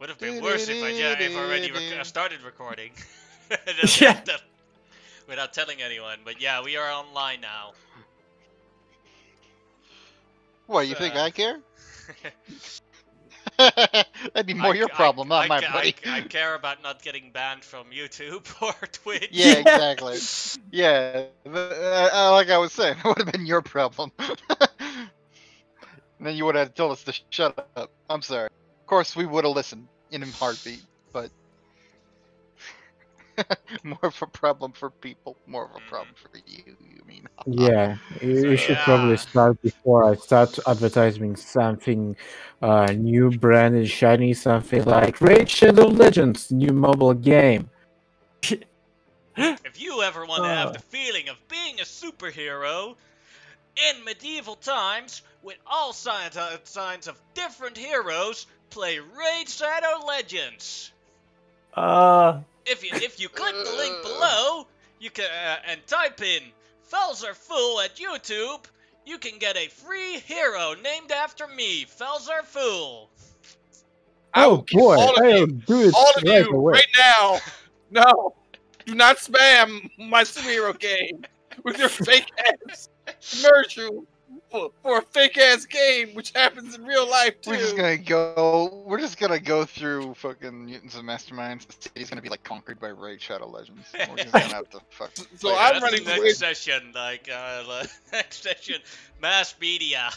Would have been worse if I already started recording. Yeah. Without telling anyone. But yeah, we are online now. What, you think I care? That'd be more your problem, not my buddy. I care about not getting banned from YouTube or Twitch. Yeah, exactly. Yeah, like I was saying, it would have been your problem. And then you would have told us to shut up. I'm sorry. Of course, we would have listened in a heartbeat, but more of a problem for people, more of a problem for you. You mean? Yeah, you should probably start before I start advertising something new, brand and shiny, something like Raid Shadow Legends new mobile game. If you ever want to have the feeling of being a superhero in medieval times with all signs of different heroes, play Raid Shadow Legends. If you click the link below, you can and type in Felzer Fool at YouTube, you can get a free hero named after me, Felzer Fool. Oh boy, I'll do it all of right you away. right now. No, do not spam my superhero game with your fake ass commercial for a fake ass game, which happens in real life too. We're just gonna go through fucking Mutants and Masterminds. The city's gonna be like conquered by Raid Shadow Legends. We're just gonna have to fuck. So I'm that's running the next session, next session, mass media.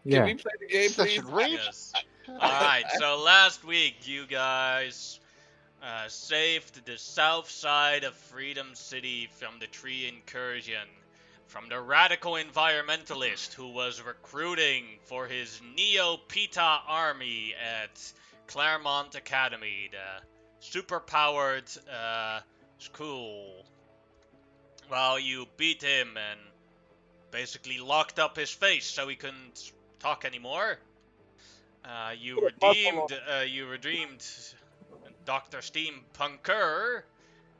Yeah. Can we play the game, please? Yes. Alright, so last week you guys saved the south side of Freedom City from the tree incursion, from the radical environmentalist who was recruiting for his Neo-Pita army at Claremont Academy, the super-powered school. Well, you beat him and basically locked up his face so he couldn't talk anymore. You redeemed Dr. Steampunker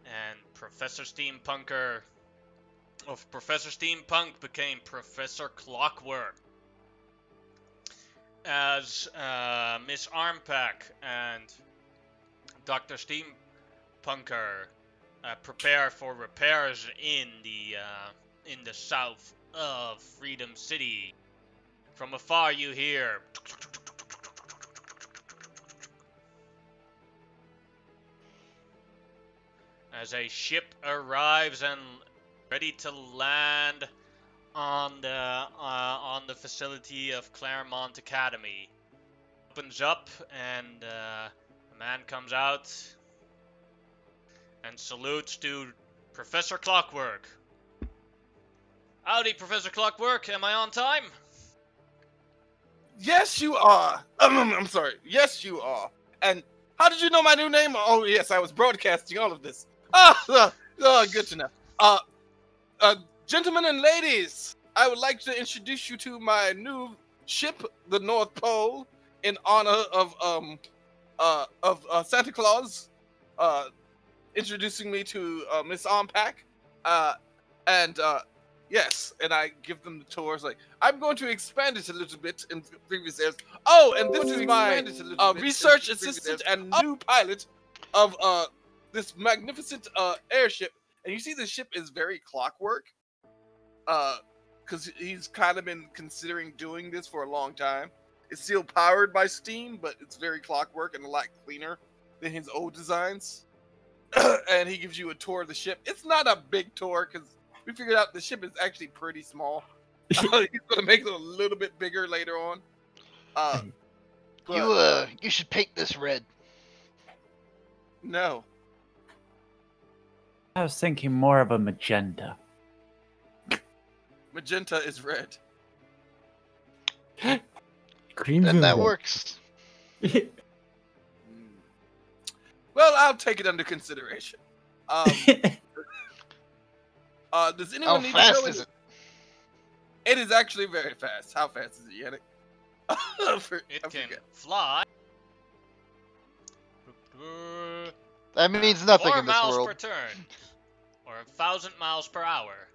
and Professor Steampunker. Professor Steampunk became Professor Clockwork. As Miss Armpack and Dr. Steampunker prepare for repairs in the south of Freedom City. From afar you hear as a ship arrives and ready to land on the facility of Claremont Academy. Opens up and a man comes out and salutes to Professor Clockwork. Howdy, Professor Clockwork. Am I on time? Yes, you are. I'm sorry. Yes, you are. And how did you know my new name? Oh, yes, I was broadcasting all of this. Good to know. Gentlemen and ladies, I would like to introduce you to my new ship, the North Pole, in honor of Santa Claus. Introducing me to Miss Armpack. Yes, and I give them the tours. Like, I'm going to expand it a little bit in previous years. Oh, and this is my research assistant and new pilot of this magnificent airship. And you see the ship is very clockwork. Because he's kind of been considering doing this for a long time. It's still powered by steam, but it's very clockwork and a lot cleaner than his old designs. And he gives you a tour of the ship. It's not a big tour because we figured out the ship is actually pretty small. He's going to make it a little bit bigger later on. You should paint this red. No. I was thinking more of a magenta. Magenta is red. Then that works. Well, I'll take it under consideration. Does anyone need to know? How fast is it? It is actually very fast. How fast is it, Yannick? It can fly. That means nothing 4 in this miles world. per turn, or 1,000 miles per hour.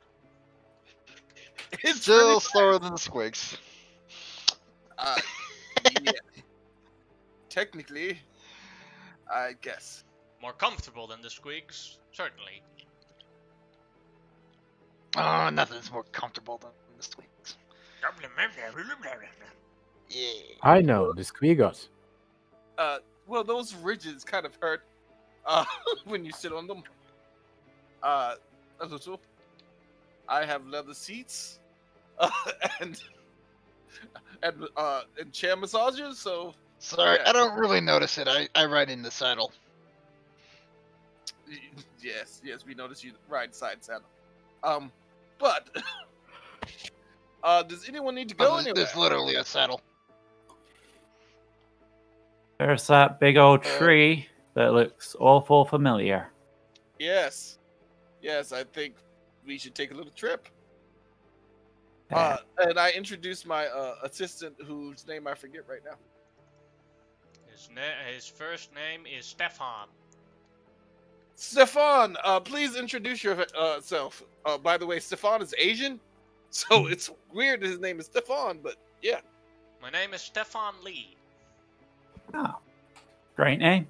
It's still slower than the squigs. Yeah. technically, I guess. More comfortable than the squigs, certainly. Oh, nothing's more comfortable than the squeaks. Yeah. I know, the squigos. Well, those ridges kind of hurt when you sit on them. A little. I have leather seats and chair massages, so Sorry, yeah. I don't really notice it. I ride in the saddle. Yes, we noticed you ride side saddle. But does anyone need to go anywhere? There's literally a saddle. There's that big old tree that looks awful familiar. Yes, I think we should take a little trip. Yeah. And I introduced my assistant, whose name I forget right now. His first name is Stefan. Stefan, please introduce yourself. By the way, Stefan is Asian, so it's weird that his name is Stefan, but yeah. My name is Stefan Lee. Oh, great name.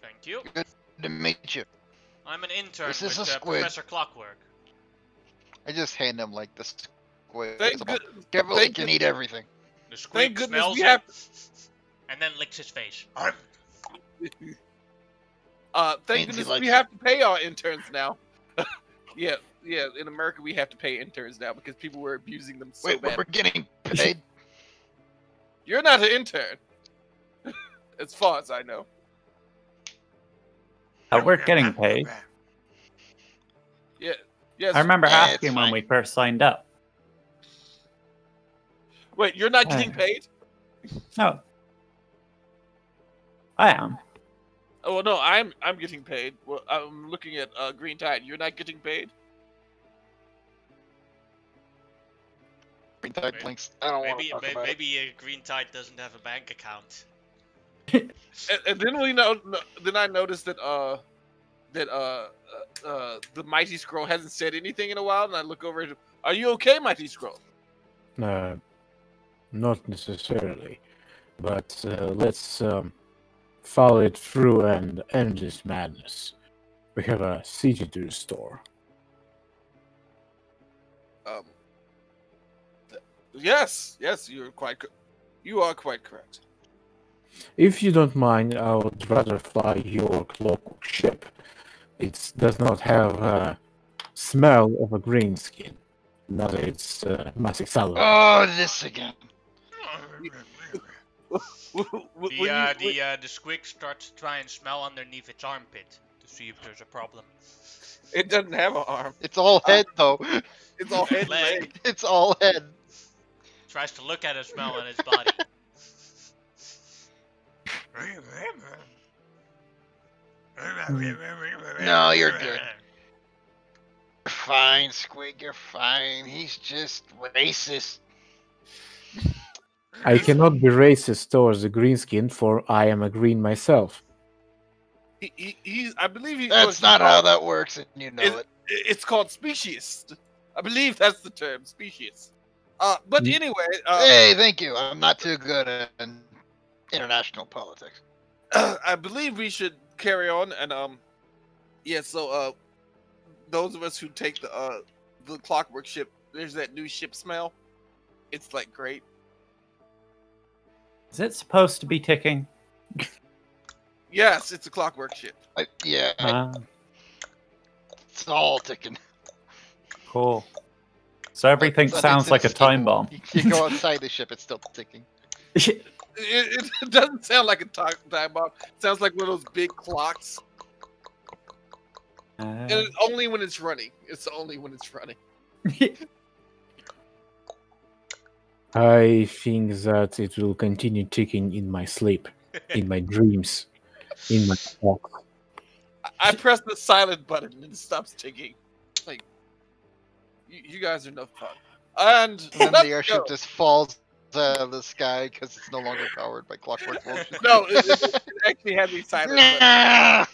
Thank you. Good to meet you. I'm an intern This is with a squid. Professor Clockwork. I just hand him like the squid. Thank Careful, he thank can you- eat everything. The squig Thank goodness smells we it have. and then licks his face. Thank Fancy goodness like we it. have to pay our interns now. yeah. In America, we have to pay interns now because people were abusing them so Wait, bad. we're getting paid? You're not an intern, as far as I know. We're getting paid. Yeah. Yes. I remember Yeah, it's asking when fine. we first signed up. Wait, you're not getting paid? No. I am. Oh no, I'm getting paid. Well, I'm looking at Green Tide. You're not getting paid. Green Tide Maybe- blinks. I don't want to Maybe talk about it. maybe Green Tide doesn't have a bank account. And then then I noticed that the Mighty Scroll hasn't said anything in a while, and I look over. Are you okay, Mighty Scroll? Not necessarily, but let's follow it through and end this madness. We have a city to restore. Yes, you are quite correct. If you don't mind, I would rather fly your clockwork ship. It does not have a smell of a green skin. Neither it's massive salad. Oh, this again. The squig starts to try and smell underneath its armpit to see if there's a problem. It doesn't have an arm. It's all head, though. It's all head and Leg. leg. It's all head. Tries to look at a smell on its body. No, you're good. You're fine, Squig, you're fine. He's just racist. I cannot be racist towards the green skin, for I am a green myself. I believe he's. That's not how that works, and you know it. It's called speciesist. I believe that's the term, speciesist. But anyway. Hey, thank you. I'm not too good at international politics. I believe we should carry on, and yeah. So those of us who take the clockwork ship, there's that new ship smell. It's like great. Is it supposed to be ticking? Yes, it's a clockwork ship. Yeah, it's all ticking. Cool. So everything But sounds it's like a time stable. bomb. You go outside the ship, it's still ticking. It doesn't sound like a time bomb. It sounds like one of those big clocks. And it's only when it's running. It's only when it's running. I think that it will continue ticking in my sleep, in my dreams, in my talk. I press the silent button and it stops ticking. Like, you guys are no fun. And And then let's the airship go. just falls out of the sky because it's no longer powered by clockwork motion. No, it actually had me silent. button. Nah!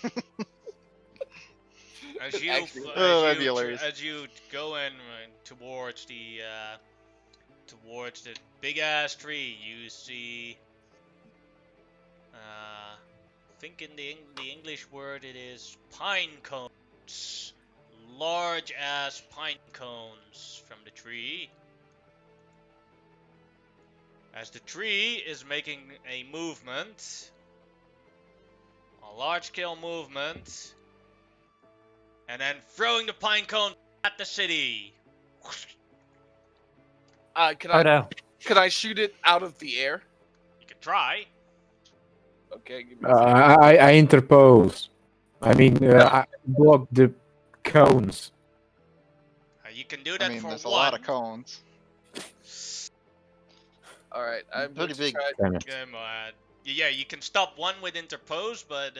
As you, Actually- Oh, that'd be hilarious. as you go in towards the big ass tree, you see think in the English word it is pine cones. Large ass pine cones from the tree. As the tree is making a movement, a large scale movement, and then throwing the pine cone at the city. Can I shoot it out of the air? You can try. Okay, give me a second. I interpose. I mean, I block the cones. You can do that I mean, for there's one. a lot of cones. All right, I'm going Pretty to big. try. Damn it. Come on. Yeah, you can stop one with interpose, but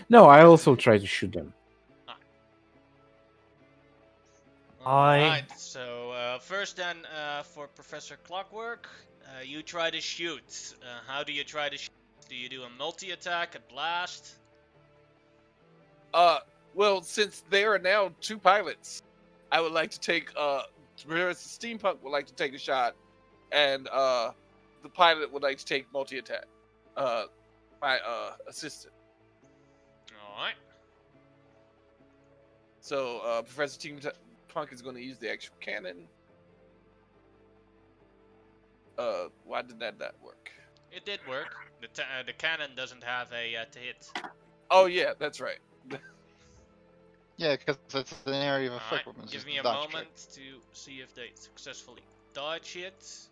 No, I also try to shoot them. Alright, so first then for Professor Clockwork, you try to shoot. How do you try to shoot? Do you do a multi-attack, a blast? Well, since there are now 2 pilots, I would like to take Steampunk would like to take a shot, and the pilot would like to take multi-attack. My assistant. Alright. So Professor Steampunk is going to use the actual cannon. Why did that not work? It did work. The cannon doesn't have a to hit. Oh yeah, that's right. Yeah, because it's an area of Alright, effect weapons. give just me a dodge moment to see if they successfully dodge it.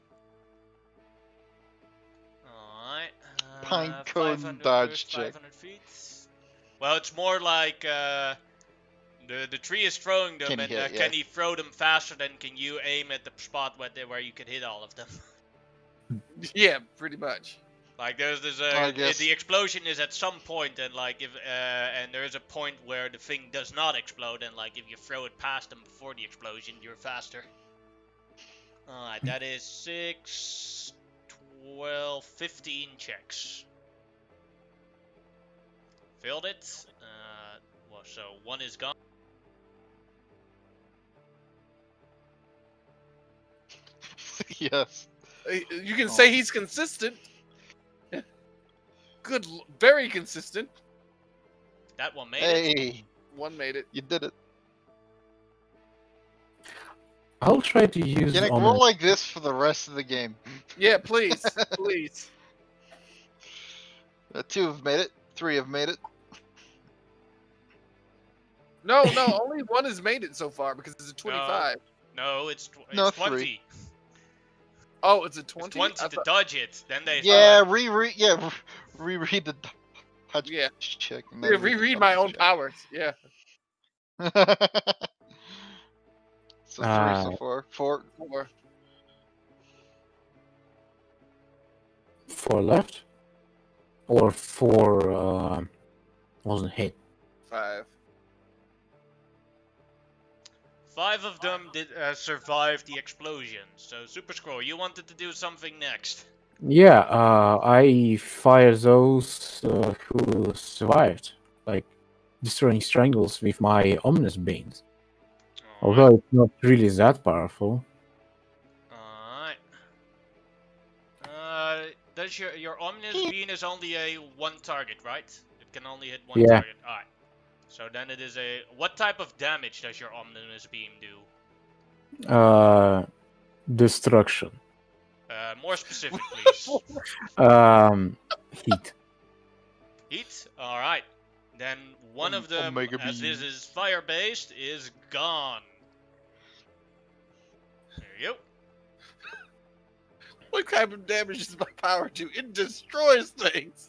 Alright. Pine cone 500 dodge first, check. 500 feet. Well, it's more like the tree is throwing them, Can he and hit, can yeah. he throw them faster than can you aim at the spot where you can hit all of them? Yeah, pretty much. Like there's I guess. the explosion is at some point, and like if and there is a point where the thing does not explode, and like if you throw it past them before the explosion, you're faster. Alright, that is 6, 12, 15 checks. Failed it. Well, so 1 is gone. Yes. You can say he's consistent. Good, very consistent. That one made it. Hey, One made it. you did it. I'll try to use Can I roll like this for the rest of the game? Yeah, please, please. 2 have made it. 3 have made it. No, only 1 has made it so far because it's a 25. No, it's No, 20. 3. Oh, it's a 20. It's 20 to dodge it. Then they Yeah, reread the dodge Yeah. check. and Yeah, then reread the my dodge own powers. Yeah. check. So 3 so Ah. far. 4. 4. 4 left, or 4 wasn't hit. 5. 5 of them did survive the explosion. So Super Scroll, you wanted to do something next. Yeah, I fire those who survived, like destroying strangles with my ominous beams. Although it's not really that powerful. Alright. Does your ominous beam is only a 1 target, right? It can only hit 1 Yeah. target. Alright. So then it is a... What type of damage does your ominous beam do? Destruction. More specific, please. Heat. Heat? Alright. Then one of them, Omega as beam. this is fire-based, is gone. There you go. What kind of damage does my power do? It destroys things.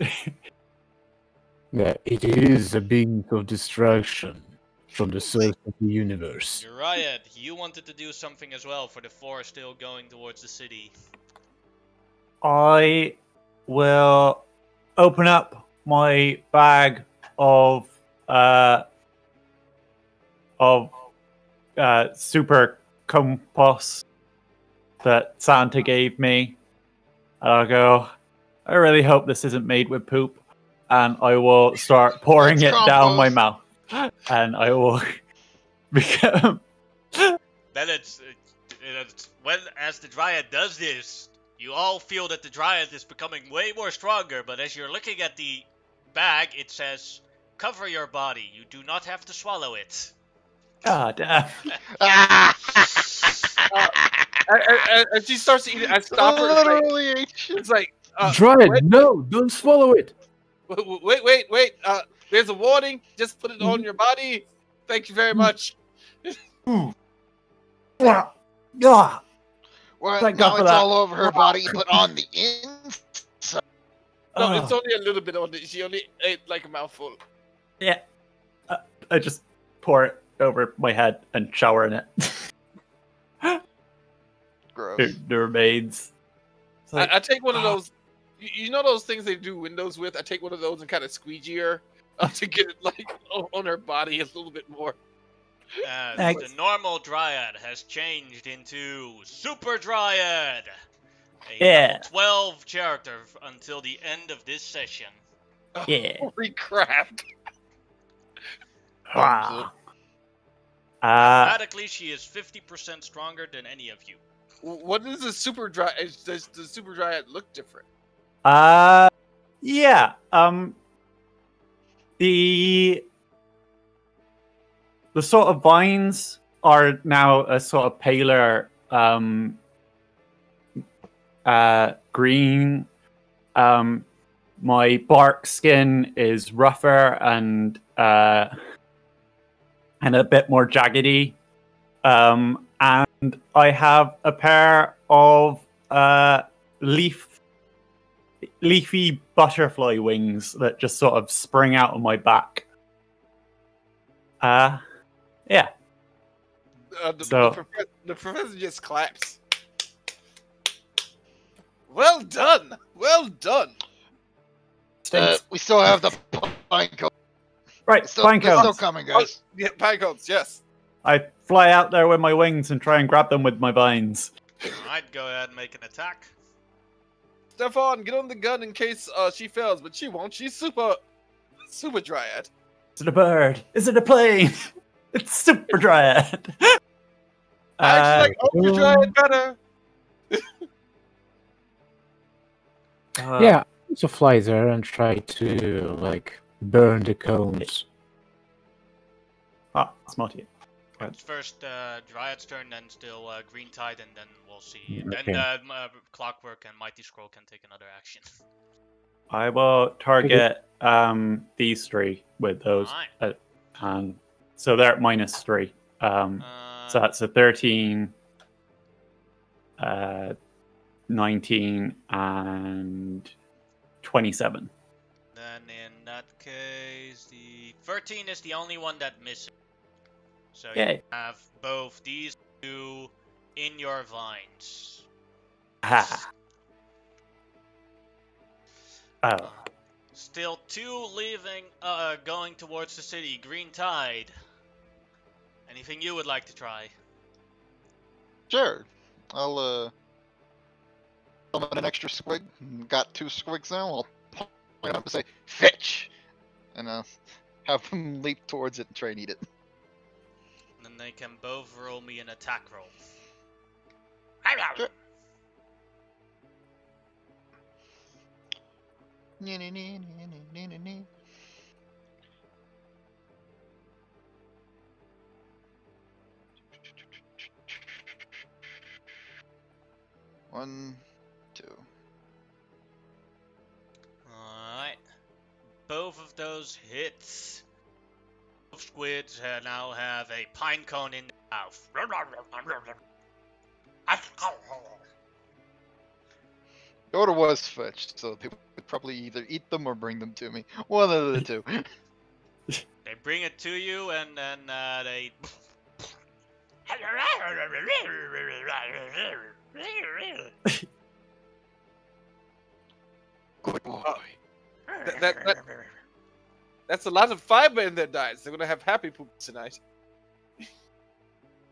Yeah, it is a beam of destruction from the source of the universe. Uriah, you wanted to do something as well for the 4 still going towards the city. I will open up my bag of super compost that Santa gave me, and I'll go, I really hope this isn't made with poop, and I will start pouring That's it down my compost. mouth, and I will become... Then it's when as the Dryad does this, you all feel that the Dryad is becoming way more stronger, but as you're looking at the bag, it says, "Cover your body. You do not have to swallow it." God damn. And she starts to eat it. I stop her. It's like, Literally ate shit. it's like Try it. wait, No, don't swallow it. wait. There's a warning. Just put it on your body. Thank you very much. Yeah. Well, Thank now God for it's that. all over her body, but on the inside. No, it's only a little bit on it. She only ate like a mouthful. Yeah. I just pour it over my head and shower in it. Gross. The remains. It's like, I take one of those. You know those things they do windows with? I take one of those and kind of squeegee her to get it like on her body a little bit more. The normal Dryad has changed into Super Dryad. A level 12 character until the end of this session. Yeah. Holy crap. Wow. Mathematically, she is 50% stronger than any of you. What is the Super Dryad? Does the Super Dryad look different? Yeah. The sort of vines are now a sort of paler green. My bark skin is rougher and a bit more jaggedy. And I have a pair of leafy butterfly wings that just sort of spring out of my back. Yeah. The professor just claps. Well done! Well done! We still have the pine cone. Right, It's still, pine it's cones. still coming, guys. Yeah, pine cones, yes. I fly out there with my wings and try and grab them with my vines. Alright, go ahead and make an attack. Stefan, get on the gun in case she fails, but she won't. She's super Dryad. Is it a bird? Is it a plane? It's Super Dryad. I actually like Ultra Dryad better. Yeah, I also fly there and try to like burn the cones. Smarty. It's first Dryad's turn, then still Green Tide, and then we'll see. Okay. Then Clockwork and Mighty Scroll can take another action. I will target these three with those. Alright. And so they're at -3. So that's a 13, 19, and 27. Then in that case, the 13 is the only one that misses. So Yay. you have both these two in your vines. Ah. Oh. Still two leaving, going towards the city. Green Tide. Anything you would like to try? Sure. I'll summon an extra squig. Got 2 squigs now. I'll point up and say, "Fetch!" And have them leap towards it and try and eat it. And then they can both roll me an attack roll. Sure. One, 2. Alright. Both of those hits. Both squids now have a pine cone in their mouth. The order was fetched, so they would probably either eat them or bring them to me. One of the two. They bring it to you, and then they. Good boy. That's a lot of fiber in their diets. They're gonna have happy poops tonight.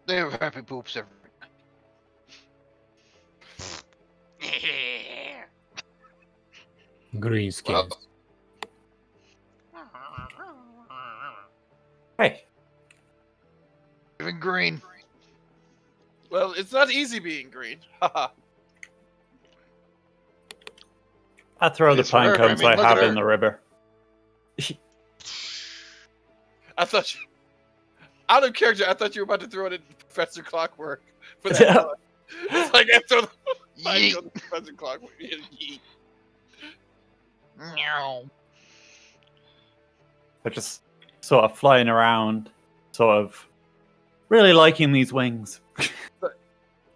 They have happy poops every Green skins. Hey. Even green. Well, it's not easy being green. Haha. I throw the It's pine rare, cones I mean, I look have at in her. the river. I thought you, out of character, I thought you were about to throw it in Professor Clockwork for that. Yeah. It's like I throw the Yeet. Professor Clockwork. Yeet. Meow. They're just sort of flying around, sort of really liking these wings.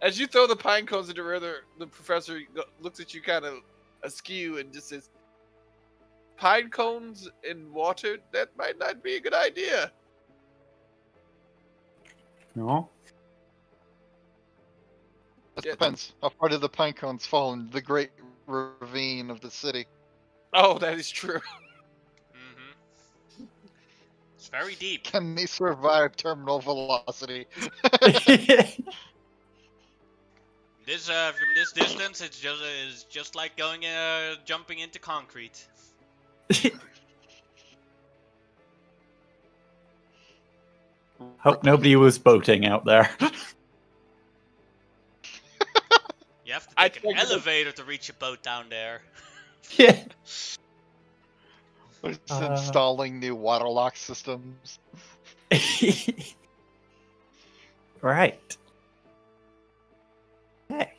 As you throw the pine cones into the river, the professor looks at you kind of askew and just says, "Pine cones in water? That might not be a good idea." No. That Yeah. depends. How far did the pine cones fall into the great ravine of the city? Oh, that is true. Mm-hmm. It's very deep. Can they survive terminal velocity? This from this distance, it's just like going jumping into concrete. Hope nobody was boating out there. You have to I take an think- elevator to reach a boat down there. Yeah. We're just installing new waterlock systems. Right. Hey.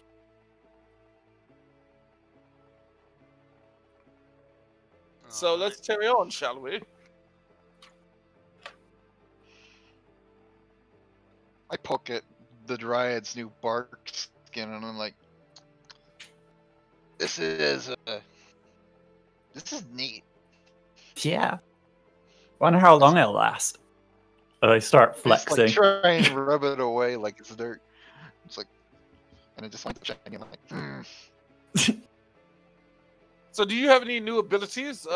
So let's carry on, shall we? I poke at the Dryad's new bark skin, and I'm like, "This is neat." Yeah. Wonder how long it'll last. And I start I just, flexing. like, try and rub it away like it's dirt. It's like, and I just want to check, and I'm like, So do you have any new abilities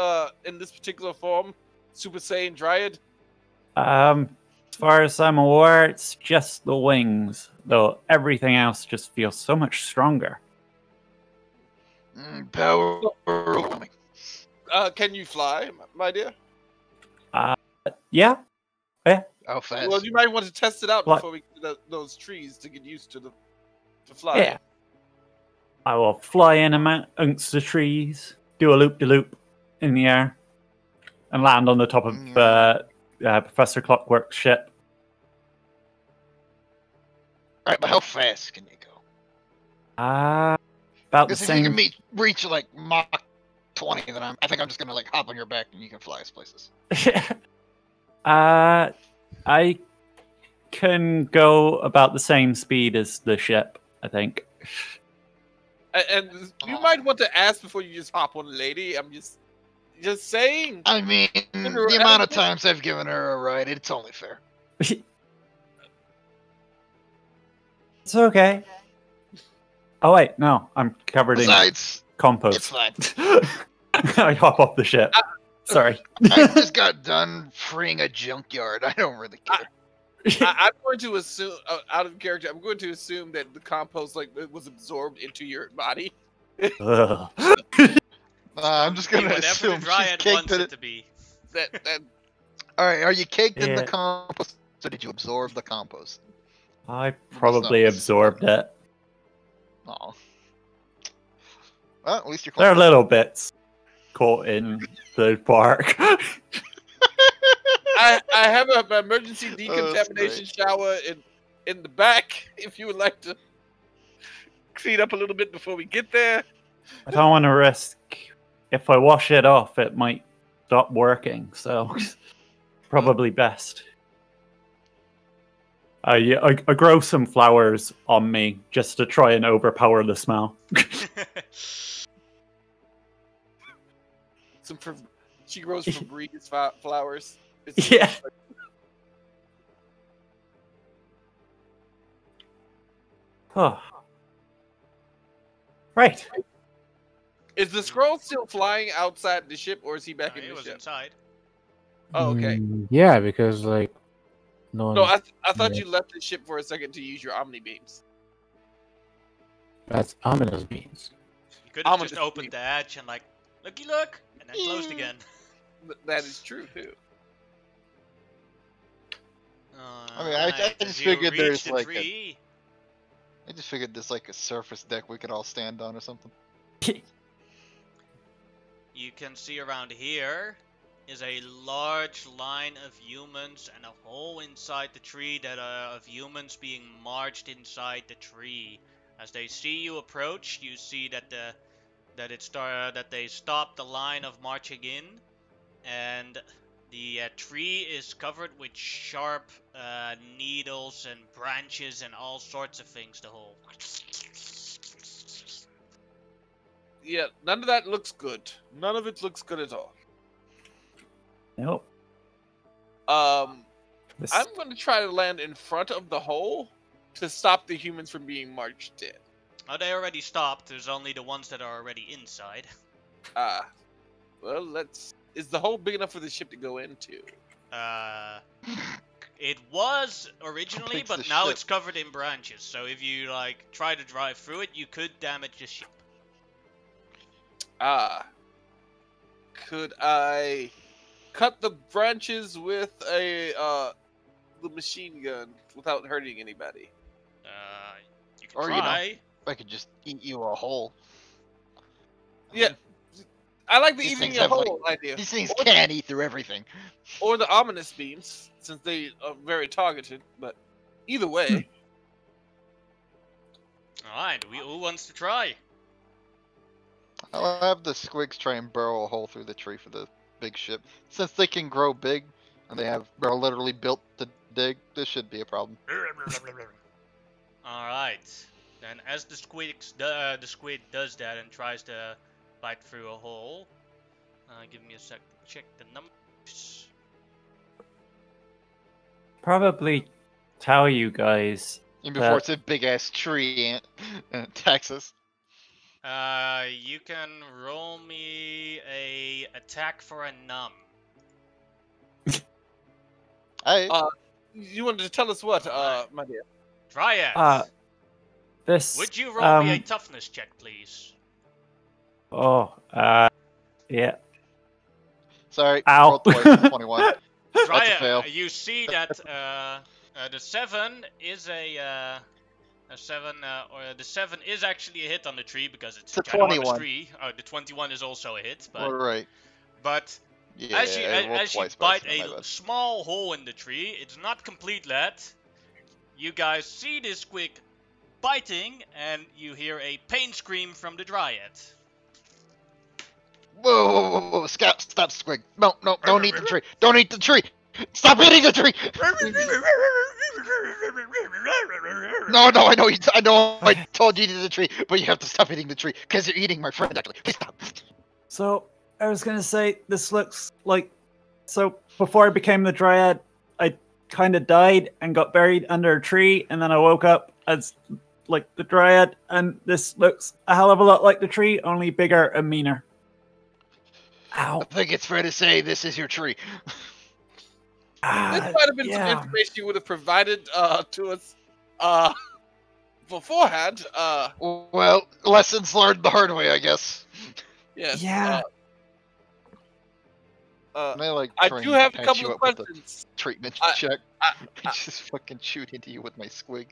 in this particular form? Super Saiyan Dryad? As far as I'm aware, it's just the wings, though everything else just feels so much stronger. Power overwhelming. Can you fly, my dear? Yeah. How fast? Well, you might want to test it out Fly. before we get to those trees to get used to flying. Yeah. I will fly in amongst the trees, do a loop-de-loop in the air, and land on the top of Professor Clockwork's ship. Alright, but how fast can you go? About the Because if you same. can reach like Mach 20, then I think I'm just gonna like hop on your back and you can fly us places. I can go about the same speed as the ship, I think. And you might want to ask before you just hop on a lady. I'm just saying. I mean, the amount of times I've given her a ride, it's only fair. It's okay. Oh wait, no, I'm covered Besides, in compost. it's fine. I hop off the ship. Sorry. I just got done freeing a junkyard. I don't really care. I'm going to assume, out of character, I'm going to assume that the compost it was absorbed into your body. Ugh. I'm just gonna Whatever the assume she's Dryad caked wants in it it. to be. That Alright, are you caked in the Yeah. compost? So did you absorb the compost? I probably Nice. absorbed it. Oh. Well, at least you're There are close. little bits caught in the bark. I have an emergency that's decontamination shower in the back. If you would like to clean up a little bit before we get there. I don't want to risk. If I wash it off, it might stop working. So probably best. I grow some flowers on me just to try and overpower the smell. She grows Febreze flowers. It's- Yeah. Oh. Right. Is the scroll still flying outside the ship, or is he back in He the was ship? inside. Oh, okay. Yeah, because like no, No, I thought Yeah. you left the ship for a second to use your Omni beams. that's ominous beans. You could have Ominous just opened beam. the hatch and like, looky look, and then closed again. That is true too. I mean, I Alright, just as you figured reach there's, the like, a- tree, I just figured there's like a surface deck we could all stand on or something. you can see around here is a large line of humans and a hole inside the tree of humans being marched inside the tree. As they see you approach, you see that they stop the line of marching in, and the tree is covered with sharp needles and branches and all sorts of things. The whole. Yeah, none of that looks good. None of it looks good at all. Nope. I'm going to try to land in front of the hole to stop the humans from being marched in. Oh, they already stopped. There's only the ones that are already inside. Well, let's... Is the hole big enough for the ship to go into? It was originally, Completes but the now ship. it's covered in branches. So if you, like, try to drive through it, you could damage the ship. Could I cut the branches with the machine gun without hurting anybody? You can Or, you know, try. I could just eat you a hole. Yeah, I like the These eating things a have, like, hole idea. These things can eat through everything. Or the ominous beams, since they are very targeted. But either way, Alright, who wants to try? I'll have the squigs try and burrow a hole through the tree for the big ship. Since they can grow big, and are literally built to dig, this should be a problem. Alright. Then as the squid does that and tries to bite through a hole, give me a sec to check the numbers. Probably tell you guys. Even before it's a big ass tree and attacks us. You can roll me a attack for a numb. Hey, you wanted to tell us what, my dear? Dryad. This. Would you roll me a toughness check, please? Oh, yeah. sorry. Ow. Rolled twice, 21. That's a Dryad, fail. you see that the 7 is a 7, or the 7 is actually a hit on the tree because it's It's a kind of on the 21. tree. The 21 is also a hit, but Alright. Yeah, as you I rolled as you twice, but bite it's not my a bad. small hole in the tree, it's not complete yet. You guys see this squig biting, and you hear a pain scream from the Dryad. Whoa, stop, Squig. No, don't eat the tree. Don't eat the tree. Stop eating the tree. No, I know I told you to eat the tree, but you have to stop eating the tree, because you're eating my friend, actually. Please stop. So I was gonna say this looks like. So before I became the Dryad, I kind of died and got buried under a tree, and then I woke up as like the Dryad, and this looks a hell of a lot like the tree, only bigger and meaner. Ow. I think it's fair to say this is your tree. This might have been some information you would have provided to us beforehand. Well, lessons learned the hard way, I guess. Yes. Yeah. I do have a couple of questions. Treatment I- check. I- I just fucking shoot into you with my squig.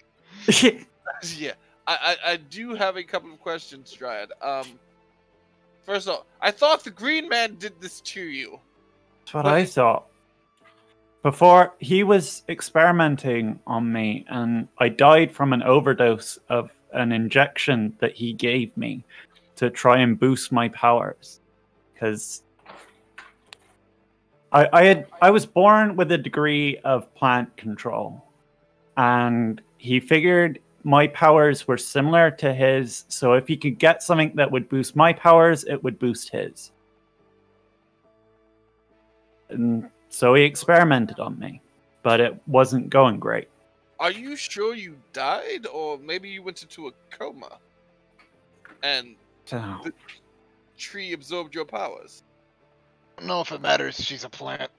Yeah, I do have a couple of questions, Dryad. First off, I thought the Green Man did this to you. That's what I thought. Before, he was experimenting on me, and I died from an overdose of an injection that he gave me to try and boost my powers. Because I was born with a degree of plant control, and he figured my powers were similar to his, so if he could get something that would boost my powers, it would boost his. And so he experimented on me, but it wasn't going great. Are you sure you died, or maybe you went into a coma and So, the tree absorbed your powers? I don't know if it matters. She's a plant.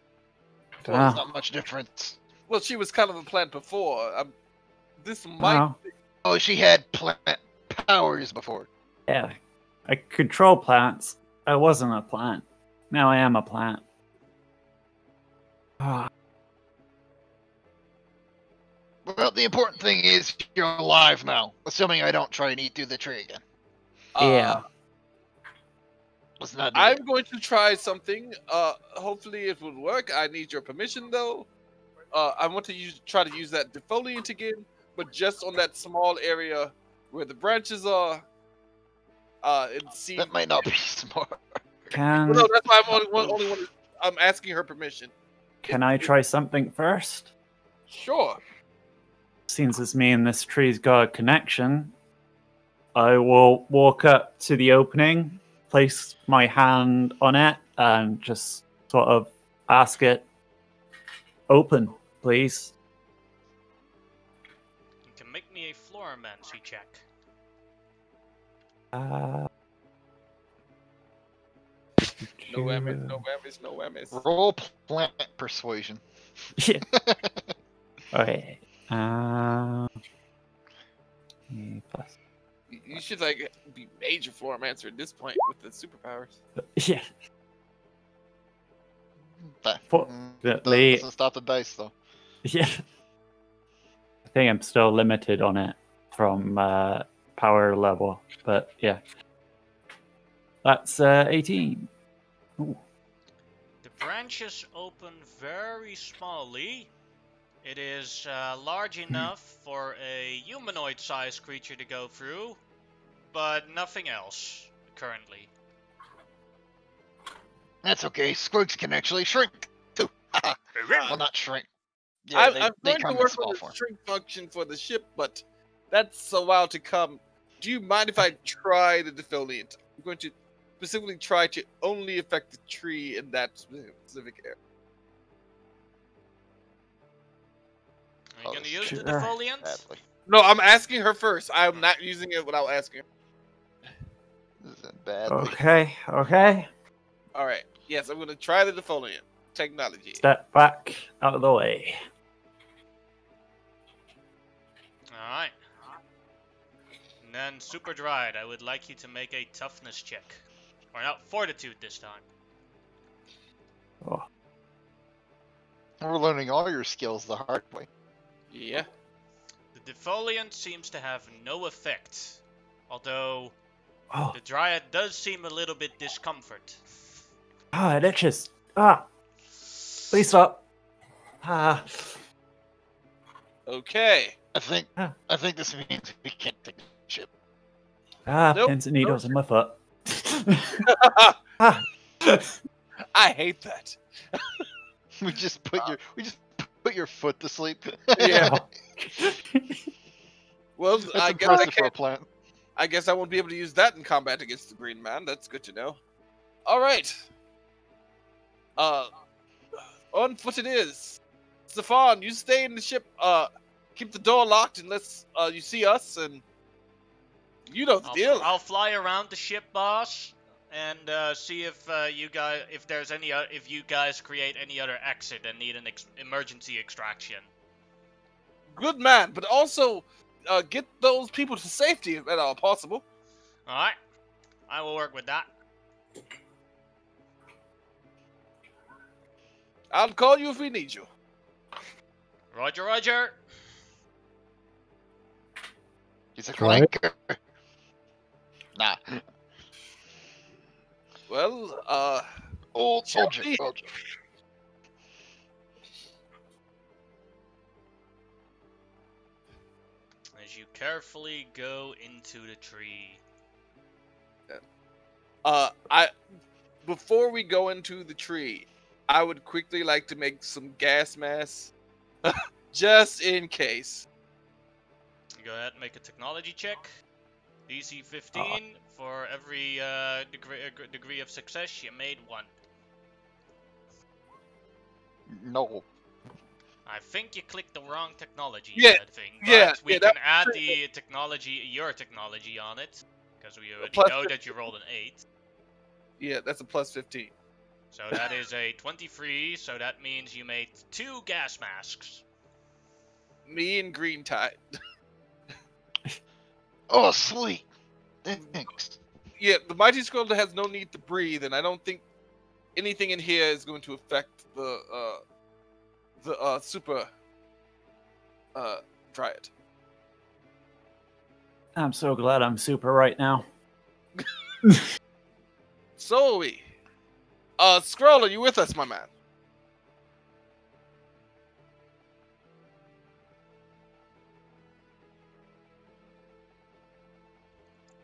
Well, Wow. there's not much difference. Well, she was kind of a plant before. This might. wow. Oh, she had plant powers before. Yeah, I control plants. I wasn't a plant. Now I am a plant. Ah, Well, the important thing is you're alive now. Assuming I don't try and eat through the tree again. yeah. Let's not do I'm that. going to try something. Hopefully it will work. I need your permission though. I want to try to use that defoliant again, but just on that small area where the branches are. And see. That might not be smart. Can Well, no, that's why I'm asking her permission. I try something first? Sure. Since it's me and this tree's got a connection, I will walk up to the opening, place my hand on it, and just sort of ask it, open, please. You can make me a floromancy check. No whammies, no whammies, no whammies. Roll plant persuasion. Yeah. Okay. Plus. You should like be major floromancer at this point with the superpowers. Yeah. That Fortunately, doesn't stop the dice though. yeah. I think I'm still limited on it from power level, but yeah. That's 18. Ooh. The branches open very smallly. It is large enough for a humanoid-sized creature to go through, but nothing else currently. That's okay. Squigs can actually shrink too. Well, not shrink. Yeah, I'm they going to come in work small on the form. shrink function for the ship, but that's a while to come. Do you mind if I try the defoliant? I'm going to specifically try to only affect the tree in that specific area. Are you Oh, gonna use sure. the defoliant? Badly. No, I'm asking her first. I'm not using it without asking her. This is badly. Okay. All right. Yes, I'm going to try the defoliant technology. Step back out of the way. Alright. And then Super Dryad, I would like you to make a toughness check. Or not, fortitude this time. Oh. We're learning all your skills the hard way. Yeah. The defoliant seems to have no effect. Although, Oh. the Dryad does seem a little bit discomfort. Ah, it itches. Ah. Please stop. Ah. Okay. I think this means we can't take the ship. Ah, Nope, pins and needles in my foot. I hate that. We just put your foot to sleep. Yeah. Well, That's I guess impressive for a plant. I guess I won't be able to use that in combat against the Green Man. That's good to know. All right. On foot it is. Stefan, you stay in the ship. Keep the door locked unless you see us, and you know the deal. I'll fly around the ship, boss, and see if you guys create any other exit and need an emergency extraction. Good man, but also get those people to safety if at all possible. All right, I will work with that. I'll call you if we need you. Roger, Roger. He's a Right. cranker. Nah. Well, Old soldier. Shelby. Soldier. As you carefully go into the tree. Before we go into the tree, I would quickly like to make some gas masks, just in case. Go ahead and make a technology check. DC 15. For every degree of success, you made 1. No. I think you clicked the wrong technology Yeah, thing, but yeah, we yeah, can that- add the technology, your technology on it, because we already plus know that you rolled an 8. Yeah, that's a plus 15. So that is a 23, so that means you made 2 gas masks. Me and Green Tide. Oh, sweet. Thanks. Yeah, the Mighty Scroll has no need to breathe, and I don't think anything in here is going to affect the super Dryad. I'm so glad I'm super right now. So are we. Scroll, are you with us, my man?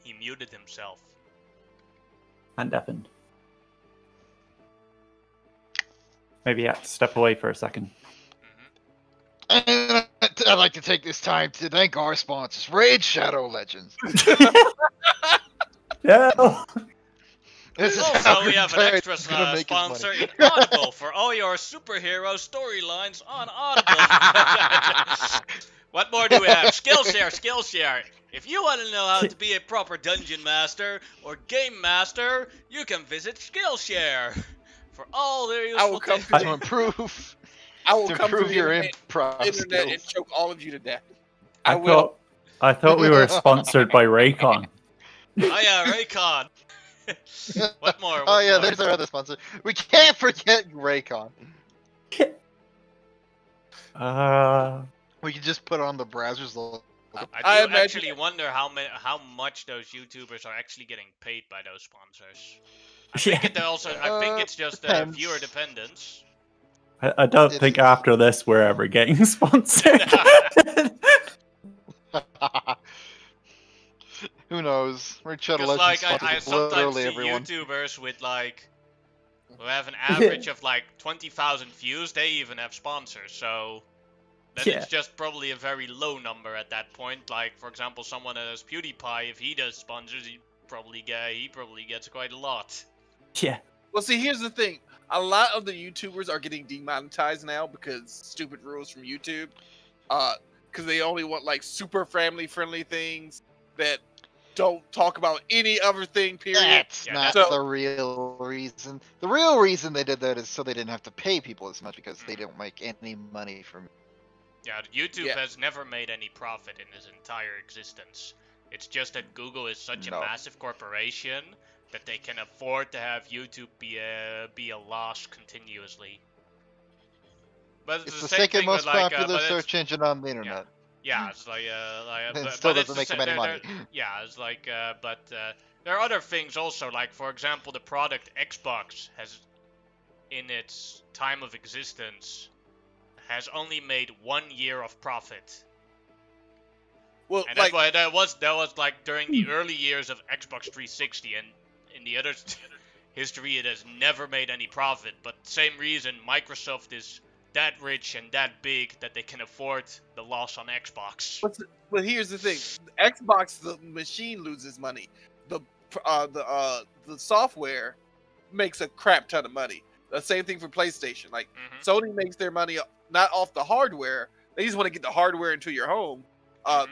He muted himself. And deafened. Maybe I have to step away for a second. And I'd like to take this time to thank our sponsors, Raid Shadow Legends. Yeah. This is how Also, we have an Retired extra is gonna make his sponsor money. in Audible for all your superhero storylines on Audible. What more do we have? Skillshare, Skillshare. If you want to know how to be a proper dungeon master or game master, you can visit Skillshare for all their I will useful come tips. To improve, I will to come improve to your the improv internet and skills. choke all of you to death. I will. thought we were sponsored by Raycon. Oh yeah, Raycon. What more? Oh What yeah, more? there's our other sponsor. We can't forget Raycon. We can just put on the browser's logo. I do imagine- actually wonder how much those YouTubers are actually getting paid by those sponsors. I think I think it's just depends. viewer dependence. I don't It think is. after this we're ever getting sponsored. Who knows? Raid Shadow Because Legends like I sponsors sometimes literally see everyone. YouTubers with like who have an average of like 20,000 views. They even have sponsors, so then Yeah. it's just probably a very low number at that point. Like for example, someone as PewDiePie, if he does sponsors, he probably gets quite a lot. Yeah. Well, see, here's the thing. A lot of the YouTubers are getting demonetized now because stupid rules from YouTube. Because they only want like super family-friendly things that don't talk about any other thing. Period. That's Yeah, not that's- the real reason. The real reason they did that is so they didn't have to pay people as much because they don't make any money from. Yeah, YouTube Yeah. has never made any profit in his entire existence. It's just that Google is such No. a massive corporation that they can afford to have YouTube be a loss continuously. But It's the the same second thing most with like, popular but it's- search engine on the internet. Yeah, it's like, And but, it still but it's doesn't the make them sa- any money. Yeah, it's like, there are other things also, like for example, the product Xbox has, in its time of existence, has only made 1 year of profit. Well, And like, that was like during the early years of Xbox 360, and in the other history, it has never made any profit. But same reason, Microsoft is that rich and that big that they can afford the loss on Xbox. but here's the thing: Xbox, the machine loses money. The software makes a crap ton of money. The same thing for PlayStation. Like Mhm. Sony makes their money not off the hardware. They just want to get the hardware into your home.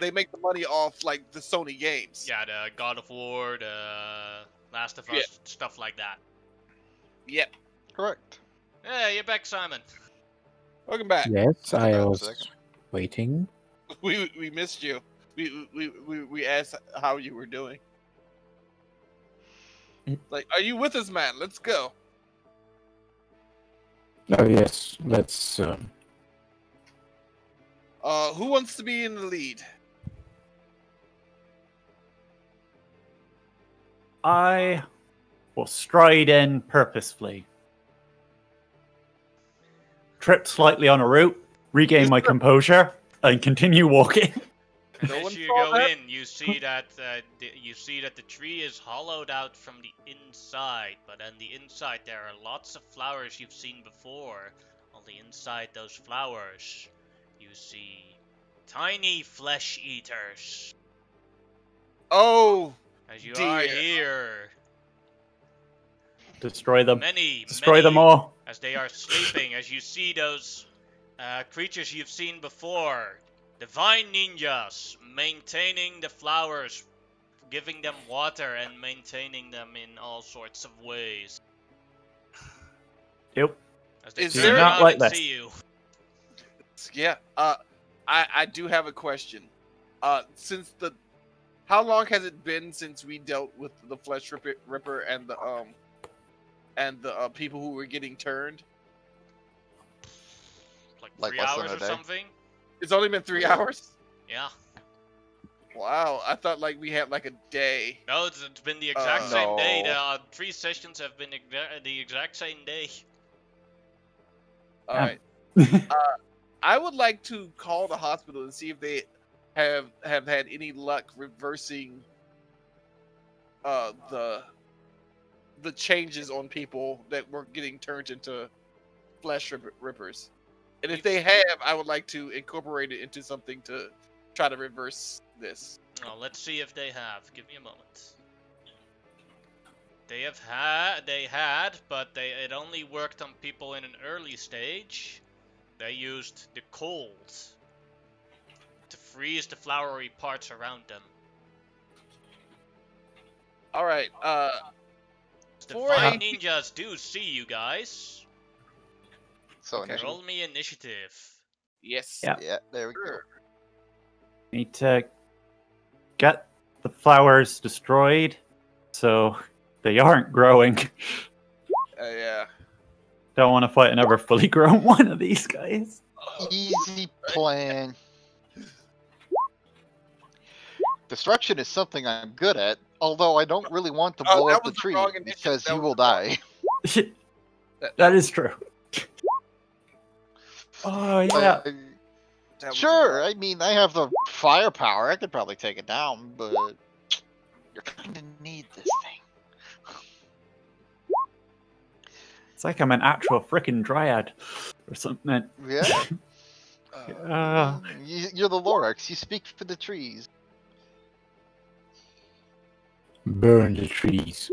They make the money off like the Sony games. Yeah, the God of War, the Last of Us, Yeah. stuff like that. Yep. Correct. Hey, you're back, Simon. Welcome back. Yes, I About a was second. waiting. We missed you. We asked how you were doing. Like, are you with us, man? Let's go. Oh yes, let's. Who wants to be in the lead? I will stride in purposefully. Trip slightly on a route, regain my composure, and continue walking. And No as one you saw go that? in, you see that the tree is hollowed out from the inside, but on the inside there are lots of flowers you've seen before. On the inside those flowers, you see tiny flesh eaters. Oh, As you are dear. here, Destroy them. many, Destroy them all. as they are sleeping, as you see those creatures you've seen before. Divine ninjas maintaining the flowers, giving them water and maintaining them in all sorts of ways. Yep. As they Is turn there- around Not like and this. see you. yeah. I do have a question. Since how long has it been since we dealt with the Flesh Ripper and the people who were getting turned? Like Like 3 less than hours a or day. something? It's only been 3 hours. Yeah. Wow, I thought like we had like a day. No, it's been the exact same day. No. The 3 sessions have been the exact same day. All right. I would like to call the hospital and see if they have had any luck reversing the changes on people that were getting turned into flesh rippers. And if they have, I would like to incorporate it into something to try to reverse this. Oh, let's see if they have. Give me a moment. They had, but it only worked on people in an early stage. They used the cold to freeze the flowery parts around them. All right. The For Fine a- Ninjas do see you guys. So Okay. initiative. Roll me initiative. Yes. Yeah. Yeah, there we go. Sure. Need to get the flowers destroyed so they aren't growing. Yeah. Don't want to fight another fully grown one of these guys. Easy plan. Destruction is something I'm good at, although I don't really want to Oh, blow that up the was the tree wrong initiative. because That you was will the wrong- die. That is true. Oh yeah. Uh, That was sure, I mean, I have the firepower. I could probably take it down, but you're going to need this thing. It's like I'm an actual freaking dryad or something. Yeah? You're the Lorax. You speak for the trees. Burn the trees.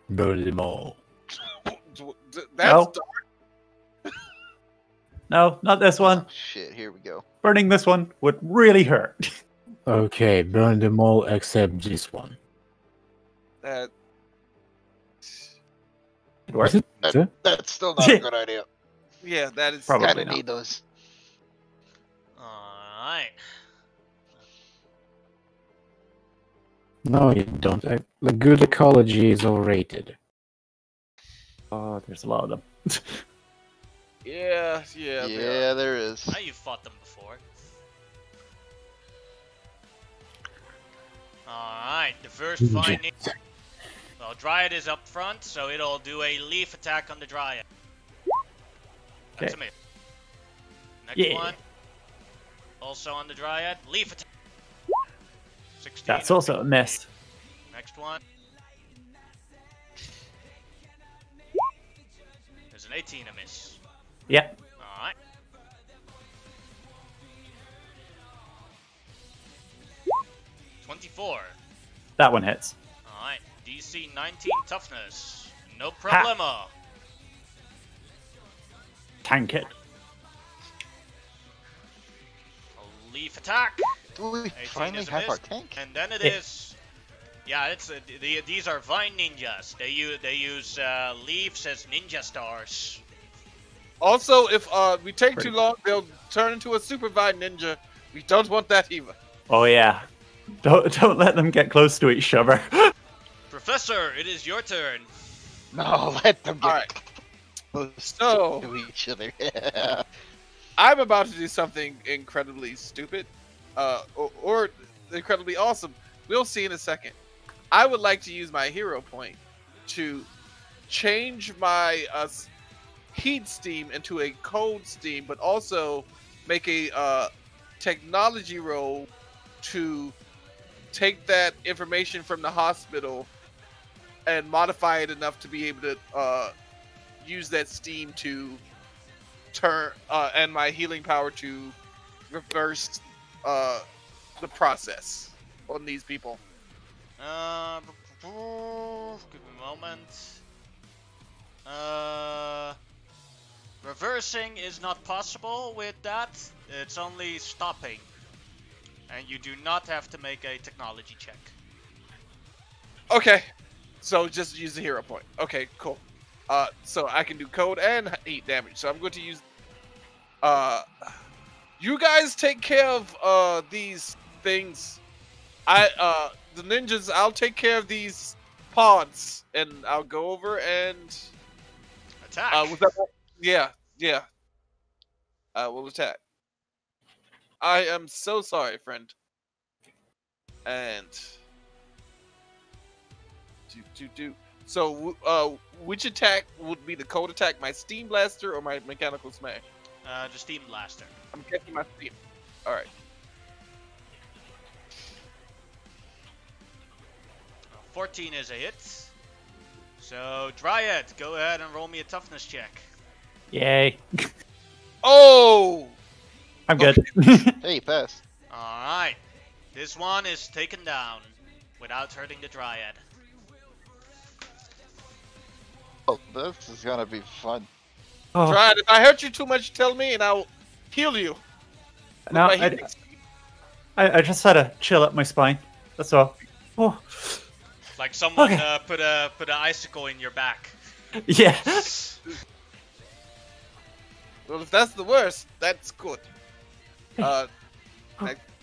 Burn them all. That's No. dark. No, not this one. Oh, shit, here we go. Burning this one would really hurt. Okay, burn them all except this one. That It worked. That's still not a good idea. yeah, that is Probably Gotta not. need those. Alright. No, you don't. The good ecology is overrated. Oh, there's a lot of them. Yeah. Yeah, there is. Now you've fought them before. Alright, the first Fine Ninja. Well, Dryad is up front, so it'll do a leaf attack on the Dryad. That's a Okay. miss. Next Yeah. one. Also on the Dryad. Leaf attack. 16. That's also a miss. Next one. There's an 18, a miss. Yep. Alright. $24. That one hits. Alright. DC 19 toughness. No problemo. Tank it. A leaf attack. Do we 18 finally is a have our miss. tank? And then it Yeah. is. Yeah, it's these are Vine Ninjas. They use leaves as ninja stars. Also, if we take too long, they'll turn into a super vine ninja. We don't want that either. Oh yeah. Don't let them get close to each other. Professor, it is your turn. No, let them get Alright. close So to each other. Yeah. I'm about to do something incredibly stupid, or incredibly awesome. We'll see in a second. I would like to use my hero point to change my heat steam into a cold steam, but also make a technology roll to take that information from the hospital and modify it enough to be able to use that steam to turn and my healing power to reverse the process on these people. Give me a moment. Reversing is not possible with that. It's only stopping. And you do not have to make a technology check. Okay, so just use the hero point. Okay, cool. So I can do code and heat damage. So I'm going to use. You guys take care of these things. The ninjas. I'll take care of these pods, and I'll go over and Attack. was that? Yeah. What was that? I am so sorry, friend. And so, which attack would be the cold attack? My steam blaster or my mechanical smash? The steam blaster. I'm getting my steam. All right. 14 is a hit. So Dryad, go ahead and roll me a toughness check. Yay. Oh! I'm good. Hey, pass. All right, this one is taken down without hurting the Dryad. Oh, this is gonna be fun. Oh, Dryad, if I hurt you too much, tell me and I'll heal you. with no, my healing speed. I just had to chill up my spine. That's all. Oh, Like someone Okay. put an icicle in your back. yeah. Well, if that's the worst, that's good. Hey.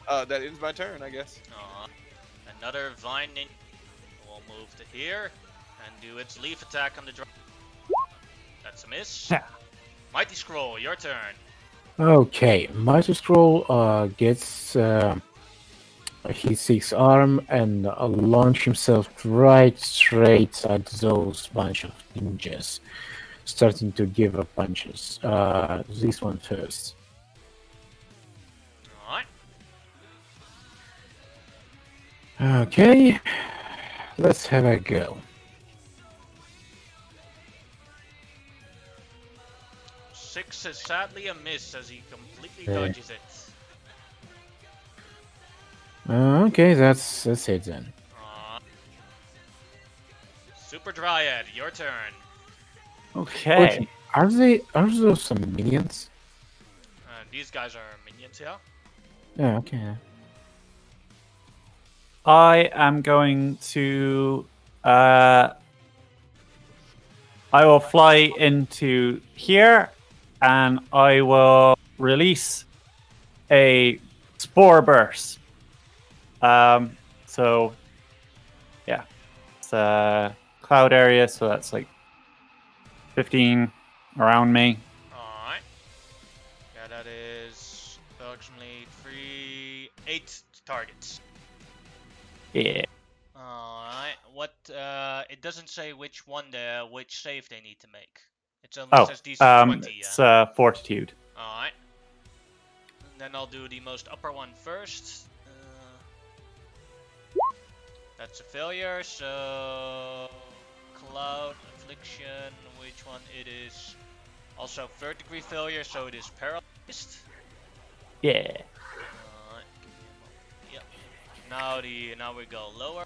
That ends my turn, I guess. Another vine ninja will move to here and do its leaf attack on the Dryad. That's a miss. Yeah. Mighty Scroll, your turn. Okay, Mighty Scroll gets his 6 arm and launch himself right straight at those bunch of ninjas, starting to give up punches. This one first. Alright. Okay, let's have a go. 6 is sadly a miss as he completely Yeah. dodges it. Okay, that's it then. Super Dryad, your turn. Okay. Are those some minions? These guys are minions, yeah? Yeah, okay. I am going to. I will fly into here, and I will release a spore burst. So yeah, it's a cloud area, so that's like 15 around me. Alright. Yeah, that is approximately 8 targets. Yeah. Alright. What, it doesn't say which save they need to make. It only Oh, says DC 20, yeah? it's fortitude. Alright. Then I'll do the most upper one first. That's a failure, so... Cloud, Affliction, which one it is? Also 3rd degree failure, so it is paralyzed. Yeah. Alright, give me a moment. Yep. Now we go lower.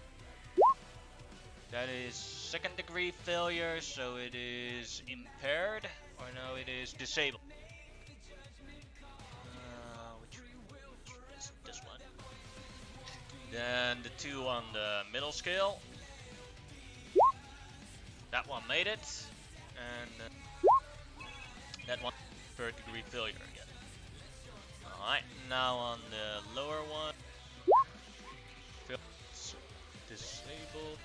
That is 2nd degree failure, so it is impaired, or no, it is disabled. Which is this one? Then the 2 on the middle scale. That one made it, and that one 3rd degree failure again. Alright, now on the lower one. Disabled.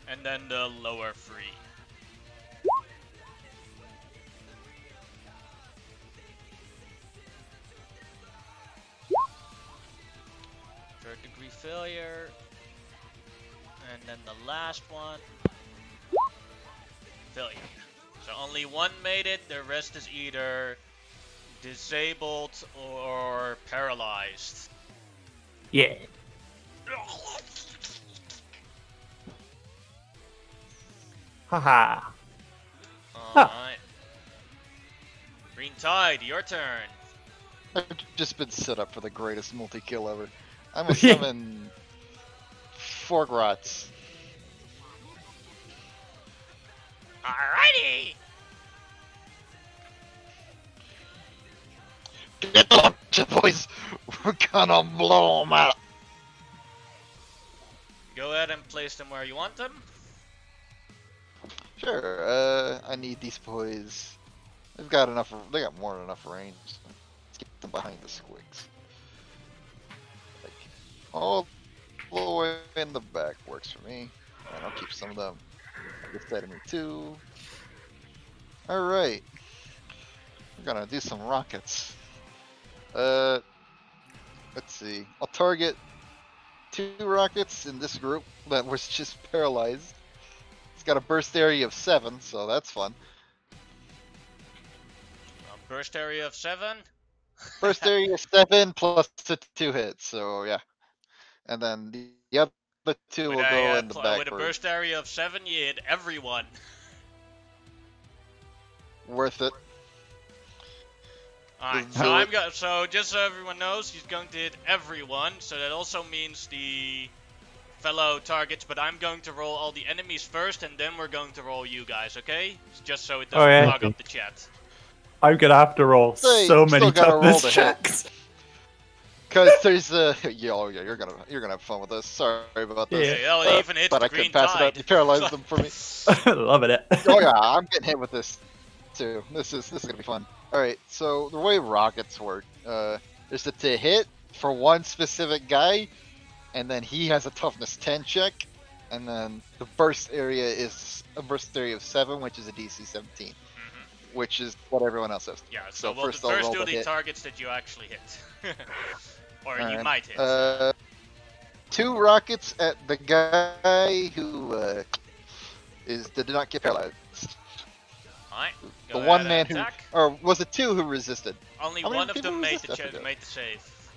And then the lower 3. Third degree failure. And then the last one. Failure. So only one made it, the rest is either disabled or paralyzed. Yeah. Haha. Alright. Green Tide, your turn. I've just been set up for the greatest multi-kill ever. I'm gonna summon Forgrots. Alrighty! Get the boys! We're gonna blow them out! Go ahead and place them where you want them. Sure, I need these boys. They've got enough, they got more than enough range. Let's get them behind the squigs. Like, all the way in the back works for me. And I'll keep some of them this side of me too. Alright. We're gonna do some rockets. Let's see. I'll target 2 rockets in this group that was just paralyzed. It's got a burst area of 7, so that's fun. A burst area of 7. Burst area of 7 plus the 2 hits, so yeah. And then the other 2 will go in the back. With a burst area of 7, you hit everyone. Worth it. Alright, so just so everyone knows, he's going to hit everyone, so that also means the fellow targets, but I'm going to roll all the enemies first, and then we're going to roll you guys, okay? Just so it doesn't clog up the chat. I'm gonna have to roll so many toughness checks. Because there's you're gonna have fun with this. Sorry about this. Yeah, well, even hit but the I green couldn't pass tide. it up. You paralyzed them for me. Loving it. Oh yeah, I'm getting hit with this too. This is gonna be fun. All right, so the way rockets work, there's to hit for one specific guy, and then he has a toughness 10 check, and then the burst area is a burst area of 7, which is a DC 17, which is what everyone else has. Yeah, so we'll first first roll do the the hit. targets that you actually hit. Or you Alright, might hit. 2 rockets at the guy who did not get paralyzed. Alright, The one man who, or was it 2 who resisted? Only How many one of people them made resisted? the save.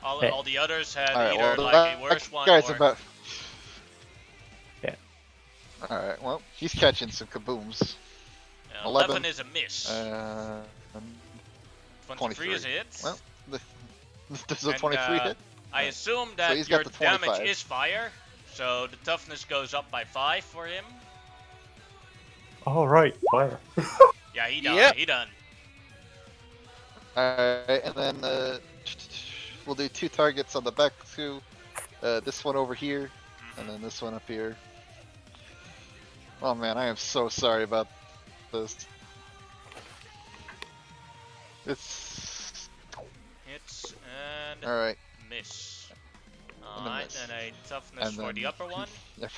All Yeah. all the others had Alright, either well, like a worse one guy's or... about. Yeah. Alright, well, he's catching some kabooms. 11 is a miss. 23 23 is a hit. Well, does the And, 23 hit? I assume So that he's your got the damage 25. is fire, so the toughness goes up by 5 for him. Oh right, fire. Yeah, he done. Yep. He done. Alright, and then we'll do 2 targets on the back too. This one over here, and then this one up here. Oh man, I am so sorry about this. It's Hits and alright. miss. And a Alright, miss. and a toughness And for the then- upper one. Yep.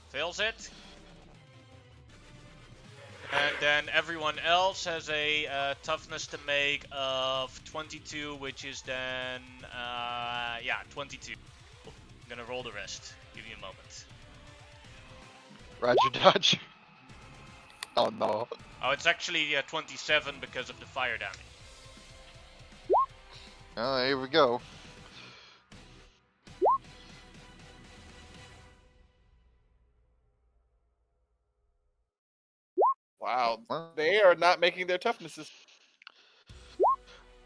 Fails it. And then everyone else has a toughness to make of 22, which is then, yeah, 22. I'm gonna roll the rest. Give me a moment. Roger Dodge. Oh no. Oh, it's actually 27 because of the fire damage. Oh, here we go. Wow, Well, they are not making their toughnesses.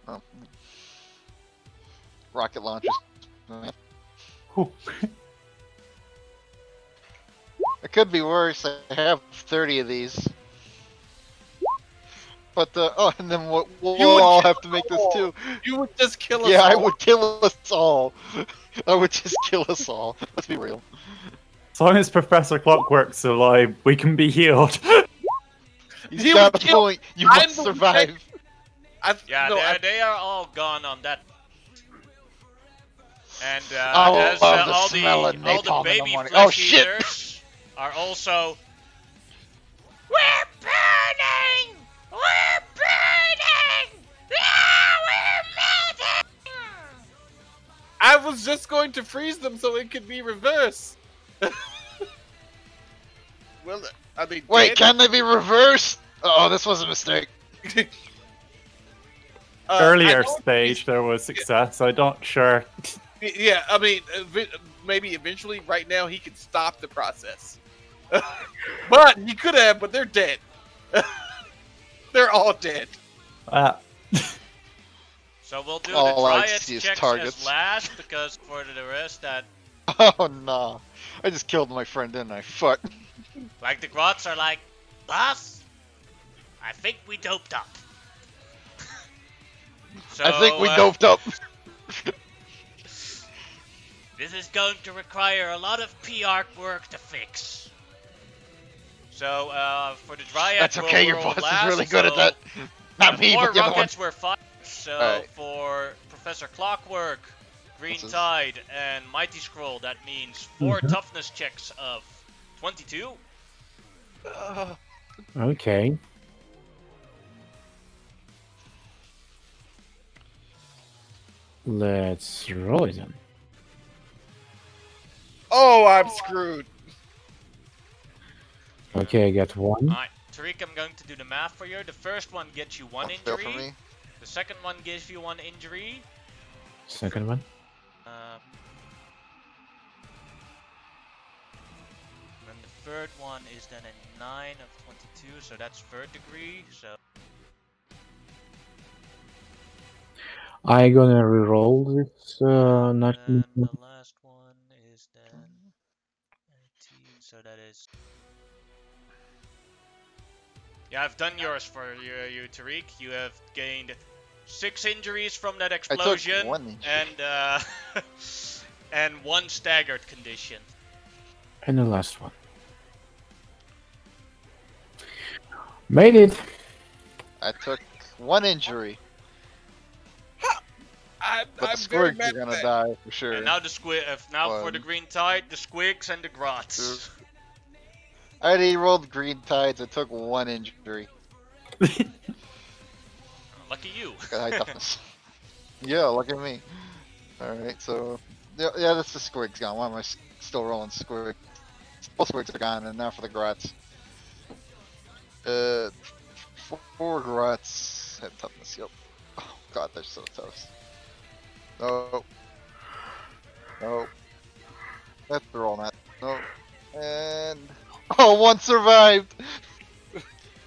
oh. Rocket launchers. Whew. It could be worse. I have 30 of these. But oh, and then we'll all have to make this too. You would just kill us. Yeah, I all. would kill us all. I would just kill us all. Let's be real. As long as Professor Clockwork's alive, we can be healed. He's He got would a kill- point. You I'm must the survive. Yeah, no, they are all gone on that. And Oh, as the all smell of the napalm in the baby morning. flesh Oh, shit. eaters are also. We're burning! We're burning! Ah, we're melting! I was just going to freeze them so it could be reversed. Well, are they Wait, dead? can they be reversed? Oh, this was a mistake. I Earlier don't- stage there was success. I don't sure. Yeah, I mean, maybe eventually. Right now, he could stop the process. But he could have, but they're dead. They're all dead. So we'll do All the I Dryad see is checks targets. as last, because for the rest that, Oh no. I just killed my friend, didn't I? Fuck. like the Grots are like, boss, I think we doped up. So, I think we doped up. this is going to require a lot of PR work to fix. So, for the Dryad, That's okay, your we'll boss last, is really good at so that. Not me, 4 but the other one. rockets were fired. So, Alright. for Professor Clockwork, Green This is- Tide, and Mighty Scroll, that means 4 toughness checks of 22. Okay. Let's roll it then. Oh, I'm screwed. Okay, I got 1. Alright, Tariq, I'm going to do the math for you. The first one gets you 1 Fail for injury. me. The second one gives you 1 injury. Second one. And then the third one is then a 9 of 22, so that's 3rd degree. So I gonna reroll this. Not. and the last one is then 18, so that is. Yeah, I've done yours for you, Tariq. You have gained 6 injuries from that explosion, 1 injury. and and 1 staggered condition. And the last one. Made it. I took 1 injury. I'm But the very squigs mad are at gonna that. die for sure. And now the now for the 1, green tide, the squigs and the grots. 2. I already rolled green tides. I took 1 injury. Lucky you. Got high toughness. Yeah, look at me. Alright, so yeah, that's the squigs gone. Why am I still rolling squig? Both squigs are gone, and now for the grots. 4 grots have toughness. Yep. Oh god, they're so tough. No. No. That's the roll, not. No. And oh, 1 survived.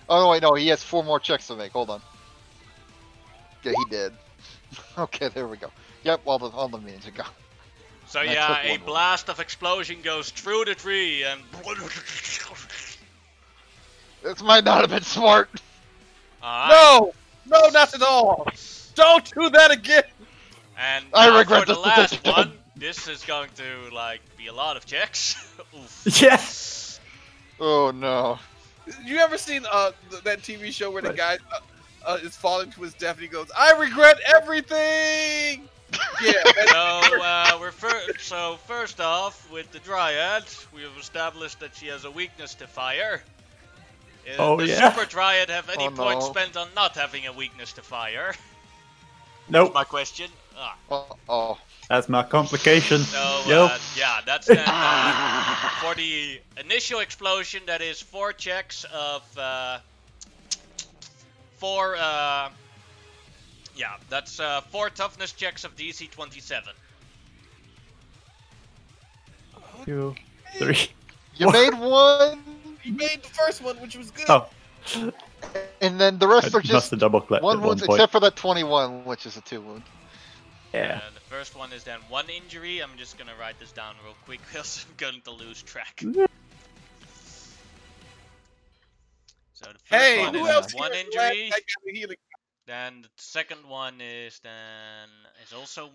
Oh no, wait, no, he has 4 more checks to make. Hold on. Yeah, he did. Okay, there we go. Yep, all the meetings are gone. So And I yeah, took a 1 blast of explosion goes through the tree and. This might not have been smart. Alright. No! No, not at all! Don't do that again! And I now regret for the this last decision. one, this is going to like be a lot of checks. Oof. Yes. Oh no. You ever seen that TV show where the guy is falling to his death and he goes, "I regret everything"? Yeah. So first off, with the Dryad, we have established that she has a weakness to fire. Oh, the yeah? Super Dryad have any Oh, points no. spent on not having a weakness to fire? Nope. My question. Oh. That's my complication. So Yep. yeah, that's then for the initial explosion. That is 4 checks of 4. Yeah, that's 4 toughness checks of DC 27. 2, 3. You made 1, He made the first one, which was good. Oh, and then the rest I are must just have double clicked 1 at one wounds, point. except for that 21, which is a 2 wound. Yeah. The first one is then 1 injury. I'm just gonna write this down real quick, else I'm going to lose track. So the first Hey, one who is else 1 here? injury. I got the healing. Then the second one is then also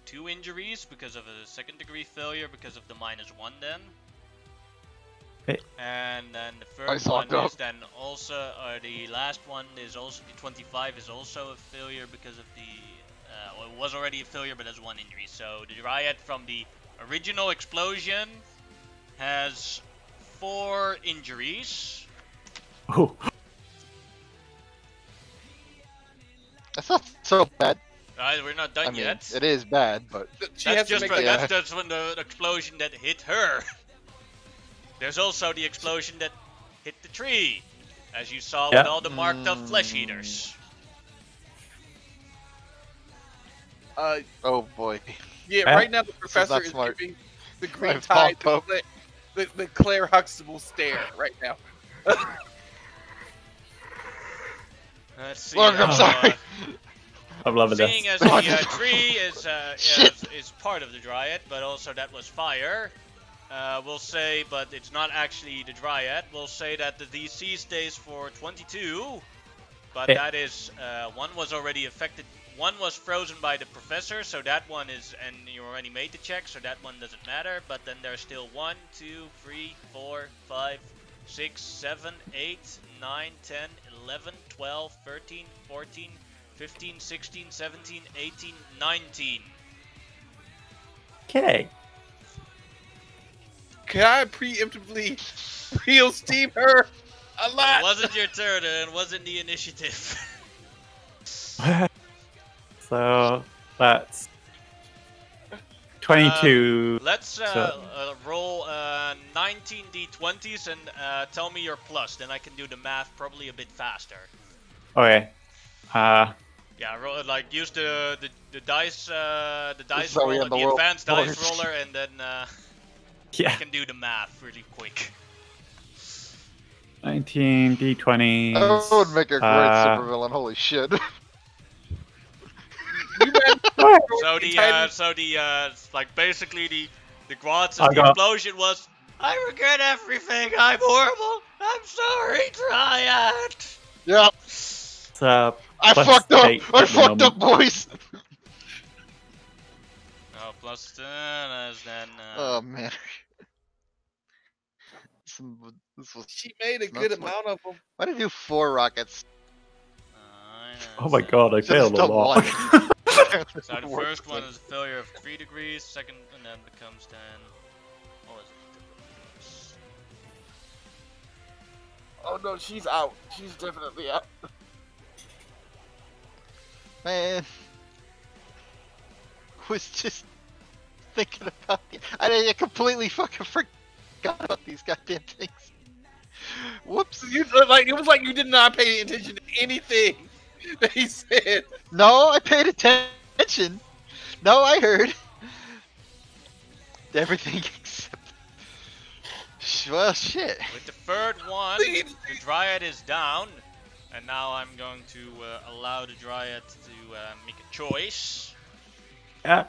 2 injuries because of a 2nd degree failure because of the -1 then. Hey. And then the I third saw one it go. is then also, the last one is also, the 25 is also a failure because of the, well, it was already a failure but has 1 injury. So the Dryad from the original explosion has 4 injuries. Oh. That's not so bad. We're not done I mean, yet. it is bad, but She has to make Yeah. That's just when the explosion that hit her. There's also the explosion that hit the tree, as you saw with Yeah. all the marked up flesh eaters. oh boy. Yeah, Eh? right now the is professor not is smart. giving the green I've tide popped the Claire Huxtable stare right now. Let's see. Look, I'm sorry. I'm loving Seeing this. as the tree is part of the Dryad, but also that was fire, we'll say, but it's not actually the Dryad. We'll say that the DC stays for 22, but Yeah. that is 1 was already affected. 1 was frozen by the professor, so that one is, and you already made the check, so that one doesn't matter. But then there's still 1, 2, 3, 4, 5, 6, 7, 8, 9, 10, 11, 12, 13, 14, 15, 16, 17, 18, 19. Okay. Can I preemptively heal steam her a It lot? wasn't your turn, and it wasn't the initiative. So that's 22. Let's roll 19 d20s and tell me your plus. Then I can do the math probably a bit faster. Okay. Yeah, roll, like use the dice is how we roller, end the the world, advanced dice boys. roller, and then Yeah. I can do the math really quick. 19 d20s. That would make a great supervillain. Holy shit. So the like basically the grants I of the got- explosion was, I regret everything. I'm horrible. I'm sorry, Triad. Yeah, It's, I plus fucked up. 8 I at the fucked up, moment. boys. Oh, plus 10 as then. Oh man. This was. She made a It's not good smart. amount of them. Why did I do 4 rockets? Oh my god, I Should've failed a done lot. one. So the first one is a failure of 3 degrees, second and then becomes then. What was it? Oh no, she's out. She's definitely out. Man, was just thinking about I completely fucking forgot about these goddamn things. Whoops. You like it was like you did not pay attention to anything that he said. No, I paid attention. No, I heard everything except. Well, shit. With the third one, Please. the Dryad is down, and now I'm going to allow the Dryad to make a choice. Yeah.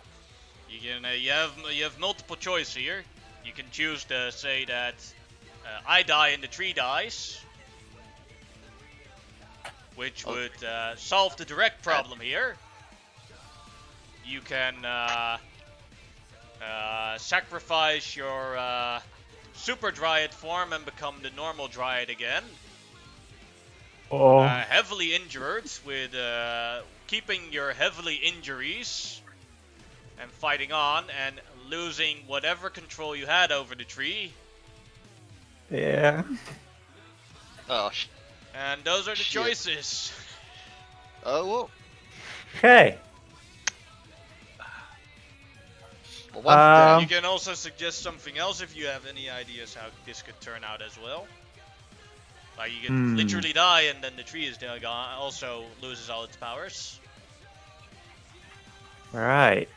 You have multiple choice here. You can choose to say that I die and the tree dies, which would solve the direct problem here. You can sacrifice your Super Dryad form and become the normal Dryad again. Oh. Heavily injured, with keeping your heavily injuries and fighting on and losing whatever control you had over the tree. Yeah. Oh, And those are the Shit. choices. oh, well. Okay. Well, one's You can also suggest something else if you have any ideas how this could turn out as well. Like you can literally die and then the tree is gone, also loses all its powers. Alright.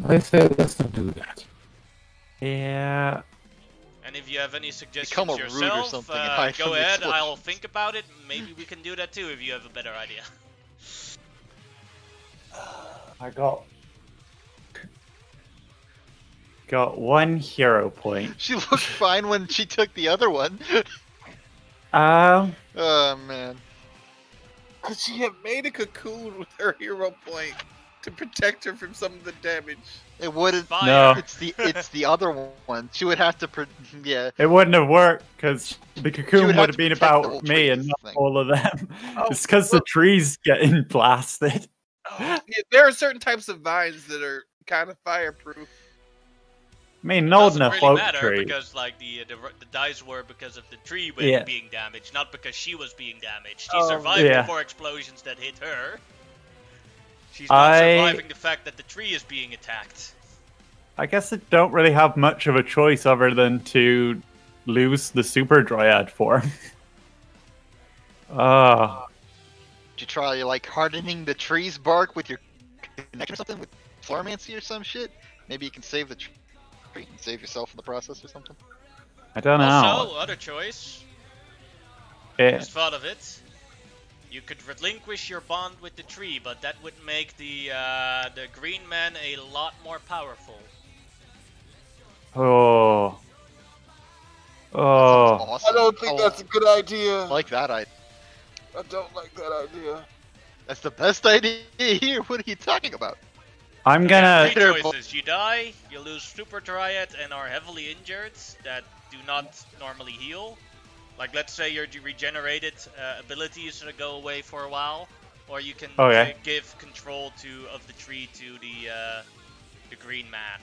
I said let's not do that. Yeah. And if you have any suggestions Become a root or yourself, something and hide from go the ahead. I'll explosions. think about it. Maybe we can do that too if you have a better idea. I got 1 hero point. She looked fine when she took the other one. Um. Oh man. Cause she had made a cocoon with her hero point to protect her from some of the damage. It wouldn't. Fire. No. It's the other one. She would have to. Yeah. It wouldn't have worked because the cocoon would would have have to been protect the about whole me tree and not thing. all of them. Oh, It's because the tree's getting blasted. Yeah, there are certain types of vines that are kind of fireproof. I mean, It not doesn't in a really folk matter tree. because like the dice were because of the tree Yeah. being damaged, not because she was being damaged. She Oh, survived yeah. the 4 explosions that hit her. She's not surviving the fact that the tree is being attacked. I guess it don't really have much of a choice other than to lose the super dryad form. Did you try like hardening the tree's bark with your connection or something with Floromancy or some shit? Maybe you can save the tree and save yourself in the process or something. I don't know. Also, other choice. Yeah. Just thought of it. You could relinquish your bond with the tree, but that would make the green man a lot more powerful. Oh. That Oh. sounds awesome. I don't think that's a good idea. I like that idea. I don't like that idea. That's the best idea here. What are you talking about? I'm gonna. Three choices. You die, you lose Super Dryad and are heavily injured that do not normally heal. Like, let's say your regenerated abilities go away for a while. Or you can give control of the tree to the green man.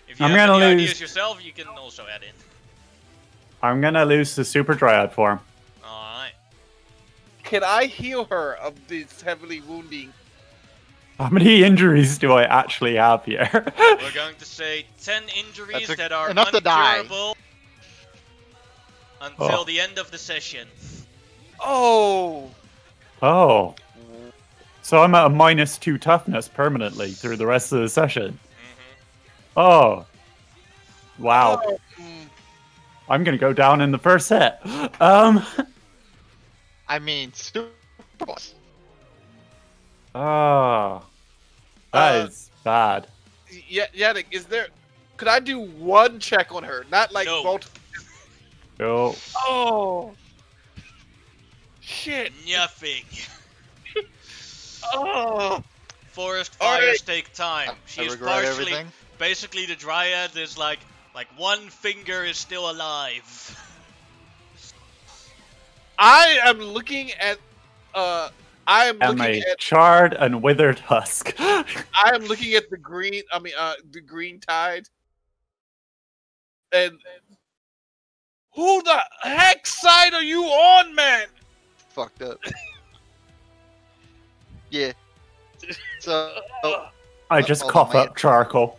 If you I'm have gonna any lose- ideas yourself, you can also add in. I'm gonna lose the super dryad form. Alright. can I heal her of this heavily wounding? How many injuries do I actually have here? We're going to say 10 injuries That's that are enough to die. uncurable until Oh. the end of the session. Oh, Oh. So I'm at a -2 toughness permanently through the rest of the session. Oh. Wow. oh, I'm gonna go down in the first hit. I mean, super boss. Oh. That is bad. yeah, Yannick, is there? Could I do one check on her, not like No. multiple? Oh. Oh, shit! Nothing. Oh, Forest All fires right. take time. I She's regret partially. everything. Basically, the Dryad is like one finger is still alive. I am looking at. I am And looking a at. charred and withered husk. I am looking at the green. I mean, the green tide. And who the heck side are you on, man? Fucked up. Yeah. So, I just Hold cough on, up charcoal.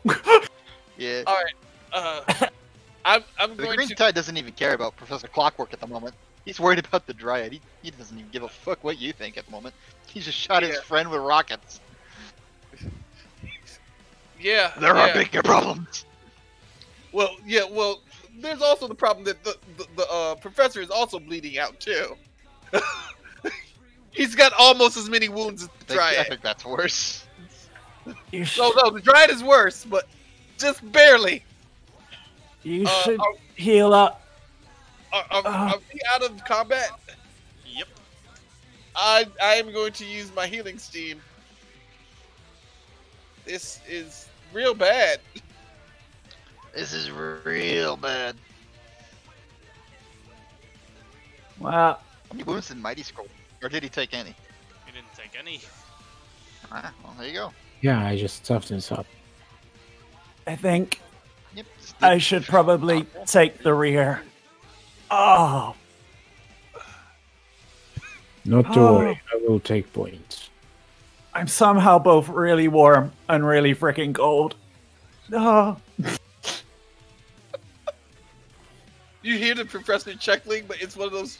yeah. All right. I'm The going Green to. Tide doesn't even care about Professor Clockwork at the moment. He's worried about the Dryad. He doesn't even give a fuck what you think at the moment. He just shot his Yeah. friend with rockets. Yeah. There yeah. are bigger problems. Well, yeah. Well, there's also the problem that the professor is also bleeding out too. He's got almost as many wounds as the I Dryad. think that's worse. You No, no, the Dryad is worse, but just barely. You Uh, should are- heal up. Are we out of combat? Yep. I am going to use my healing steam. This is real bad. This is real bad. Well, How many wounds did Mighty Scroll? Or did he take any? He didn't take any. Ah, well, there you go. Yeah, I just stuffed this up. I think Yep. just I did- should probably take the rear. Oh. Not to Oh. worry, I will take points. I'm somehow both really warm and really freaking cold. Oh. You hear the professor chuckling, but it's one of those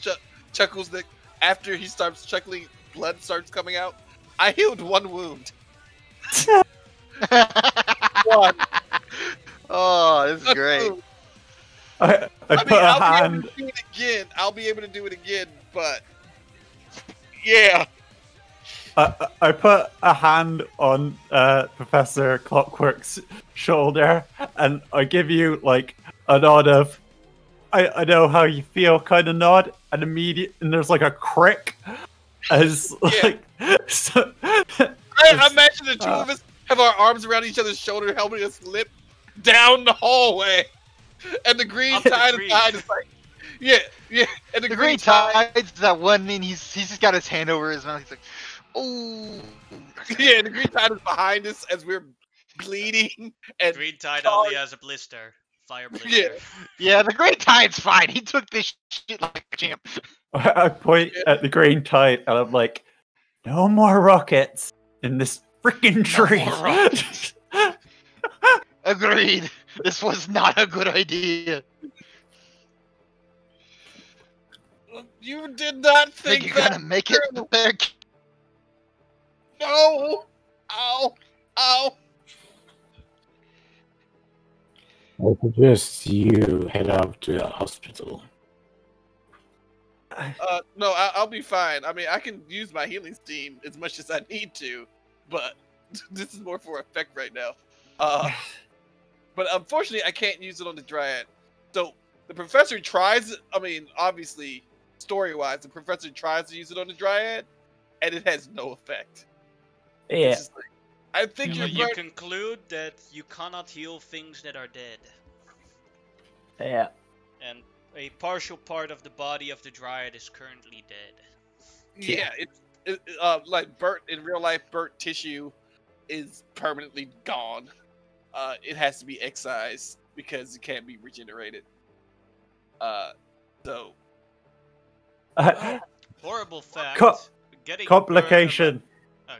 chuckles that after he starts chuckling, blood starts coming out. I healed one wound. One. Oh, this is great. I I put mean, a I'll be hand. able to do it again. I'll be able to do it again, but yeah. I put a hand on Professor Clockwork's shoulder, and I give you like a nod of, I know how you feel kind of nod, and and there's like a crick as like. So, I imagine the two of us have our arms around each other's shoulder, helping us limp down the hallway, and the green Up the tide tree. is like, yeah, and The Green Tide's that one mean he's just got his hand over his mouth. He's like, oh. yeah, the green tide is behind us as we're bleeding, and Green Tide only has a blister. Fire blister. Yeah. Yeah, the Green Tide's fine. He took this shit like a champ. I point at the green tide, and I'm like, no more rockets in this freaking tree. more rockets. Agreed. This was not a good idea. you did not Think think you're that. gonna make it there? No! Ow! Ow! I suggest you head out to the hospital. No, I'll be fine. I mean, I can use my healing steam as much as I need to, but this is more for effect right now. But unfortunately, I can't use it on the Dryad. So the professor tries. I mean, obviously, story-wise, the professor tries to use it on the Dryad, and it has no effect. Yeah. It's just like, I think But you you're. conclude that you cannot heal things that are dead. Yeah. And a partial part of the body of the Dryad is currently dead. Yeah, it's like burnt in real life. Burnt tissue is permanently gone. It has to be excised because it can't be regenerated. So Horrible fact. Getting Complication.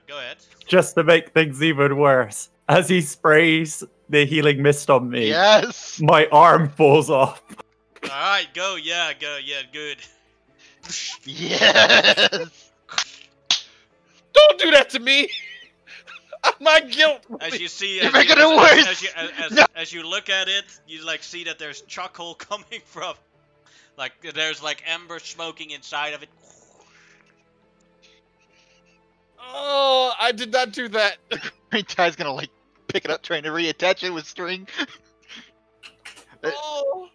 Go ahead. Just to make things even worse, as he sprays the healing mist on me, Yes. my arm falls off. Alright, go, yeah, good. Yes. Don't do that to me. My guilt. As you see, You're making it worse. As you look at it, you like see that there's charcoal coming from, like there's like ember smoking inside of it. Oh, I did not do that. Green Tie's gonna like pick it up, trying to reattach it with string. Oh.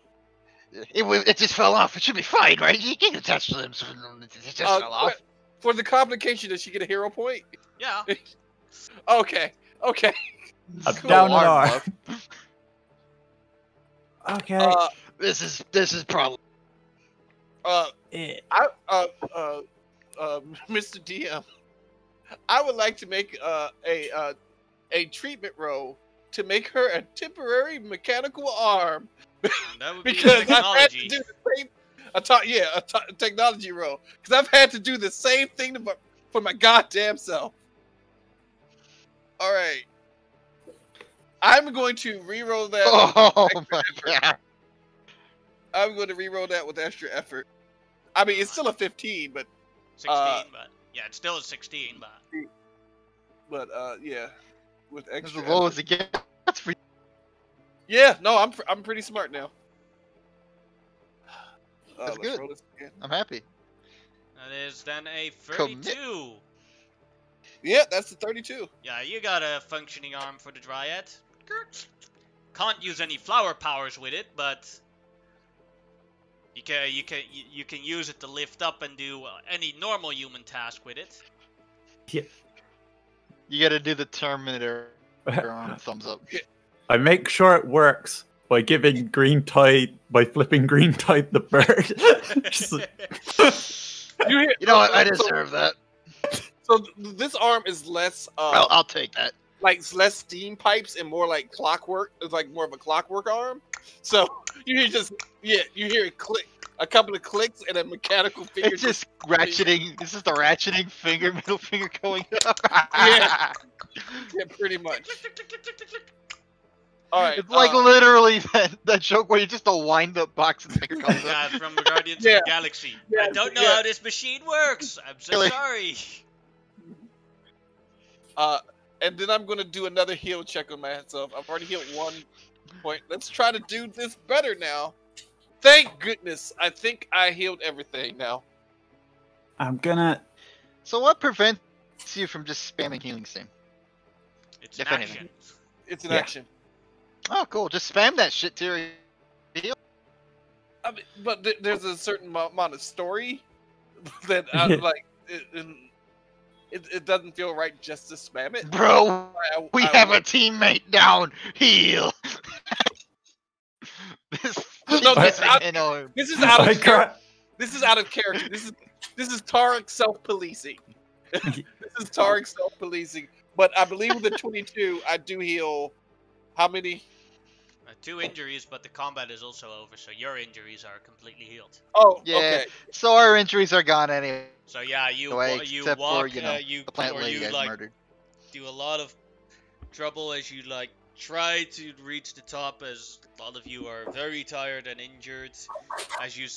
It just fell off. It should be fine, right? You can attach to them. So it just fell off. For the complication, does she get a hero point? Yeah. Okay. I'm Cool. down an Arm arm. Okay. This is problem. Yeah. Mr. DM, I would like to make a treatment roll to make her a temporary mechanical arm. That would be Because I've had to technology. do the same. A technology roll. Because I've had to do the same thing for my goddamn self. All right. I'm going to re-roll that. Oh with my extra effort. god. I'm going to re-roll that with extra effort. I mean, it's still a 15, but 16, but yeah, it's still a 16, but yeah, with This is extra. as low effort. as it gets for you. Yeah, no, I'm pretty smart now. That's let's good. roll this again. I'm happy. that is then a 32. Commit. Yeah, that's the 32. Yeah, you got a functioning arm for the Dryad. Can't use any flower powers with it, but you can use it to lift up and do any normal human task with it. You gotta do the Terminator thumbs up. I make sure it works by giving by flipping green tide the bird. Just like- You hear? You know what? I deserve that. So this arm is less I'll take that. like it's less steam pipes and more like clockwork. It's like more of a clockwork arm. So you hear it click, a couple of clicks, and a mechanical finger. It's just ratcheting. This is the ratcheting finger, middle finger going up. Yeah, pretty much. All right, It's like literally that joke where you just a wind up box and finger comes Yeah, up. from Guardians Yeah. of the Galaxy. Yeah, I don't know yeah. how this machine works. I'm so Really? sorry. And then I'm gonna do another heal check on myself. I've already healed 1 point. Let's try to do this better now. Thank goodness. I think I healed everything now. I'm gonna. So what prevents you from just spamming healing steam? It's an If anything. action. It's an Yeah. action. Oh, cool. Just spam that shit to your heal. I mean, but there's a certain amount of story that I'm like. It doesn't feel right just to spam it. Bro, we I have a would- teammate down. Heal. This No, this- This is out I of character. This is out of character. This is Tarek self-policing. This is Tarek self-policing. But I believe with the 22, I do heal. How many? 2 injuries, but the combat is also over, so your injuries are completely healed. Oh, Yeah. okay. So our injuries are gone anyway. So yeah, you Except walk, for, you know, you the plant or lady you guy's like murdered. do a lot of trouble as you like try to reach the top, as a lot of you are very tired and injured. As you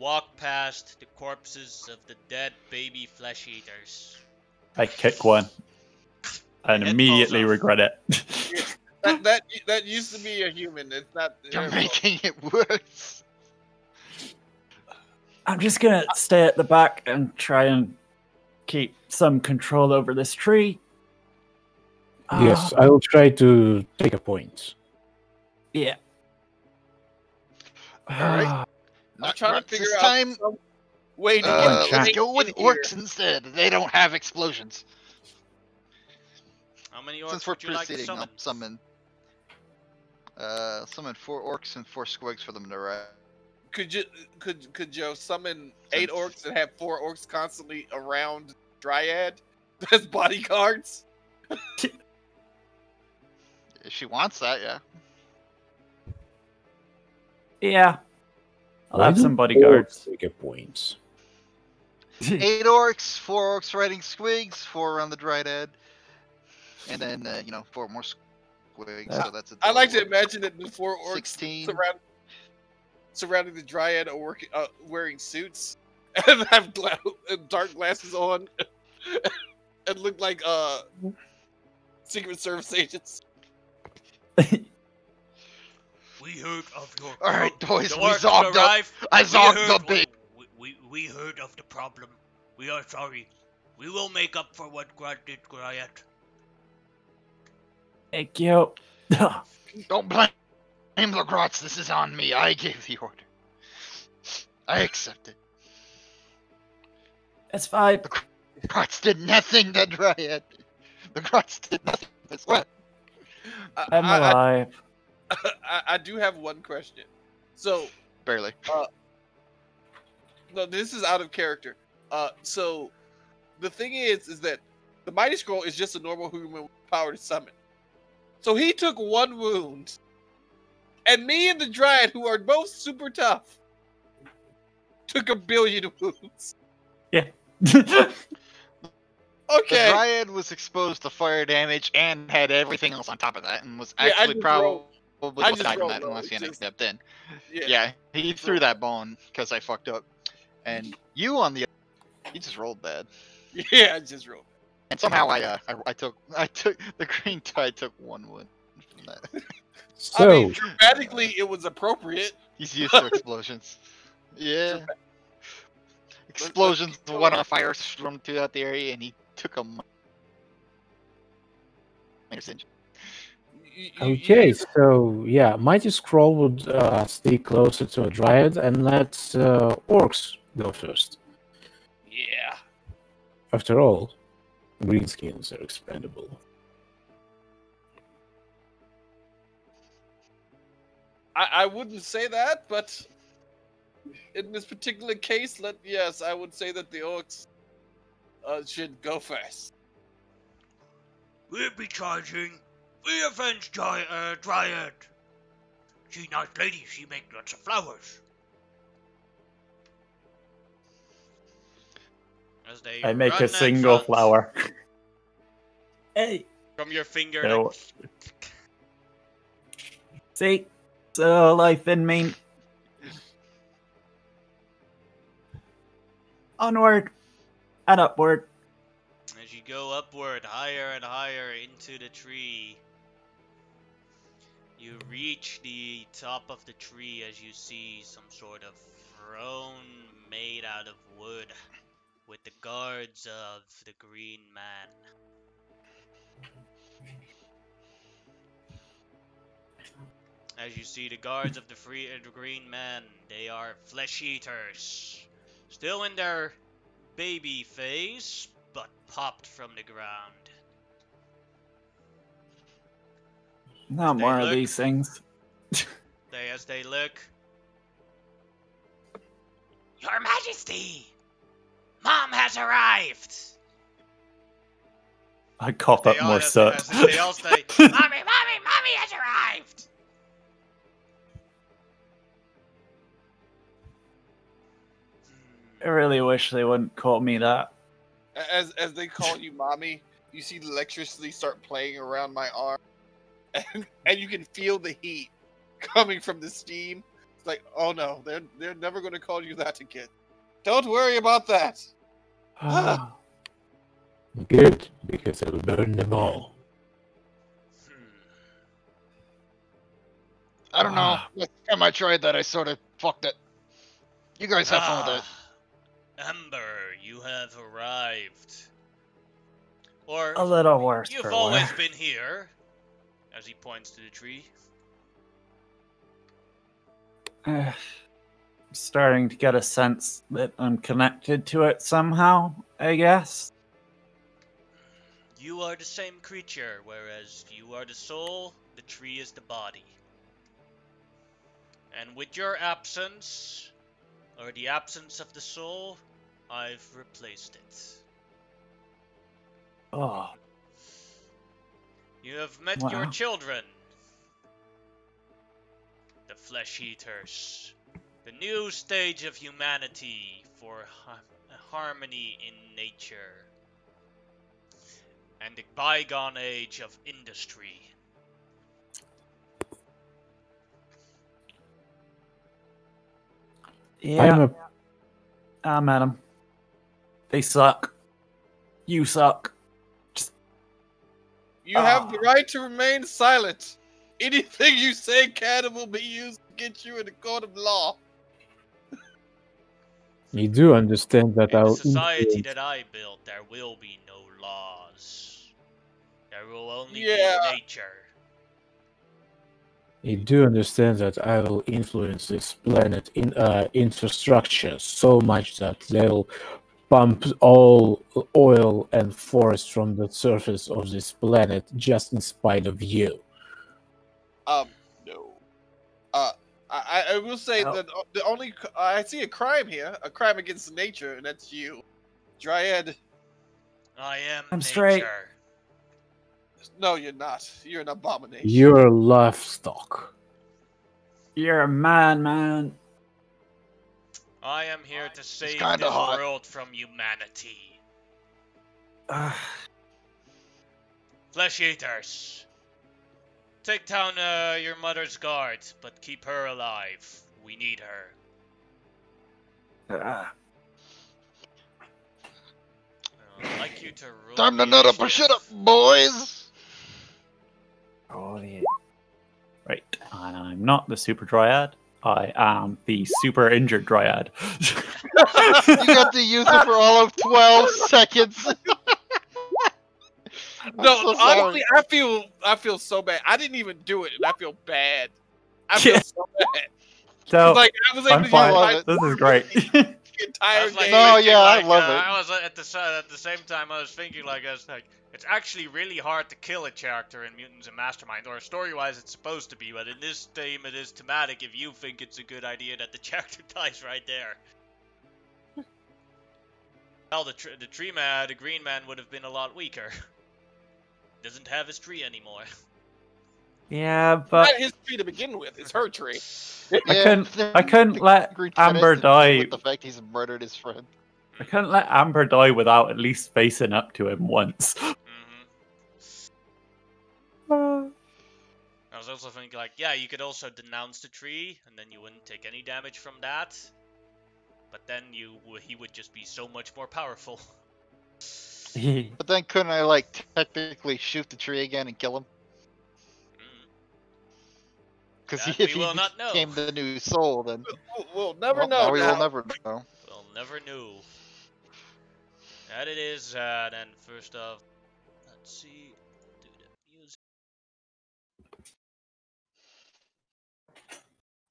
walk past the corpses of the dead baby flesh eaters. I kick one and It immediately falls off. regret it. That used to be a human. It's not. You're making it worse. I'm just gonna stay at the back and try and keep some control over this tree. Yes, I will try to take a point. Yeah. Alright. I'm trying to figure this out time. some way to Let's get go with in here. orcs instead. They don't have explosions. How many Since orcs we're would you like to proceeding, I'll summon? summon 4 orcs and 4 squigs for them to ride. Could Joe summon 8 orcs and have 4 orcs constantly around Dryad as bodyguards? If she wants that, yeah. Yeah. I'll Why have do some bodyguards. orcs take a point? 8 orcs, 4 orcs riding squigs, 4 around the Dryad, and then 4 more squigs. So that's a I like to total of imagine that the 4 orcs 16. surrounding the Dryad are wearing suits and have dark glasses on and look like Secret Service agents. We heard of your. All right, boys, the we orcs zogged up. arrived. I We zogged heard- the big. We heard of the problem. We are sorry. We will make up for what Grant did, Goliath. Thank you. Don't blame the Grots. This is on me. I gave the order. I accept it. It's fine. The Grots did nothing. The Dryad. The Grots did nothing. I swear. I'm alive. I do have one question. So, Barely. no, this is out of character. So the thing is that the Mighty Scroll is just a normal human power to summon. So he took 1 wound, and me and the Dryad, who are both super tough, took 1 billion wounds. Yeah. The Okay. Dryad was exposed to fire damage and had everything else on top of that, and was Yeah, I actually just probably I was just died from rolled that low, unless he it's just- stepped in. Yeah. Yeah, he threw that bone because I fucked up, and you on the you just rolled bad, Yeah, I just rolled. and somehow I took the green tide took 1 wound from that. So, I mean, dramatically, it was appropriate. He's used to explosions. Yeah. Explosions went on fire, stormed throughout the area, and he took a minor injury. okay, so yeah, Mighty Scroll would stay closer to a Dryad and let orcs go first. Yeah. After all, greenskins are expendable. I wouldn't say that, but in this particular case, yes, I would say that the orcs should go first. We'll be charging. We avenge Dryad. She nice lady. She make lots of flowers. As they I make run a in single front flower. Hey. from your finger. No. Like, See? So life in me. Onward and upward. as you go upward, higher and higher into the tree, you reach the top of the tree as you see some sort of throne made out of wood with the guards of the Green Man. As you see the guards of the Green Man, they are flesh eaters, still in their baby phase, but popped from the ground. Not They more of look- these things. As they look, Your Majesty, Mom has arrived. I cough They up all, more as soot. they all say, Mommy has arrived. I really wish they wouldn't call me that. As they call you mommy, you see the electricity start playing around my arm, and you can feel the heat coming from the steam. It's like, oh no, they're never going to call you that again. Don't worry about that. Good, because I'll burn them all. I don't know. Ah. Last time I tried that, I sort of fucked it. You guys have fun with it. Ember, you have arrived. Or A little worse you've for always wear. been here. As he points to the tree. I'm starting to get a sense that I'm connected to it somehow, I guess. You are the same creature, whereas you are the soul, the tree is the body. And with your absence, or the absence of the soul, I've replaced it. Oh, You have met your Wow. children, the flesh eaters, the new stage of humanity for harmony in nature and the bygone age of industry. Yeah. Madam. They suck. You suck. You have the right to remain silent. Anything you say can will be used against you in the court of law. You do understand that In the our society influence, that I built, there will be no laws. There will only Yeah. be nature. you do understand that I will influence this planet in infrastructure so much that they'll pump all oil and forest from the surface of this planet just in spite of you. No. I will say that the only I see a crime here, a crime against nature, and that's you, Dryad. I am I'm nature. straight. No, you're not. You're an abomination. You're livestock. You're a man. I am here to save kinda this hot. world from humanity. Ugh. Flesh eaters. Take down your mother's guard, but keep her alive. We need her. I'd like you to roll Time to the nut up or initiative. shut up, boys. Oh, yeah. Right. And I'm not the super dryad. I am the super injured dryad. You got to use it for all of 12 seconds. No, so honestly, sorry. I feel so bad. I didn't even do it, and I feel bad. I feel Yeah. so bad. So, Like I was able I'm to fine. love use it. my This is great. I entire was like game. No, thinking, yeah, I like, love it. I was at the same time I was thinking like it's actually really hard to kill a character in Mutants and Masterminds, or story-wise it's supposed to be, but in this game it is thematic if you think it's a good idea that the character dies right there. Well, the green man would have been a lot weaker. Doesn't have his tree anymore. Yeah, but Not his tree to begin with. It's her tree. I couldn't let Green Amber Fennis to die. deal with the fact he's murdered his friend. I couldn't let Amber die without at least facing up to him once. I was also thinking like, yeah, you could also denounce the tree, and then you wouldn't take any damage from that. But then he would just be so much more powerful. But then couldn't I, like, technically shoot the tree again and kill him? Because That if we he will not know. became the new soul, then We'll never well, know. now we now. will never know. We'll never know. That it is, then first off, let's see, do the music.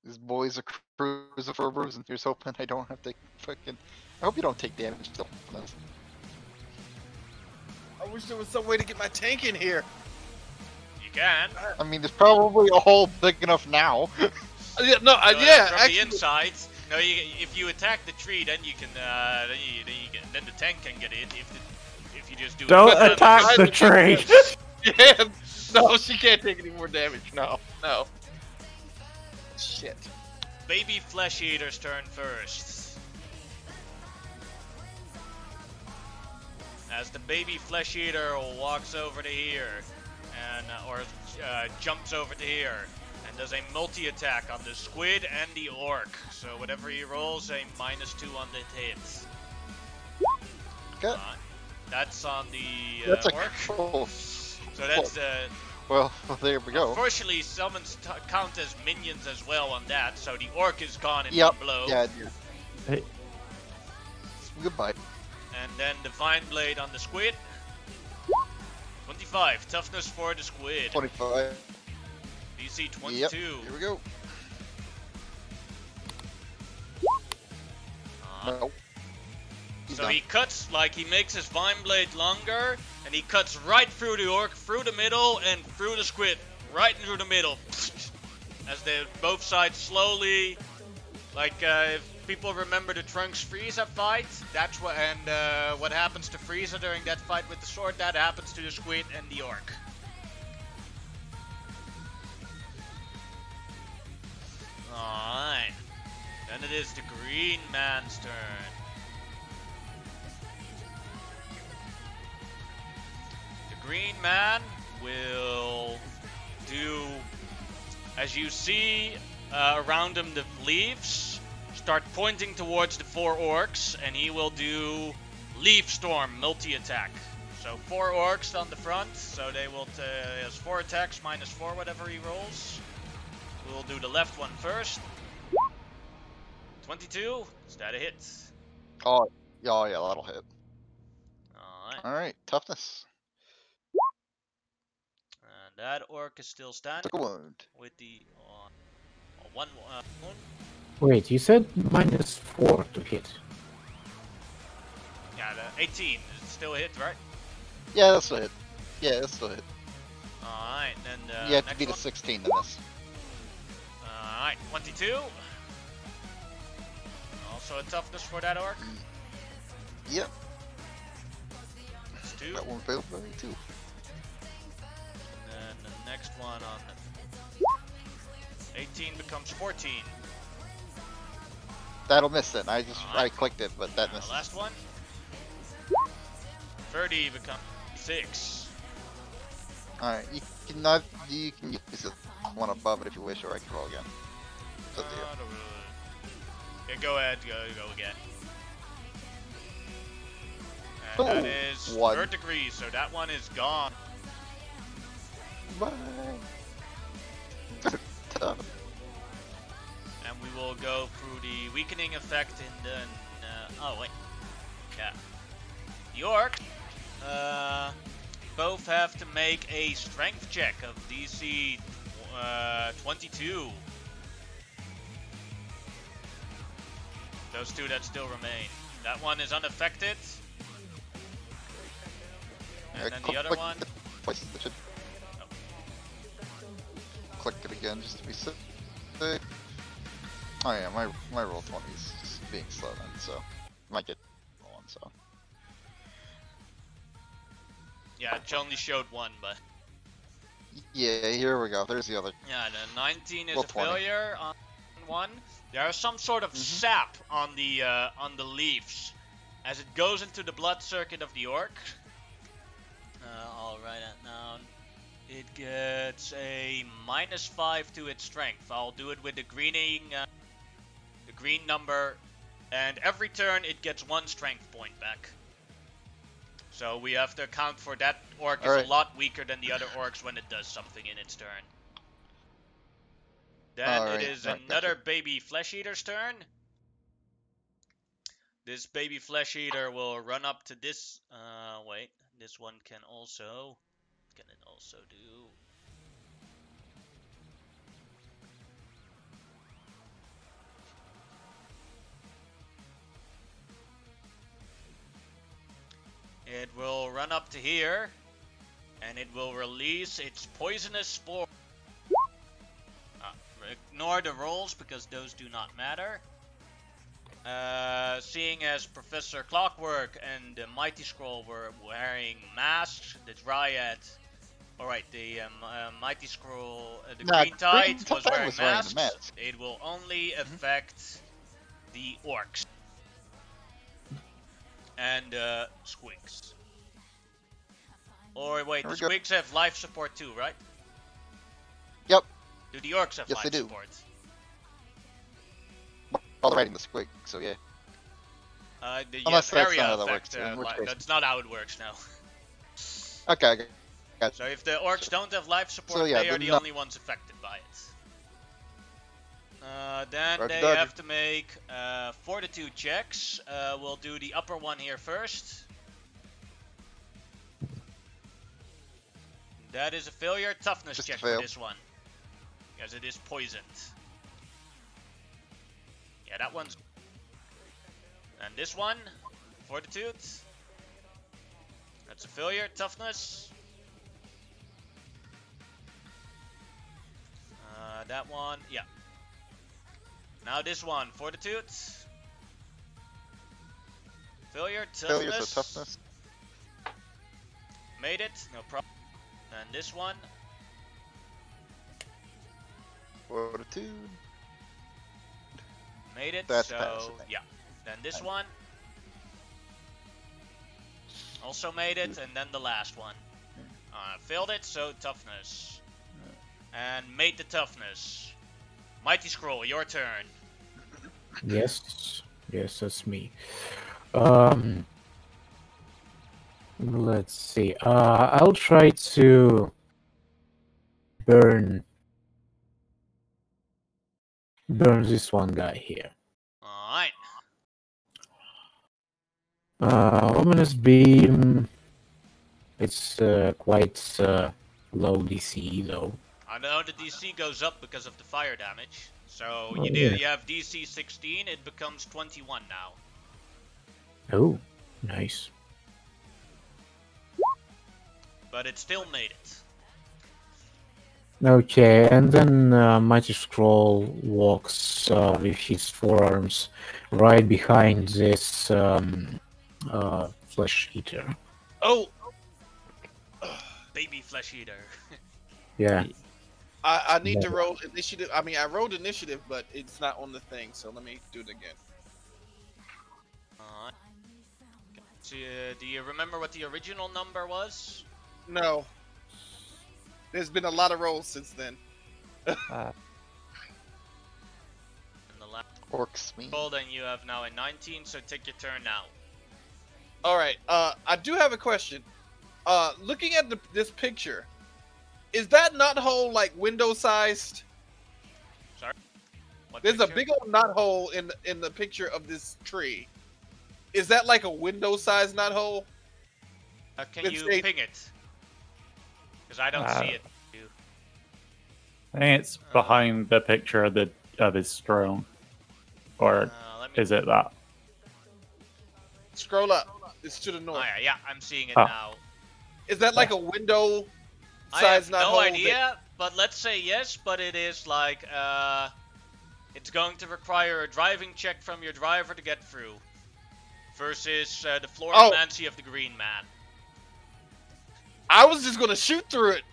These boys are cruising for a bruise, and here's hoping I don't have to fucking. I hope you don't take damage still. I wish there was some way to get my tank in here. You can. I mean, there's probably a hole big enough now. Yeah, no, So, yeah, from actually, the inside. No, if you attack the tree, then you can, then the tank can get in. If you just do Don't it. attack the tree. yeah, no, she can't take any more damage. No. Shit. Baby Flesh Eater's turn first. As the baby Flesh Eater walks over to here, and jumps over to here, and does a multi-attack on the squid and the orc. So whatever he rolls, a -2 on the hits. Okay. That's on the That's a orc. cool. So that's Well, there we go. unfortunately, summons count as minions as well on that. So the orc is gone in Yep. one blow. Yeah. Hey. Goodbye. And then Divine Blade on the squid. 25 toughness for the squid. 25. DC 22. Yep. Here we go. No. He's So done. he cuts, like he makes his Vine Blade longer, and he cuts right through the orc, through the middle, and through the squid. Right through the middle. As they both sides slowly, like if people remember the Trunks Frieza fight, that's what, and what happens to Frieza during that fight with the sword, that happens to the squid and the orc. Alright. Then it is the green man's turn. green man will do, as you see around him the leaves start pointing towards the 4 orcs, and he will do Leaf Storm multi-attack. So 4 orcs on the front, so they will has 4 attacks -4 whatever he rolls. We'll do the left one first. 22, is that a hit? Oh, yeah, that'll hit. Alright. Alright, toughness. And that orc is still standing Took a wound. with the one wound. Wait, you said -4 to hit. Yeah, the 18 is still a hit, right? Yeah, that's still hit. Yeah, that's still hit. Alright, and You have to next beat a one. 16 to miss. Alright, 22. Also a toughness for that orc. Yep, That's 2. that one failed by 2. And then the next one on 18 becomes 14. That'll miss it. I Alright. clicked it, but that The misses. last one. 30 becomes 6. Alright, you can use the one above it if you wish, or I can roll again. It's up to you. Yeah, go ahead, go again. And Oh, that is 1. 3rd degree, so that one is gone. Bye. And we will go through the weakening effect in the... oh, wait. Yeah. The orc, both have to make a strength check of DC 22. Those 2 that still remain. That one is unaffected. And then the other one... Places that should... Oh. Click it again just to be safe. Oh yeah, my roll 20 is just being slow then, so might get one. So Yeah, it only showed 1, but... yeah, here we go. There's the other. Yeah, the 19 is Roll a 20. failure on 1. There is some sort of sap on the leaves as it goes into the blood circuit of the orc. I'll write that down. It gets a -5 to its strength. I'll do it with the green number, and every turn it gets 1 strength point back. So we have to account for that orc is Alright. a lot weaker than the other orcs when it does something in its turn. Then Alright, it is alright, another gotcha. baby flesh eater's turn. This baby flesh eater will run up to this. Wait, this one can it also do? It will run up to here, and it will release its poisonous spore. Ignore the rolls because those do not matter. Seeing as Professor Clockwork and the Mighty Scroll were wearing masks, the Dryad, alright, the Mighty Scroll, the Nah, Green Tide Green was Tide wearing was wearing the masks. mask. It will only affect the orcs and squigs. Or wait, There the we go. squigs have life support too, right? Yep. Do the orcs have Yes, life they do. support? Well, they're riding the squig, so yeah. The Unless that's area not how that effect, works, in which case- that's not how it works now. Okay, I got So if the orcs don't have life support, So, yeah, they are they're the not- only ones affected by it. Then Roger, they Dodger. have to make fortitude checks. We'll do the upper one here first. That is a failure. Toughness Just a check fail. for this one. Because it is poisoned. Yeah, that one's... And this one, fortitude. That's a failure. Toughness. That one, yeah. Now this one, fortitude. Failure, toughness. failures of toughness. Made it, no problem. And this one, Fortitude. made it, That's so passive. yeah. Then this one, also made it, and then the last one. Failed it, so toughness. And made the toughness. Mighty Scroll, your turn. Yes, yes, that's me. Let's see. I'll try to burn this one guy here. Alright. Ominous Beam. It's quite low DC though. I know the DC goes up because of the fire damage. So Oh, you yeah. have DC 16, it becomes 21 now. Oh, nice. But it still made it. Okay, and then Mighty Scroll walks with his forearms right behind this Flesh Eater. Oh, Baby Flesh Eater. Yeah. I need to roll initiative. I mean, I rolled initiative, but it's not on the thing. So let me do it again. Alright. So, do you remember what the original number was? No. There's been a lot of rolls since then. In the last Orcs me. roll, then you have now a 19, so take your turn now. All right. I do have a question. Looking at this picture, is that knot hole like window sized? Sorry? What There's a picture? big old knot hole in the picture of this tree. Is that like a window sized knot hole? Can let's you say- ping it? Because I don't see it. You- I think it's behind the picture of his throne. Or let me... is it that? Scroll up. It's to the Oh, north. yeah, I'm seeing it Oh. now. Is that like a window I have sized knot no hole? idea, but let's say yes, but it is like, it's going to require a driving check from your driver to get through. Versus the Florimancy of the Green Man. I was just gonna shoot through it,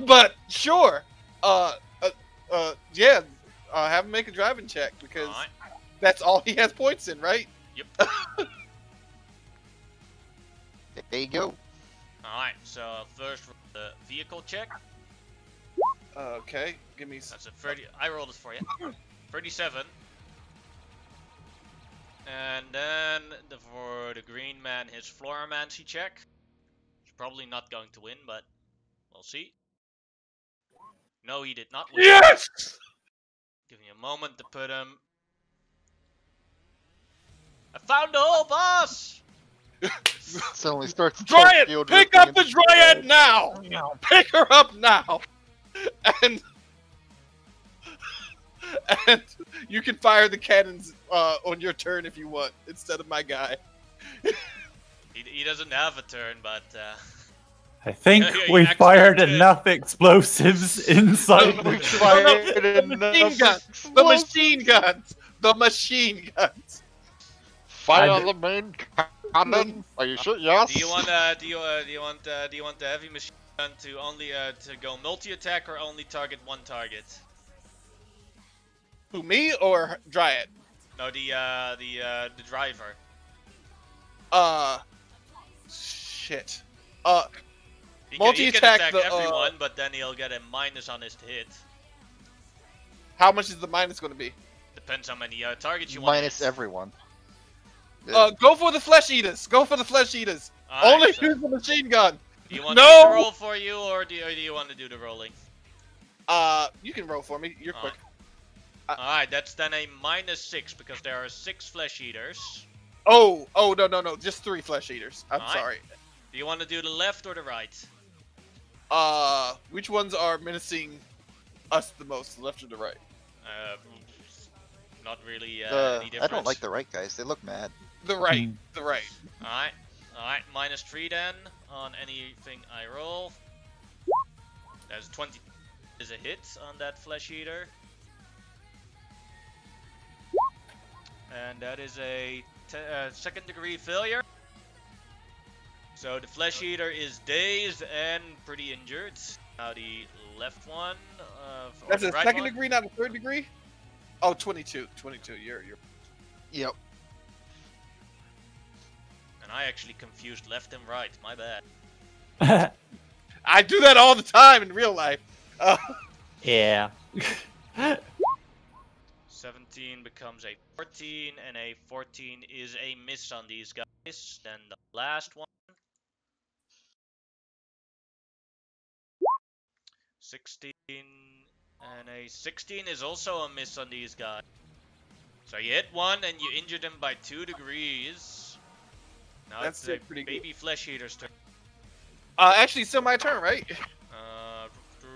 but sure. Yeah. Have him make a driving check because Alright. that's all he has points in, right? Yep. There you go. Alright, so first the vehicle check. Okay, give me. That's a 30. I rolled it for you. 37. And then for the Green Man, his Florimancy check. He's probably not going to win, but we'll see. No, he did not win. Yes! Give me a moment to put him. I found the whole boss! Suddenly starts. Dryad, Field pick ripping up the into Dryad now! Pick her up now! And you can fire the cannons on your turn if you want, instead of my guy. He doesn't have a turn, but I think Yeah, we you fired actually did. enough explosives inside. We the- fired The machine guns! The machine guns! The machine guns! Fire I d- the main cannon. Are you sure? Yes. do you want the heavy machine gun to only to go multi-attack or only target one target? Who, me or Dryad? No, the driver. Shit. He can Multi-attack attack the, everyone, but then he'll get a minus on his hit. How much is the minus going to be? Depends how many targets you want. Minus everyone. Go for the flesh eaters. Go for the flesh eaters. Alright, Only so use the machine gun. do you want No! me to roll for you, or do you want to do the rolling? You can roll for me. You're quick. Alright, that's then a -6 because there are 6 flesh eaters. Oh, no. Just 3 flesh eaters. I'm Alright. sorry. Do you want to do the left or the right? Which ones are menacing us the most, the left or the right? Not really any difference. I don't like the right guys. They look mad. The right. The right. Alright, -3 then on anything I roll. There's 20 is a hit on that flesh eater. And that is a second degree failure. So the flesh eater is dazed and pretty injured. Now the left one. Or That's the a right second one. degree, not a third degree? Oh, 22. 22. You're. Yep. And I actually confused left and right. My bad. I do that all the time in real life. Yeah. 17 becomes a 14, and a 14 is a miss on these guys. Then the last one. 16, and a 16 is also a miss on these guys. So you hit one, and you injured him by 2 degrees. Now That's it's the pretty good. baby flesh eater's turn. Actually, it's still my turn, right?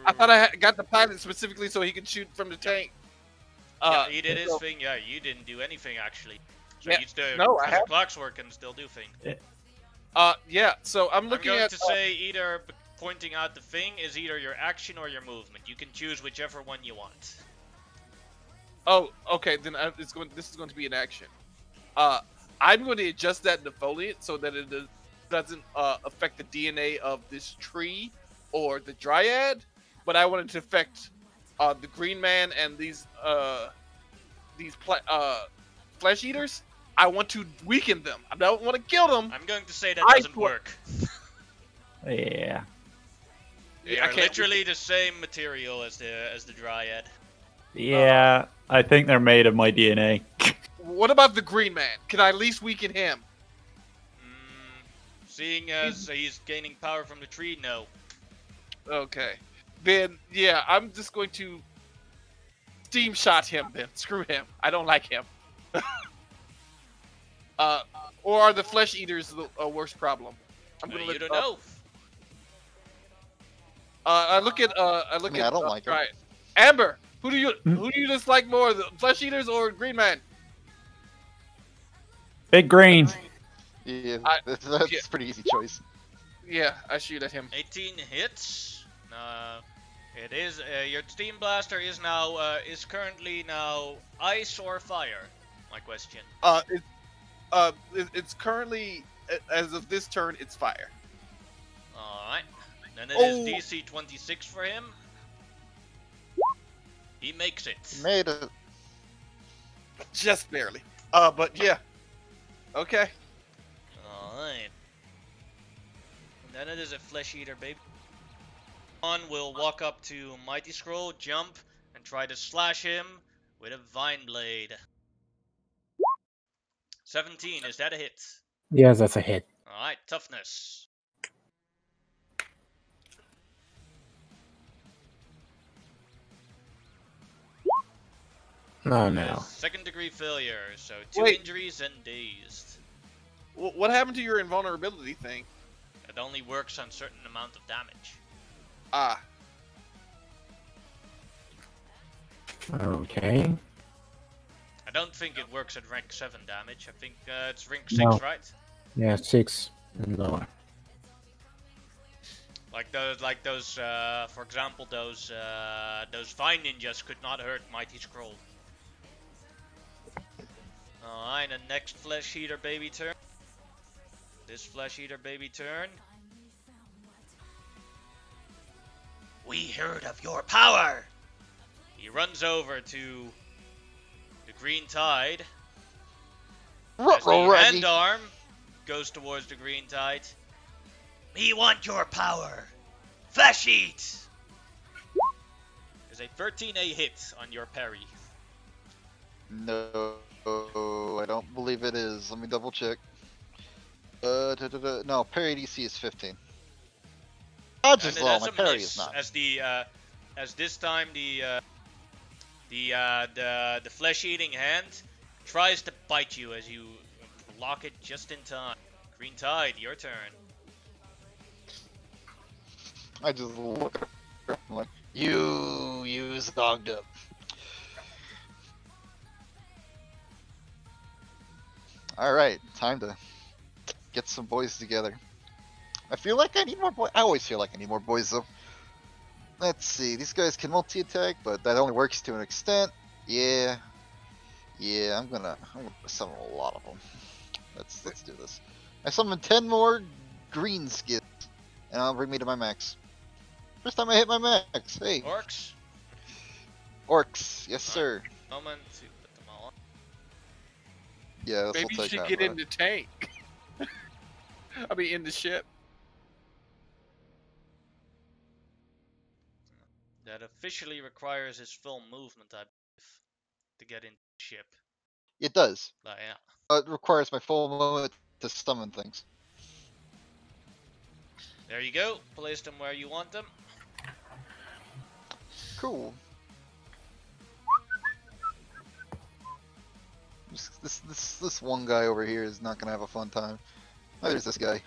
I thought I got the pilot specifically so he could shoot from the tank. Yeah, he did his thing. Yeah, you didn't do anything actually. So Yeah, you still, no, I because the have. clock's working, still do thing. Yeah. So I'm looking going at. to say either pointing out the thing is either your action or your movement. You can choose whichever one you want. Oh, okay. Then this is going to be an action. I'm going to adjust that defoliant so that it doesn't affect the DNA of this tree or the dryad, but I want it to affect the green man and these flesh eaters. I want to weaken them. I don't want to kill them. I'm going to say that doesn't work. Yeah. They are literally the same material as the dryad. Yeah, I think they're made of my DNA. What about the green man? Can I at least weaken him? Seeing as he's gaining power from the tree, no. Okay. Then, yeah, I'm just going to steam shot him then. Screw him. I don't like him. Or are the flesh eaters the worst problem? You don't know. I look at I don't like him. Right. Amber, who do you dislike more, the flesh eaters or green man? Big green. Yeah, that's a pretty easy choice. Yeah, I shoot at him. 18 hits. It is your steam blaster is currently now ice or fire. My question. It's currently, as of this turn, it's fire. All right. Then it is DC 26 for him. He makes it. Made it. Just barely. But yeah. Okay. Alright. And then it is a flesh eater, baby. One will walk up to Mighty Scroll, jump, and try to slash him with a vine blade. 17, is that a hit? Yes, that's a hit. Alright, toughness. No, no. Second degree failure, so 2 injuries and dazed. What happened to your invulnerability thing? It only works on certain amount of damage. Ah. Okay. I don't think it works at rank 7 damage. I think it's rank 6, right? Yeah, 6 and lower. Like those, for example, those Vine Ninjas could not hurt Mighty Scroll. Alright, and next Flesh Eater baby turn. This Flesh Eater baby turn. We heard of your power! He runs over to the Green Tide. As the hand arm goes towards the Green Tide. We want your power! Flesh Eat! There's a 13A hit on your parry. No, I don't believe it is. Let me double check. No, parry DC is 15. Dodge is low, my parry is not. As this time the flesh-eating hand tries to bite you as you block it just in time. Green Tide, your turn. I just look at her, I'm like, you dogged up. Alright, time to get some boys together. I feel like I need more boys. I always feel like I need more boys though. Let's see, these guys can multi-attack, but that only works to an extent. Yeah, I'm gonna summon a lot of them. Let's do this. I summon 10 more green skins, and I'll bring me to my max. First time I hit my max. Hey. Orcs, yes sir. Moment to put them all on. Yeah, maybe you should get in the tank. I mean, in the ship. That officially requires his full movement, I believe, to get into the ship. It does. Yeah. It requires my full movement to summon things. There you go. Place them where you want them. Cool. This one guy over here is not gonna have a fun time. Oh, there's this guy.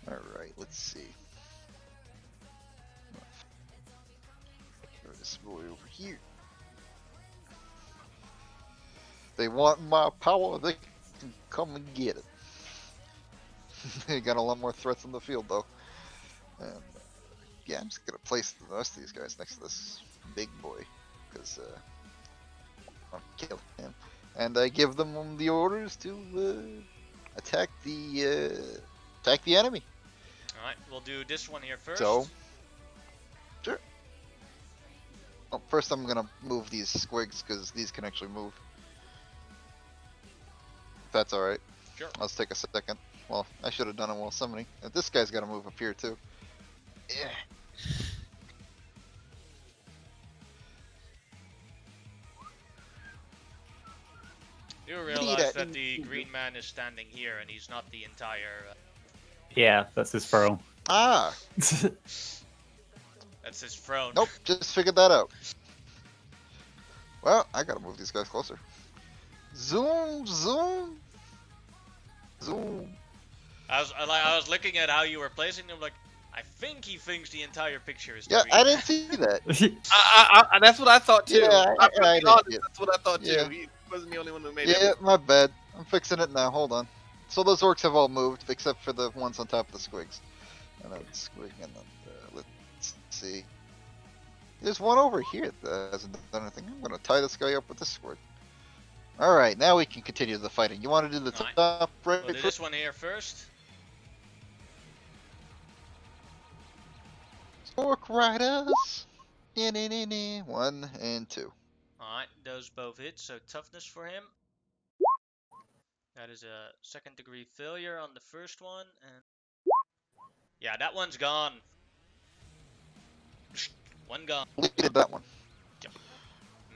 Alright, let's see. Throw this boy over here. They want my power, they can come and get it. They got a lot more threats on the field though. And yeah, I'm just gonna place the rest of these guys next to this big boy, because I'll kill him. And I give them the orders to attack the enemy. Alright, we'll do this one here first. So, sure. Well, first I'm gonna move these squigs because these can actually move. If that's alright. Sure. Let's take a second. Well, I should have done it while summoning. This guy's gotta move up here too. Yeah. You realize that the green man is standing here and he's not the entire... Yeah, that's his throne. Ah! That's his throne. Nope, just figured that out. Well, I gotta move these guys closer. Zoom, zoom, zoom. I was looking at how you were placing them, like, I think he thinks the entire picture is Yeah, green I man. didn't see that. That's what I thought too. Yeah, I'm I be honest, did. that's what I thought too. Yeah. He wasn't the only one who made Yeah, it. my bad. I'm fixing it now. Hold on. So those orcs have all moved, except for the ones on top of the squigs. And then squig, and then let's see. There's one over here that hasn't done anything. I'm gonna tie this guy up with this squig. All right, now we can continue the fighting. You want to do the Alright. top right We'll do this one here first. Orc riders. 1 and 2. Alright, those both hit, so toughness for him. That is a second degree failure on the first one, and... Yeah, that one's gone. One gone. Deleted that one.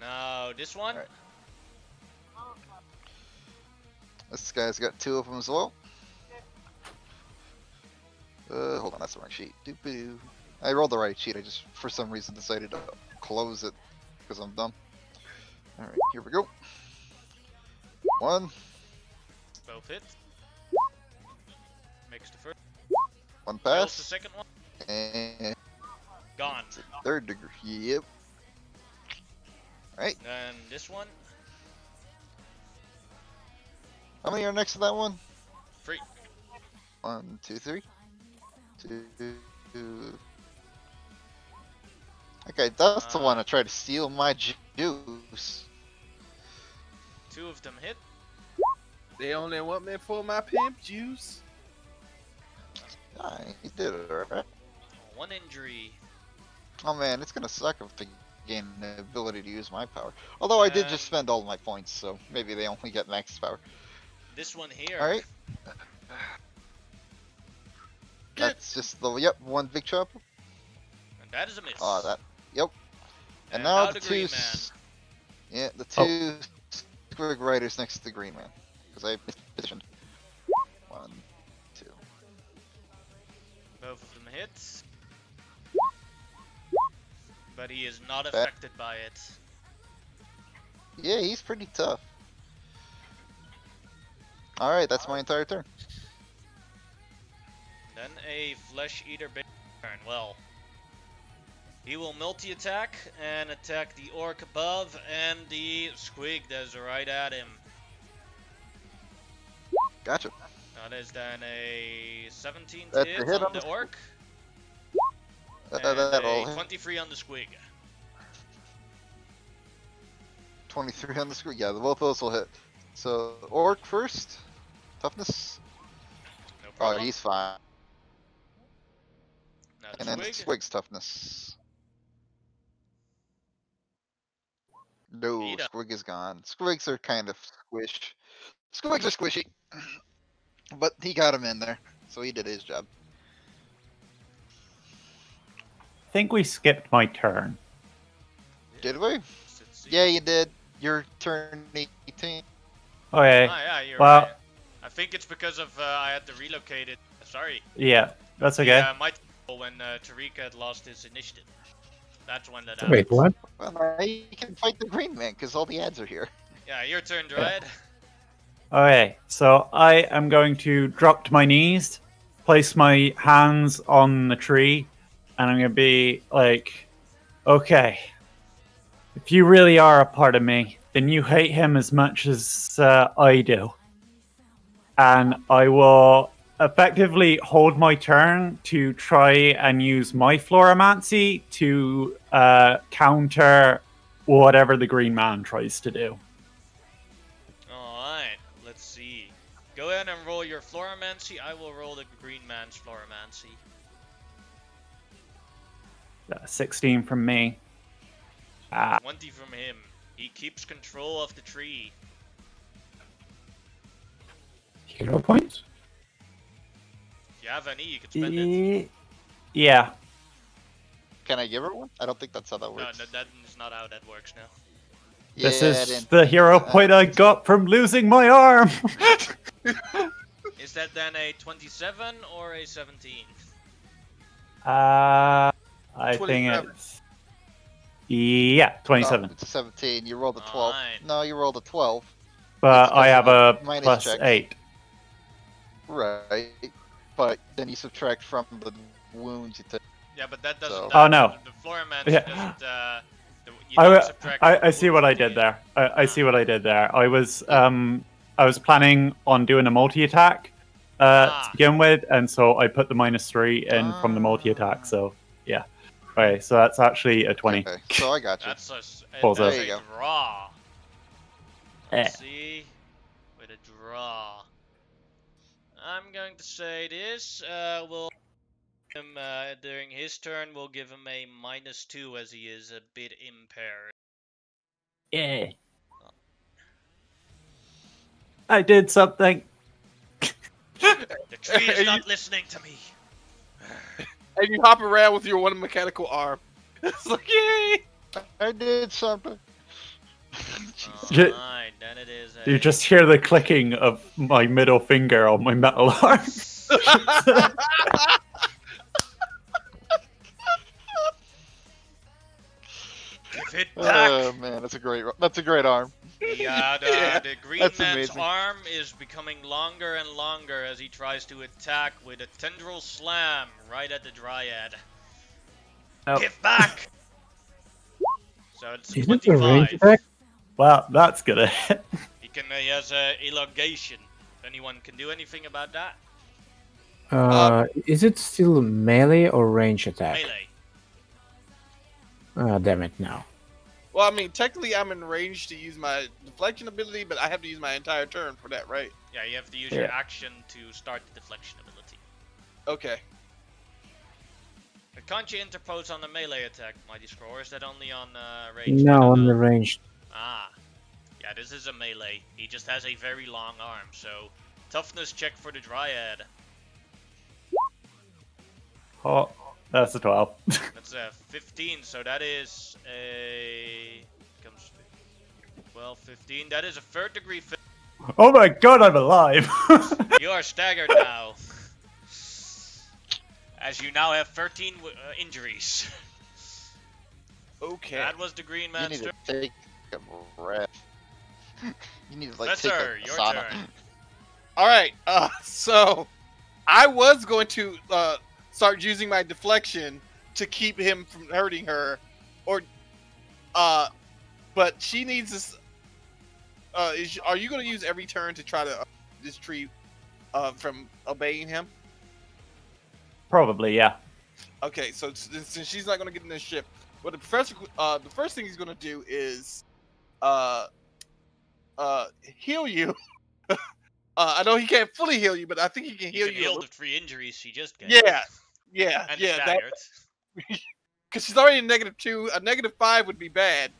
No, this one? Alright. This guy's got 2 of them as well. Hold on, that's the wrong sheet. Doo-doo. I rolled the right sheet. I just, for some reason, decided to close it because I'm dumb. All right, here we go. 1, Both hit. Makes the first. 1 Fails the pass, second one. and Gone. 3rd degree. Yep. All right, Then this one. how many are next to that one? 3. 1, 2, 3. 2. Okay, that's the one that tried to steal my juice. 2 of them hit. They only want me for my pimp juice. Ah, he did it, alright. 1 injury. Oh man, it's gonna suck if they gain the ability to use my power. Although I did just And- spend all my points, so maybe they only get max power. This one here. Alright. That's just the, yep, 1 big chop. And that is a miss. Oh, that, yep. And now now the the green 2, man. yeah, the 2 squig riders next to the green man. Because I positioned. 1, 2. Both of them hit. But he is not affected by it. Yeah, he's pretty tough. Alright, that's my entire turn. Then a flesh eater big turn. Well, he will multi-attack and attack the orc above and the squig that's right at him. Gotcha. That is then a 17 to That's a hit hit on on the the orc. And That'll a hit. 23 on the squig. 23 on the screen. Yeah, both those will hit. So, orc first. Toughness. No Oh, problem. he's fine. Now the And then squig. Squig's toughness. No, Eat up. Squig is gone. Squigs are kind of squish. Squigs are squishy. But he got him in there, so he did his job. I think we skipped my turn. Did we? Let's see. Yeah, you did. Your turn 18. Okay. Ah, yeah, you're Well- right. I think it's because of I had to relocate it. Sorry. Yeah, that's okay. Yeah, my when Tariq had lost his initiative. That's when that happened. Wait, what? Well, now you can fight the green man because all the ads are here. Yeah, your turn, Dryad. Okay, so I am going to drop to my knees, place my hands on the tree, and I'm going to be like, okay, if you really are a part of me, then you hate him as much as I do. And I will effectively hold my turn to try and use my Floromancy to counter whatever the green man tries to do. Alright, let's see. Go ahead and roll your Floromancy. I will roll the green man's Floromancy. 16 from me. 20 from him. He keeps control of the tree. Hero points? If you have any, you can spend it. Yeah. Can I give her one? I don't think that's how that No, works. no, that is not how that works now. This Yeah, I is didn't- the hero point I got from losing my arm. Is that then a 27 or a 17? I think 27. it's... Yeah, 27. No, it's a 17. You rolled a 12. Alright. No, you rolled a 12. But it's I have a minus plus check. 8. Right. But then you subtract from the wounds you took. Yeah, but that doesn't. So- Oh, no. The Floromancy Yeah. doesn't. You I, don't subtract from I see what I wounds, do did you? there. I see what I did there. I was planning on doing a multi-attack to begin with, and so I put the -3 in from the multi-attack, so yeah. Okay, so that's actually a 20. Okay, so I got you. That's Pulls that's up. a There you draw. Eh. Let's see. With a draw. I'm going to say this. We'll him during his turn. We'll give him a -2 as he is a bit impaired. Yeah. I did something. The tree is And not listening to me. And you hop around with your one mechanical arm. It's like, yay! I did something. Ju- Alright, then it is. A... You just hear the clicking of my middle finger on my metal arm. Give it back. Oh man, that's a great arm. Yeah, Yeah, the green that's man's amazing. arm is becoming longer and longer as he tries to attack with a tendril slam right at the Dryad. Nope. Give back! So it's Is it a range 25. attack? Well, that's gonna hit. He has elongation. If anyone can do anything about that, Is it still melee or range attack? melee. Ah, damn it, no. Well, I mean, technically I'm in range to use my deflection ability, but I have to use my entire turn for that, right? Yeah, you have to use your Yeah. action to start the deflection ability. Okay. But can't you interpose on the melee attack, Mighty Scroll, or is that only on range? I No, don't on the know. range. Ah. Yeah, this is a melee. He just has a very long arm, so toughness check for the Dryad. Oh, that's a 12. That's a 15, so that is a... comes 12, 15. That is a third degree fail. Oh my god, I'm alive! You are staggered now. As you now have 13 injuries. Okay. That was the green You man's need turn. to take a breath. You need to like Professor, take a your sauna. turn. Alright, so I was going to start using my deflection to keep him from hurting her, or but she needs this. Are you going to use every turn to try to this tree from obeying him? Probably, yeah. Okay, so since she's not going to get in this ship, what the professor, the first thing he's going to do is heal you. I know he can't fully heal you, but I think he can You heal can you. heal the 3 injuries she just got. Yeah, yeah, And yeah. staggered. Because she's already in -2. A -5 would be bad.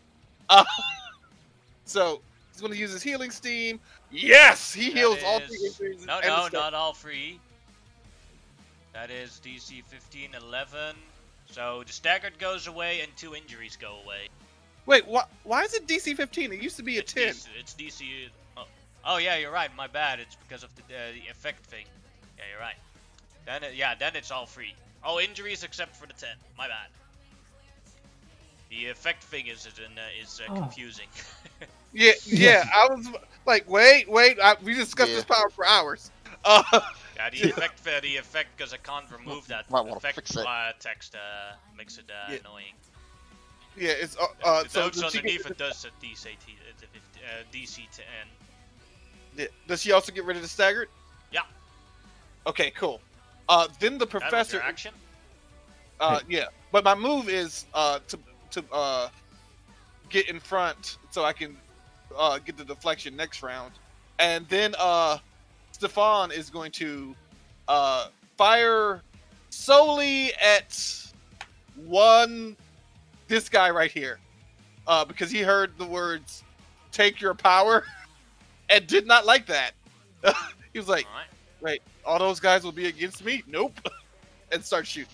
So He's going to use his healing steam. Yes, he heals all 3 injuries. No, and the no, stun. not all 3. That is DC 15, 11. So the staggered goes away and 2 injuries go away. Wait, why is it DC 15? It used to be a 10. It's DC. Oh, yeah, you're right. My bad. It's because of the effect thing. Yeah, you're right. Then it's all 3. Oh, injuries except for the 10. My bad. The effect thing is confusing. Yeah. I was like, wait. We discussed this power for hours. Yeah, the effect, because I can't remove that effect text, makes it annoying. Yeah, it's the so notes underneath it does at DC 10. Yeah. Does she also get rid of the staggered? Yeah. Okay, cool. Then the professor. That was your action? Yeah, but my move is to get in front so I can get the deflection next round, and then Stefan is going to fire solely at this guy right here, because he heard the words "take your power" and did not like that. He was like, All right. "Wait, all those guys will be against me?" Nope, and start shooting.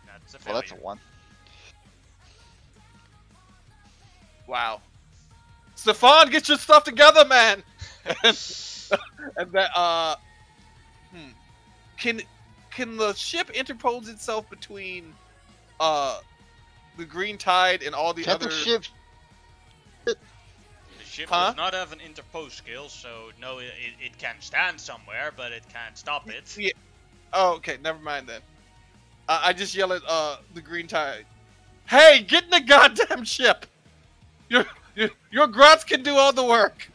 That's a Well, failure. that's a 1. Wow. Stefan, get your stuff together, man. And that can the ship interpose itself between the green tide and all the Can't other the ship? The ship does not have an interpose skill, so no, it can stand somewhere, but it can't stop it. Yeah. Oh, okay, never mind then. I just yell at the green tide. Hey, get in the goddamn ship! Your grots can do all the work.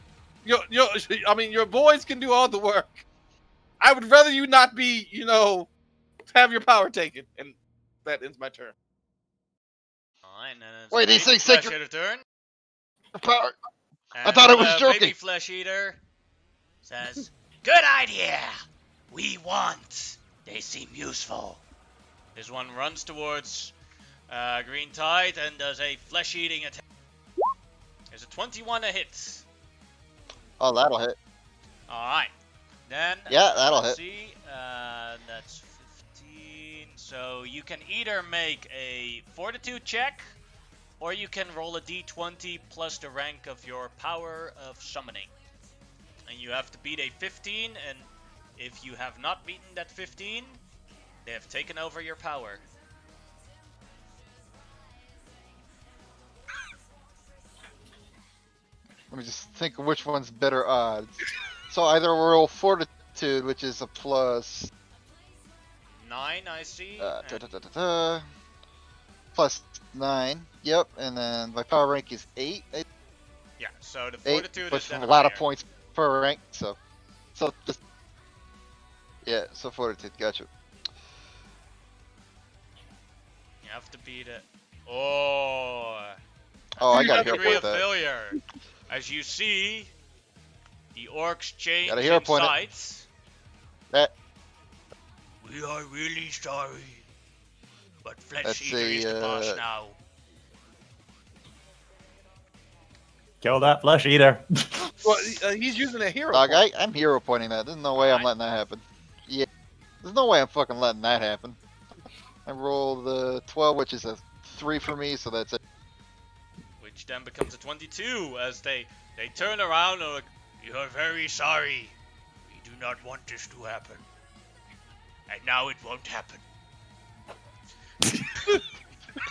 Your boys can do all the work. I would rather you not be, have your power taken. And that ends my turn. Alright, then it's Wait, these Baby things take Flesh Eater turn. Power. And, thought I was joking. Baby Flesh Eater says, "Good idea. We want. They seem useful." This one runs towards Green Tide and does a flesh-eating attack. There's a 21 a hit. Oh, that'll hit. Alright. Then, Yeah, that'll let's hit. see. That's 15. So you can either make a fortitude check, or you can roll a d20 plus the rank of your power of summoning. And you have to beat a 15, and if you have not beaten that 15, they have taken over your power. Let me just think of which one's better odds. So either roll fortitude, which is a plus 9, I see. plus 9. Yep, and then my power rank is 8. Yeah, so the 8, fortitude but is then a lot of higher. points per rank. So just yeah. So fortitude, gotcha. You have to beat it. Oh. Oh, I got a hero Degree point of that. failure. As you see, the orcs change Got a hero in point. sight. That We are really sorry, but Flesh That's Eater is the boss a, now. Kill that flesh eater. Well, he's using a hero dog, point. I'm hero pointing that. There's no way I'm letting that happen. Yeah, there's no way I'm fucking letting that happen. I rolled the 12, which is a 3 for me, so that's it. Which then becomes a 22 as they turn around and like, "You are very sorry. We do not want this to happen. And now it won't happen."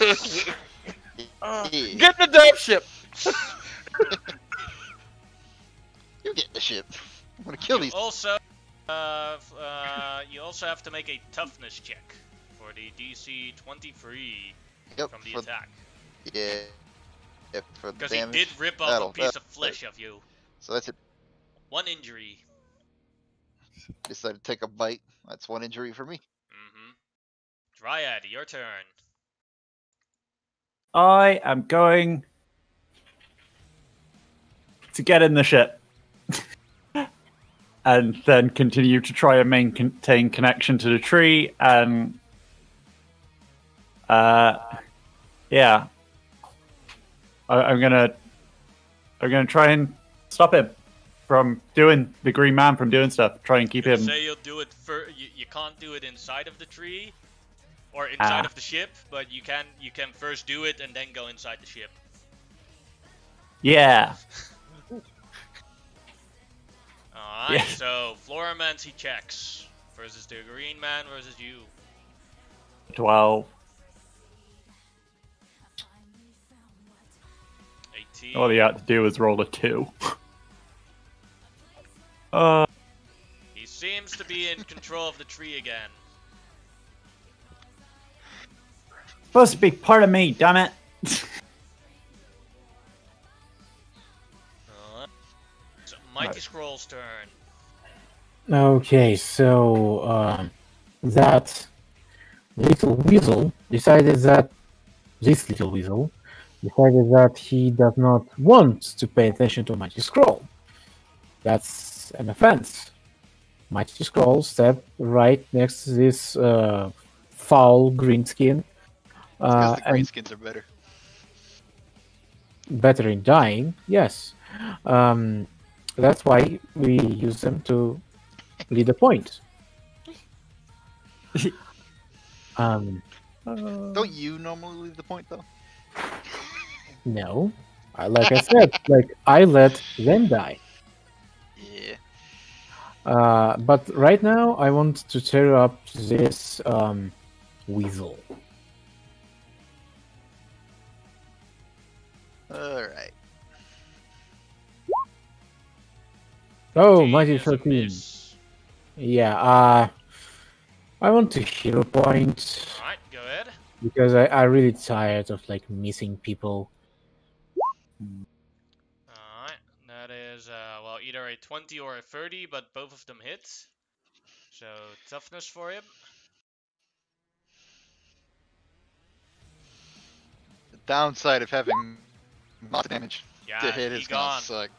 Yeah. Get the damn ship! You get the ship. I'm gonna kill these. Also, you also have to make a toughness check for the DC 23 Yep, from the for- attack. Yeah. Yeah, for the Because he damage. did rip off That'll- a piece of that'll- flesh of you. So that's it. 1 injury. Decided to take a bite. That's 1 injury for me. Mm-hmm. Dryad, your turn. I am going to get in the ship and then continue to try and maintain connection to the tree and Yeah. I'm gonna try and stop him from doing the green man from doing stuff. Try and keep him. Say you'll do it you can't do it inside of the tree or inside of the ship, but you can first do it and then go inside the ship. Yeah. Alright, Yeah. so Floramancy checks versus the green man versus you. 12. 18. All you had to do was roll a 2. He seems to be in control of the tree again. Supposed to be part of me, damn it. Alright. So, Mighty Scroll's turn. Okay, so that little weasel decided that this little weasel decided that he does not want to pay attention to Mighty Scroll. That's an offense. Mighty Scroll stepped right next to this foul green skin. Because the And greenskins are better. better in dying, yes. That's why we use them to lead the point. Don't you normally leave the point though? No, like I said, like I let them die. Yeah. But right now, I want to tear up this weasel. All right. Oh, 18 mighty is a 13. miss. Yeah. I want to hero point Alright, go ahead. because I really tired of like missing people. Alright, that is, well, either a 20 or a 30, but both of them hit. So, toughness for him. The downside of having lots of damage Yeah, to hit he is gonna gone. suck.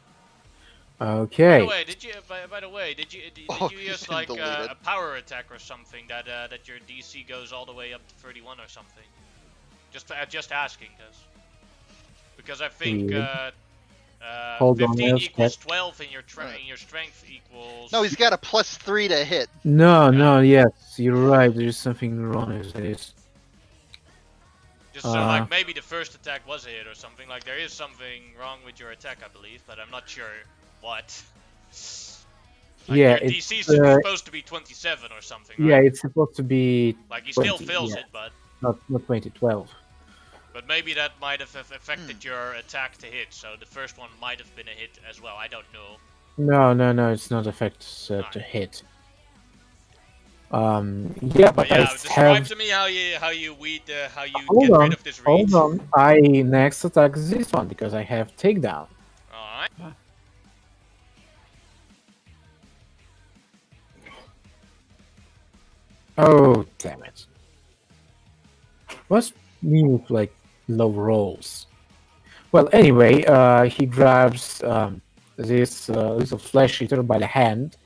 By Okay. the way, did you, by the way, did you Oh, you you use didn't like delete it. a power attack or something that that your DC goes all the way up to 31 or something? Just asking, because I think Weird. Hold on, 15 let's equals check. 12 in your strength equals. No, he's got a +3 to hit. No, yes, you're right. There's something wrong with this. Just so like maybe the first attack was a hit or something. Like there is something wrong with your attack, I believe, but I'm not sure what. Like, Yeah, your it's, DC is supposed to be 27 or something, right? Yeah, it's supposed to be Like he still 20, fills yeah. it, but not 2012. maybe that might have affected your attack to hit. So the first one might have been a hit as well. I don't know. No, it's not affect to hit. Yeah, but yeah, I describe have. to me how you weed how you Hold get on, rid of this reach. hold on. I next attack this one because I have takedown. All right. Oh, damn it. What's me with like low rolls? Well, anyway, he grabs this little flesh eater by the head,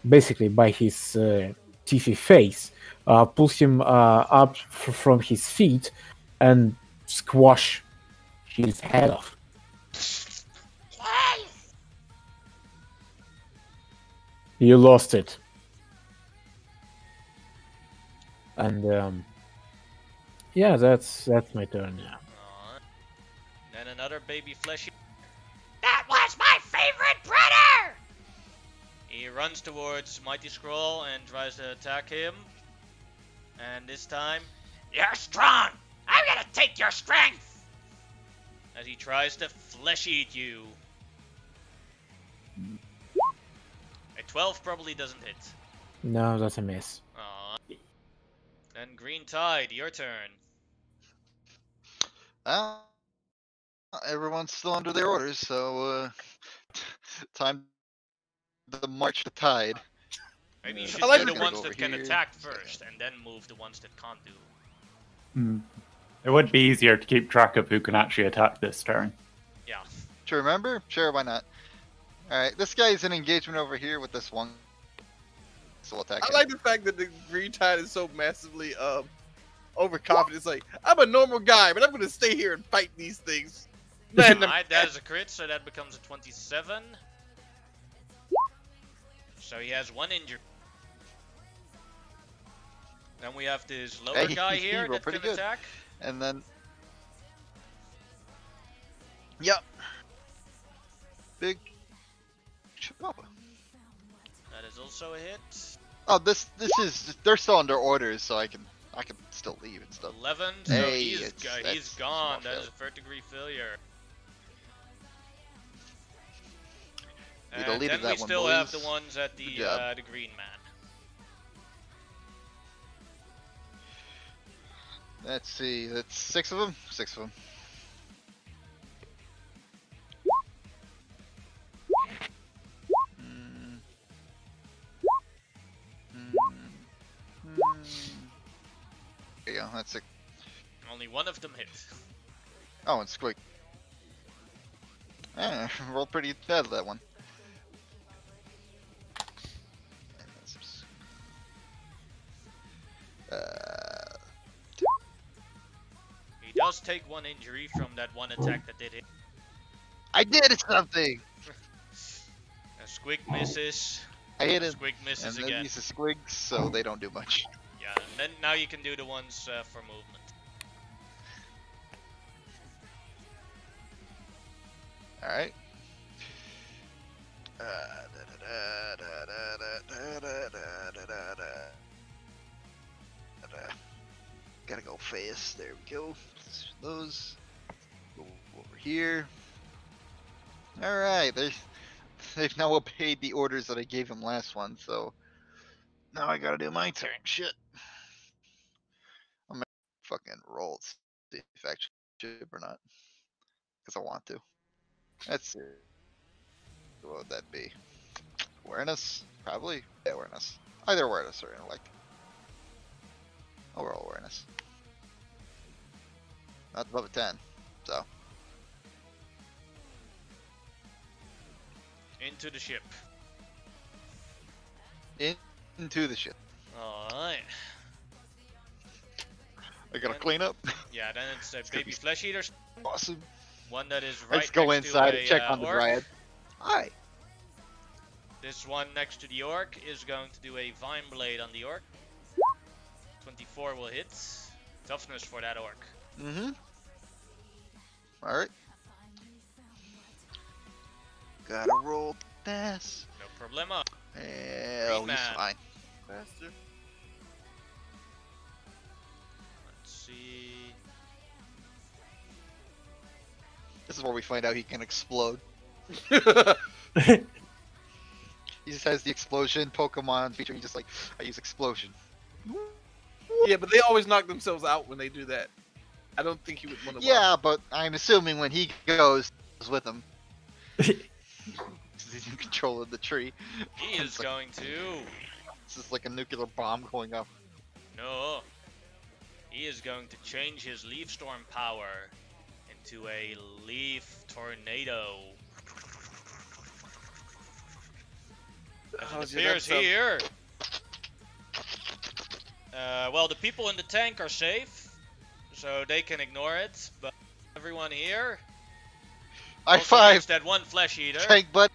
basically by his teethy face, pulls him up from his feet and squash his head off. You lost it. And yeah, that's my turn now. Alright. Then another baby fleshy. That was my favorite predator! He runs towards Mighty Scroll and tries to attack him. And this time, you're strong! I'm gonna take your strength! As he tries to flesh eat you. A 12 probably doesn't hit. No, that's a miss. Aww. Then Green Tide, your turn. Well, everyone's still under their orders, so time to march the tide. Maybe you should I like do the the ones over that can here. attack first, and then move the ones that can't do. It would be easier to keep track of who can actually attack this turn. Yeah. To remember? Sure, why not? Alright, this guy's in engagement over here with this one. So we'll attack I him. like the fact that the green tide is so massively overconfident. It's like, I'm a normal guy, but I'm gonna stay here and fight these things. Man, Alright, that is a crit, so that becomes a 27. So he has 1 injury. Then we have this lower guy He here rolled that pretty can good. attack. And then, yep, big Chihuahua. That is also a hit. Oh, this is they're still under orders, so I can still leave and stuff. 11, so Hey, he's that's gone. small That is a 3rd degree failure. We And deleted then we that one, still have the boys. ones at the Good job. the green man. Let's see, that's 6 of them. 6 of them. There you go, that's it. Only 1 of them hit. Oh, and Squig. Rolled pretty bad that one. He does take 1 injury from that 1 attack that did hit. I did something! Squig misses. I hit it. Squig misses And then again. these are squigs, so they don't do much. Yeah, and then now you can do the ones for movement. Alright. Gotta go fast. There we go. Those. Go over here. Alright, they've now obeyed the orders that I gave them last one, so now I gotta do my turn. Shit. I'm gonna fucking roll to see if I actually should or not. Because I want to. Let's see. What would that be? Awareness? Probably. Yeah, awareness. Either awareness or intellect. I'll roll awareness. Not above a 10, so. Into the ship. Into the ship. Alright. I gotta clean up. Yeah, then it's a It's gonna baby be flesh eater. Awesome. One that is right Let's go next inside to and a, check on the orc. dryad. Hi. This one next to the orc is going to do a vine blade on the orc. 24 will hit. Toughness for that orc. Mm-hmm. Alright. Gotta roll this. No problema. Hell, he's man. fine. Faster. Let's see. This is where we find out he can explode. He just has the explosion Pokemon feature. He's just like, I use explosion. Yeah, but they always knock themselves out when they do that. I don't think he would want to. Yeah, but I'm assuming when he goes with him. He's in control of the tree. He is going to. This is like a nuclear bomb going up. No. He is going to change his leaf storm power into a leaf tornado. As it appears here. Well, the people in the tank are safe, so they can ignore it. But everyone here, High also five, against that one flesh eater, tank butt.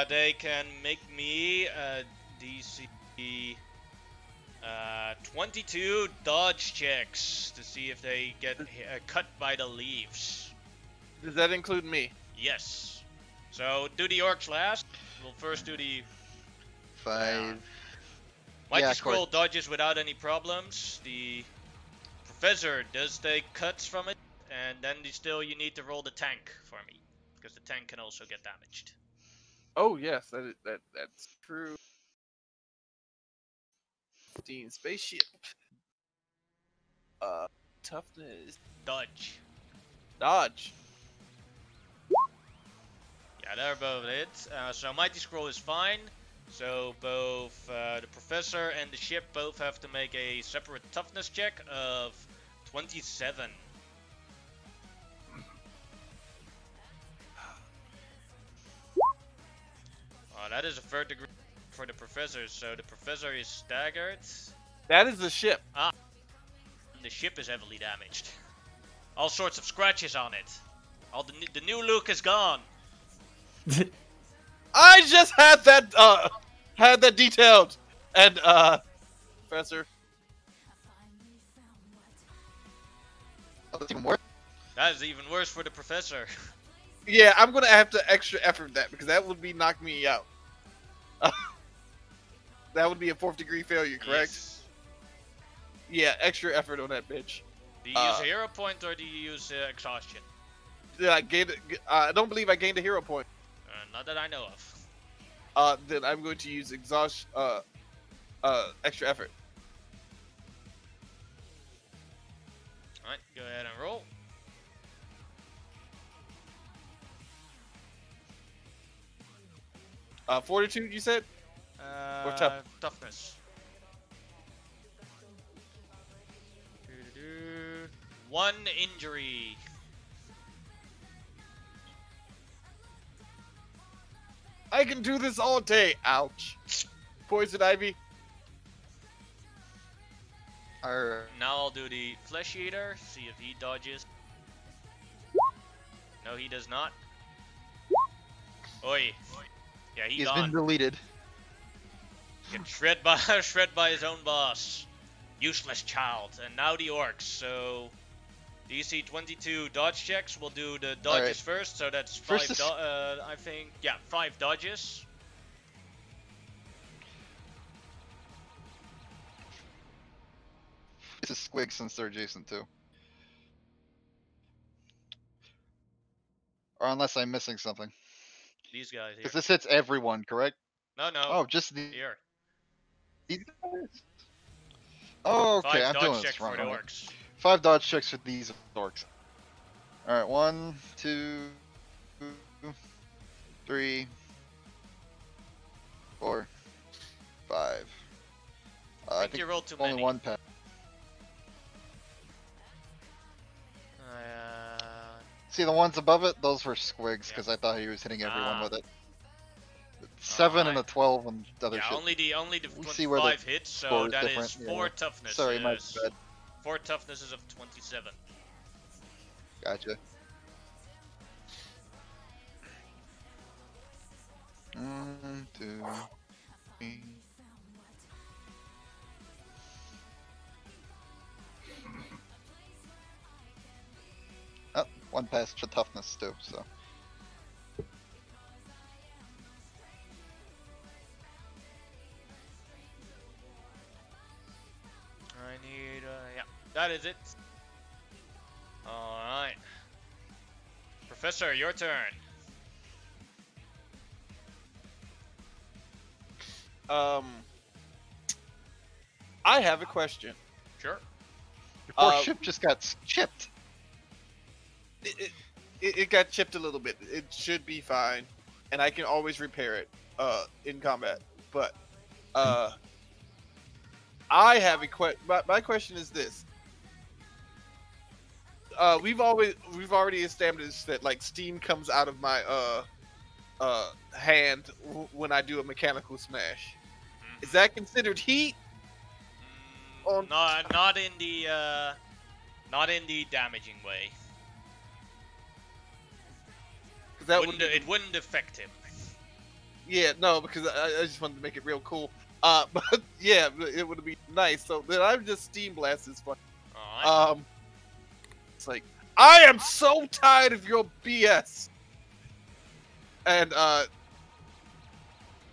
they can make me DC 22 dodge checks to see if they get cut by the leaves. Does that include me? Yes. So do the orcs last. We'll first do the 5. Mighty Yeah, Scroll dodges without any problems. The Professor does take cuts from it, and then you need to roll the tank for me, because the tank can also get damaged. Oh yes, that's true. 15 spaceship. Toughness. Dodge. Dodge. Yeah, they're both it. So Mighty Scroll is fine. So both the Professor and the ship both have to make a separate toughness check of 27. Oh, that is a 3rd degree for the Professor. So the Professor is staggered. That is the ship. The ship is heavily damaged. All sorts of scratches on it. All the new look is gone. I just had that detailed. And Professor. Oh, that's even worse. That is even worse for the professor. Yeah, I'm gonna have to extra effort that because that would be knock me out. That would be a 4th degree failure, correct? Yes. Yeah, extra effort on that bitch. Do you use a hero point or do you use exhaustion? Yeah, I don't believe I gained a hero point. Not that I know of. Then I'm going to use extra effort. Alright, go ahead and roll. Fortitude, you said? Or toughness. 1 injury. I can do this all day. Ouch. Poison ivy. Now I'll do the Flesh Eater, see if he dodges. No, he does not. Oi. Yeah, He's been deleted. Get shred by his own boss. Useless child. And now the orcs. So DC 22 dodge checks. We'll do the dodges first. So that's 5 I think. Yeah, 5 dodges. This is squig since they're adjacent too. Or unless I'm missing something. These guys here. Because this hits everyone, correct? No. Oh, just here. These guys? Oh, okay, 5 I'm doing dodge this check wrong. for the orcs. 5 dodge checks for these orcs. Alright, 1, 2, 3, 4, 5. I think you rolled too only many. 1 pass. See the ones above it? Those were squigs because I thought he was hitting everyone with it. 7 and a 12 and the other shit. only the We see where the 25 hits, so that is 4 yeah. toughness. Sorry, my bad. 4 toughnesses of 27. Gotcha. 1, 2, 3. Oh, 1 pass to toughness too, so. I need, yeah, that is it. Alright. Professor, your turn. I have a question. Sure. Your poor ship just got chipped. It got chipped a little bit. It should be fine, and I can always repair it in combat. But I have a question. My question is this: we've already established that like steam comes out of my hand when I do a mechanical smash. Is that considered heat? Not in the damaging way. It wouldn't affect him. Yeah, no, because I just wanted to make it real cool. But yeah, it would be nice. So then I'm just steam blast this fun. Alright. It's like I am so tired of your BS. And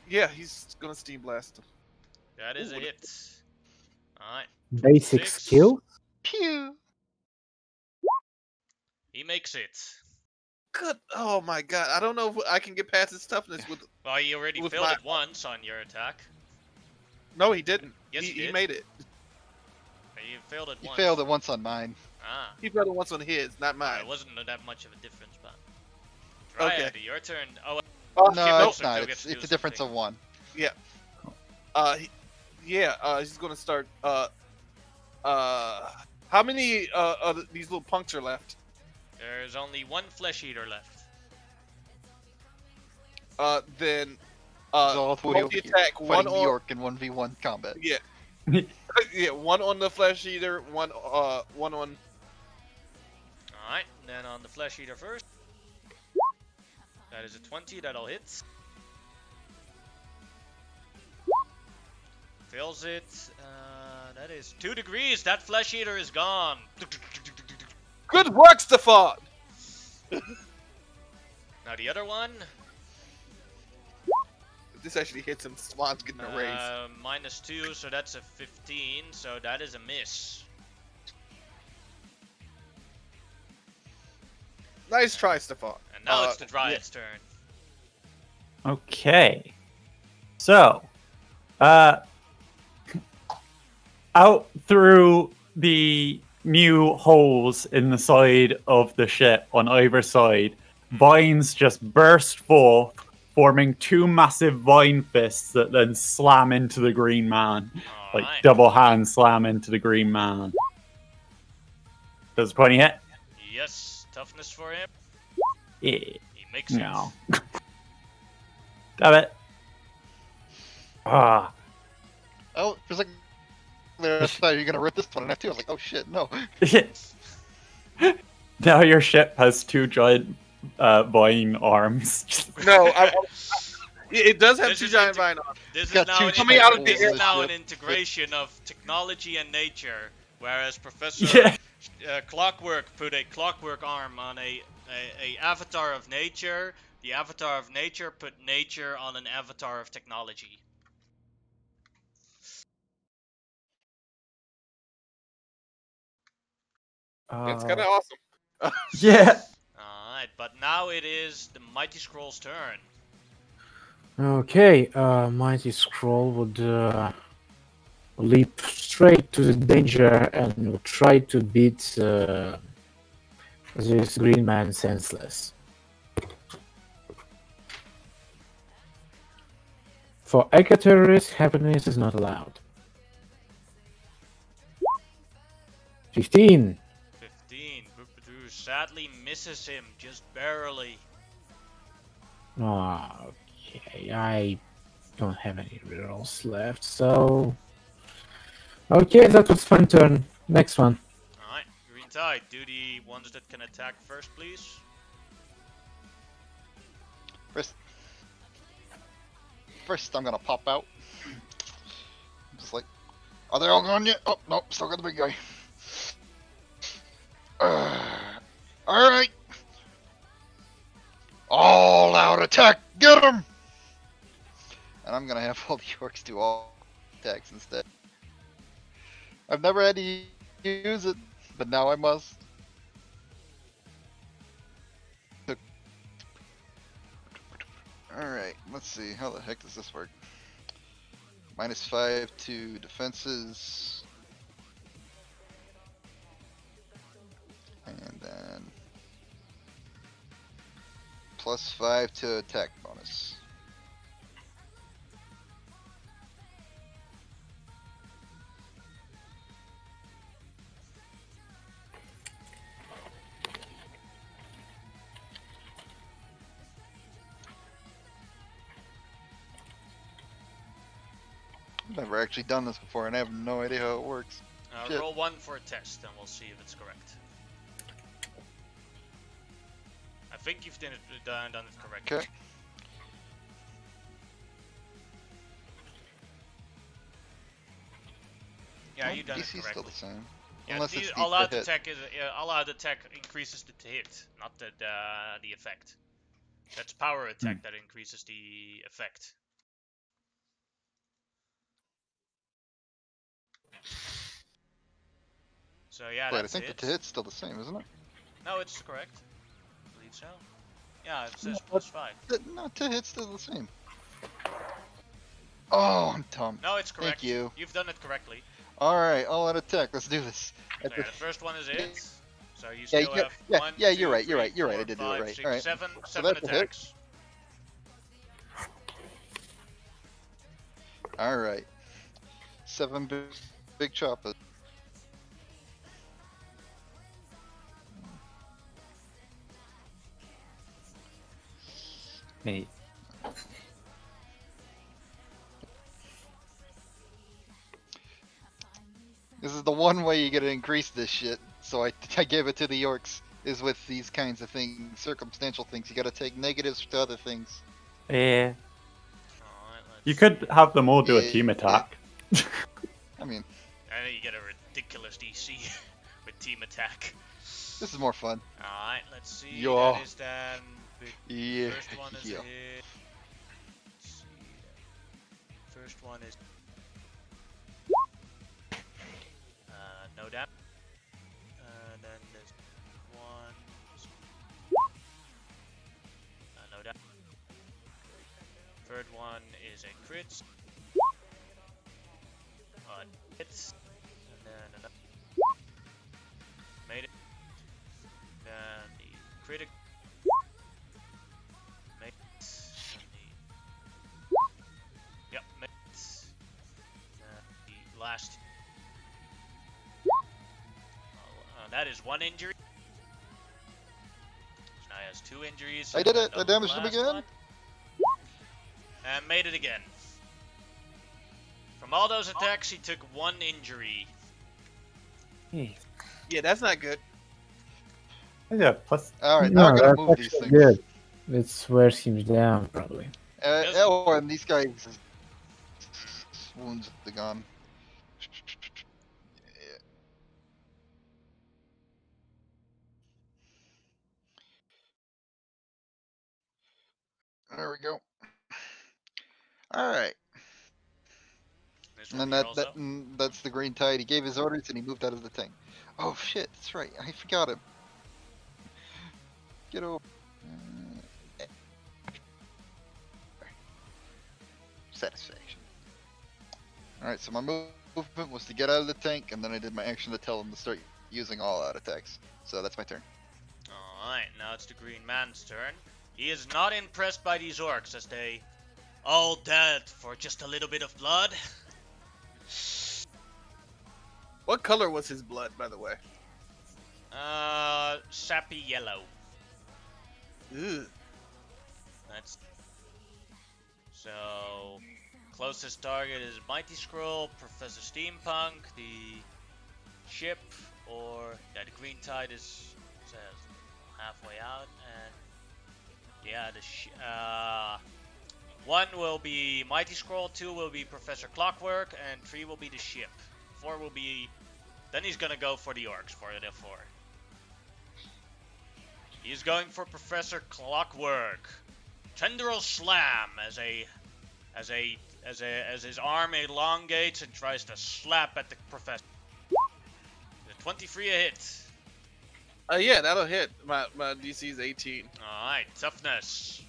yeah, he's gonna steam blast him. That is a hit. Alright. Basic 6. skill. Pew! He makes it. Good. Oh my god, I don't know if I can get past his toughness with. Well, you already with failed it once on your attack. No, he didn't. Yes, he did. made it. You failed it He once. failed it once on mine. Ah. He failed it once on his, not mine. It wasn't that much of a difference, but. Dryad, Okay. your turn. Oh, No, Ship it's also not. still gets to It's do a difference something. of 1. Yeah. He's gonna start. How many these little punks are left? There's only 1 flesh eater left. Then All the way over here, multi-attack, one fighting the on. orc in 1v1 combat. Yeah. Yeah, one on the flesh eater, one on. Alright, then on the flesh eater first. That is a 20, that'll hit. Fails it. That is 2 degrees. That flesh eater is gone. Good work, Stefan. Now the other one. If this actually hits him, Swan's getting a raise. -2, so that's a 15. So that is a miss. Nice try, Stefan. And now it's the Dryad's turn. Okay. So, out through the new holes in the side of the ship on either side, vines just burst forth, forming 2 massive vine fists that then slam into the green man. Like Alright. double hand slam into the green man. Does a 20 hit? Yes. Toughness for him. Yeah. He makes No. it. Damn it. Ah. Oh, for a second there, I thought you were gonna rip this one in half too. I was like, oh shit, no. Now your ship has 2 giant vine arms. No, it does have This 2 is giant vine arms. This is Got now, two an, coming out of this the is now ship. an integration of technology and nature, whereas Professor Yeah. Clockwork put a clockwork arm on a avatar of nature. The avatar of nature put nature on an avatar of technology. It's kind of awesome. Yeah. Alright, but now it is the Mighty Scroll's turn. Okay, Mighty Scroll would leap straight to the danger and would try to beat this green man senseless. For eco-terrorists, happiness is not allowed. 15. 15. Boopadoo sadly misses him, just barely. Okay, I don't have any rerolls left, so... Okay, that was fun turn. Next one. Alright, Green Tide, do the ones that can attack first, please. First, I'm gonna pop out. Just like, are they all gone yet? Oh, no, still got the big guy. Alright. All out attack, get him! And I'm gonna have all the orcs do all attacks instead. I've never had to use it, but now I must. Alright, let's see, how the heck does this work? -5 to defenses. And then +5 to attack bonus. I've never actually done this before and I have no idea how it works. Shit. Roll 1 for a test and we'll see if it's correct. I think you've done it correctly. Okay. Yeah, you've done it DC's correctly. still the same. Yeah, Unless it's allowed the hit. attack is allowed attack increases the hit, not the effect. That's power attack that increases the effect. So yeah, Wait, I that's think it. the hit's still the same, isn't it? No, it's correct. I believe so. Yeah, it says +5. No, to hit's still the same. Oh, I'm dumb. No, it's correct. Thank you. You've done it correctly. Alright, all out attack, let's do this. So yeah, the first one is it. So you Yeah, still yeah, have yeah, 1, yeah, 2, you're right, 3, you're right, you're right, 4, I did do it 5, right. 6, Alright. 7 So 7 that's a hit. attacks. Alright. 7 big choppers. Me. This is the one way you gotta increase this shit. So I gave it to the orcs. Is with these kinds of things, circumstantial things. You gotta take negatives to other things. Yeah. Alright, You could have them all do a team Yeah. attack. I mean, I think you get a ridiculous DC with team attack. this is more fun. Alright, let's see. Yeah. That is then. Yeah. First one is yeah. a hit. Let's see. First one is. No damage. Then there's one. No damage. Third one is a crit. Hits. And then another. Made it. Then the critic. Made it. And the. Yep, made it. The last. That is one injury. So now he has 2 injuries. I did it. And I damaged him last again. one. And made it again. From all those attacks, he took 1 injury. Yeah, that's not good. Yeah, plus All right, now I No, gotta that's move these actually things. good. It wears him down, probably. Oh, and these guys' wounds are gone. There we go. All right, This and one then here also. that's the green tide. He gave his orders and he moved out of the thing. Oh shit, that's right. I forgot him. Get over. Satisfaction. All right, so my movement was to get out of the tank, and then I did my action to tell him to start using all out attacks. So that's my turn. Alright, now it's the green man's turn. He is not impressed by these orcs as they all dead for just a little bit of blood. What color was his blood, by the way? Sappy yellow. Ugh. That's so. Closest target is Mighty Scroll, Professor Steampunk, the ship, or the Green Tide is says halfway out, and yeah, one will be Mighty Scroll, 2 will be Professor Clockwork, and 3 will be the ship. 4 will be. Then he's gonna go for the orcs for the 4. He's going for Professor Clockwork. Tendril Slam as his arm elongates and tries to slap at the professor. The 23 a hit. Yeah, that'll hit. My DC is 18. Alright, toughness.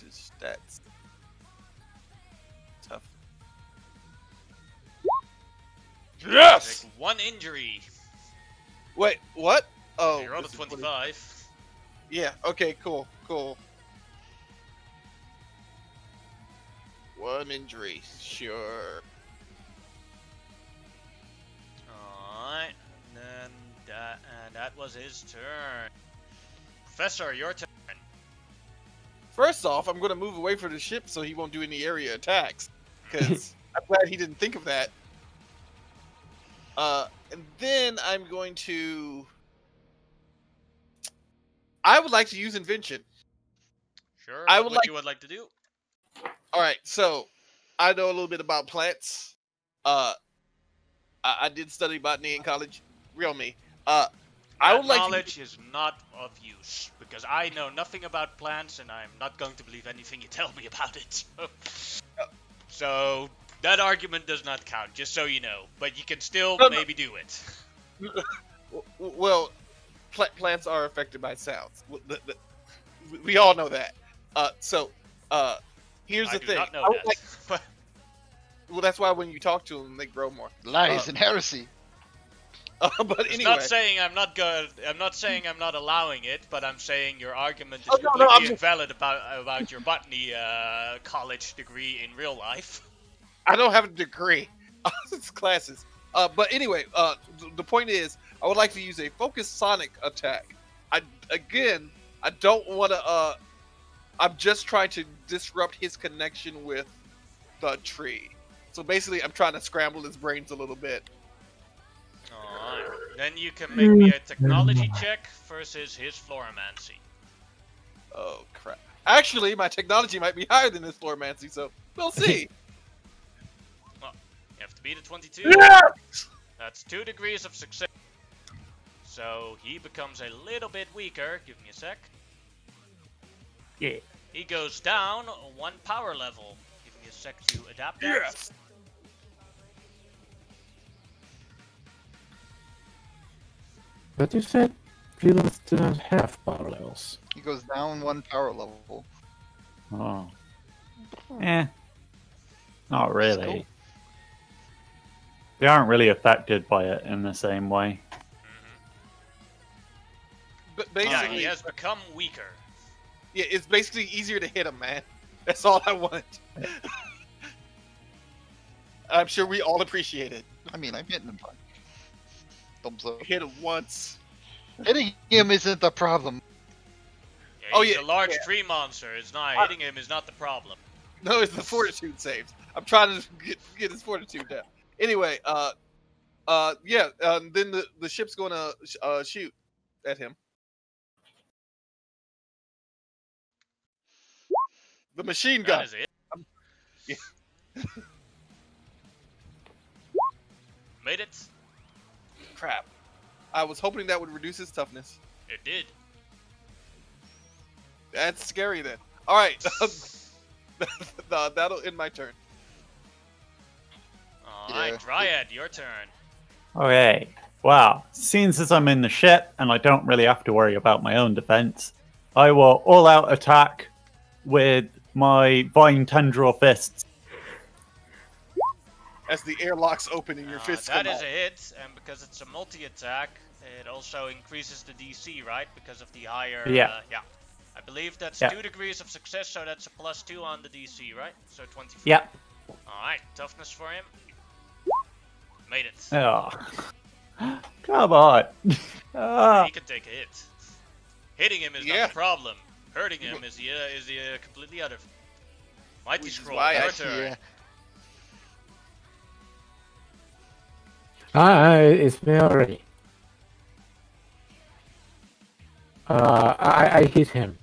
His stats. Tough. Yes! Take 1 injury. Wait, what? Oh, You rolled a this is 25. Yeah. Okay. Cool. 1 injury. Sure. Alright, and then that was his turn. Professor, your turn. First off, I'm gonna move away from the ship so he won't do any area attacks. Because I'm glad he didn't think of that. And then I'm going to. I would like to use invention. Sure. I what would like- you would like to do? All right, so I know a little bit about plants. I did study botany in college. Real me. I That would like to. knowledge is not of use because I know nothing about plants and I'm not going to believe anything you tell me about it. So that argument does not count, just so you know. But you can still No. maybe do it. Well, plants are affected by sounds. We all know that. Here's I the do thing. not know I would that. like- well, that's why when you talk to them, they grow more. Lies and heresy. But It's anyway, not saying I'm not good. I'm not saying I'm not allowing it, but I'm saying your argument is Oh, no, completely I'm just- invalid about your botany college degree in real life. I don't have a degree. It's classes. But anyway, the point is, I would like to use a focused sonic attack. I don't want to. I'm just trying to disrupt his connection with the tree. So basically, I'm trying to scramble his brains a little bit. Alright. Then you can make me a technology check versus his floromancy. Oh crap! Actually, my technology might be higher than his floromancy, so we'll see. Well, you have to beat a 22. That's 2 degrees of success. So he becomes a little bit weaker. Give me a sec. Yeah. He goes down 1 power level. Give me a sec to adapt that. Yes. But you said villains do not have power levels. He goes down 1 power level. Oh. Not really. Still. They aren't really affected by it in the same way. But Yeah, basically, he has become weaker. yeah, it's basically easier to hit him, man. That's all I want. I'm sure we all appreciate it. I mean, I'm hitting him fine. Thumbs up. Hit him once. Hitting him isn't the problem. Yeah, Oh, he's yeah, a large yeah. tree monster. It's not hitting him is not the problem. No, it's the fortitude saves. I'm trying to get his fortitude down. Anyway, yeah. Then the ship's gonna shoot at him. The machine gun. That is it. Yeah. Made it. Crap. I was hoping that would reduce his toughness. It did. That's scary then. All right. That'll end my turn. Alright, Yeah. Dryad, your turn. Okay. Wow. Since as I'm in the ship and I don't really have to worry about my own defense, I will all-out attack with my vine tendril fists. As the airlocks open and your fists That come is out. a hit, and because it's a multi-attack, it also increases the DC, right? Because of the higher... Yeah. Yeah. I believe that's Yeah. 2 degrees of success, so that's a +2 on the DC, right? So 24. Yeah. Alright, toughness for him. Made it. Oh. Come on. Ah. He can take a hit. Hitting him is Yeah. not the problem. Hurting him is the completely other. Mighty Which is Scroll, why your I- turn. Ah, it's me already. I hit him.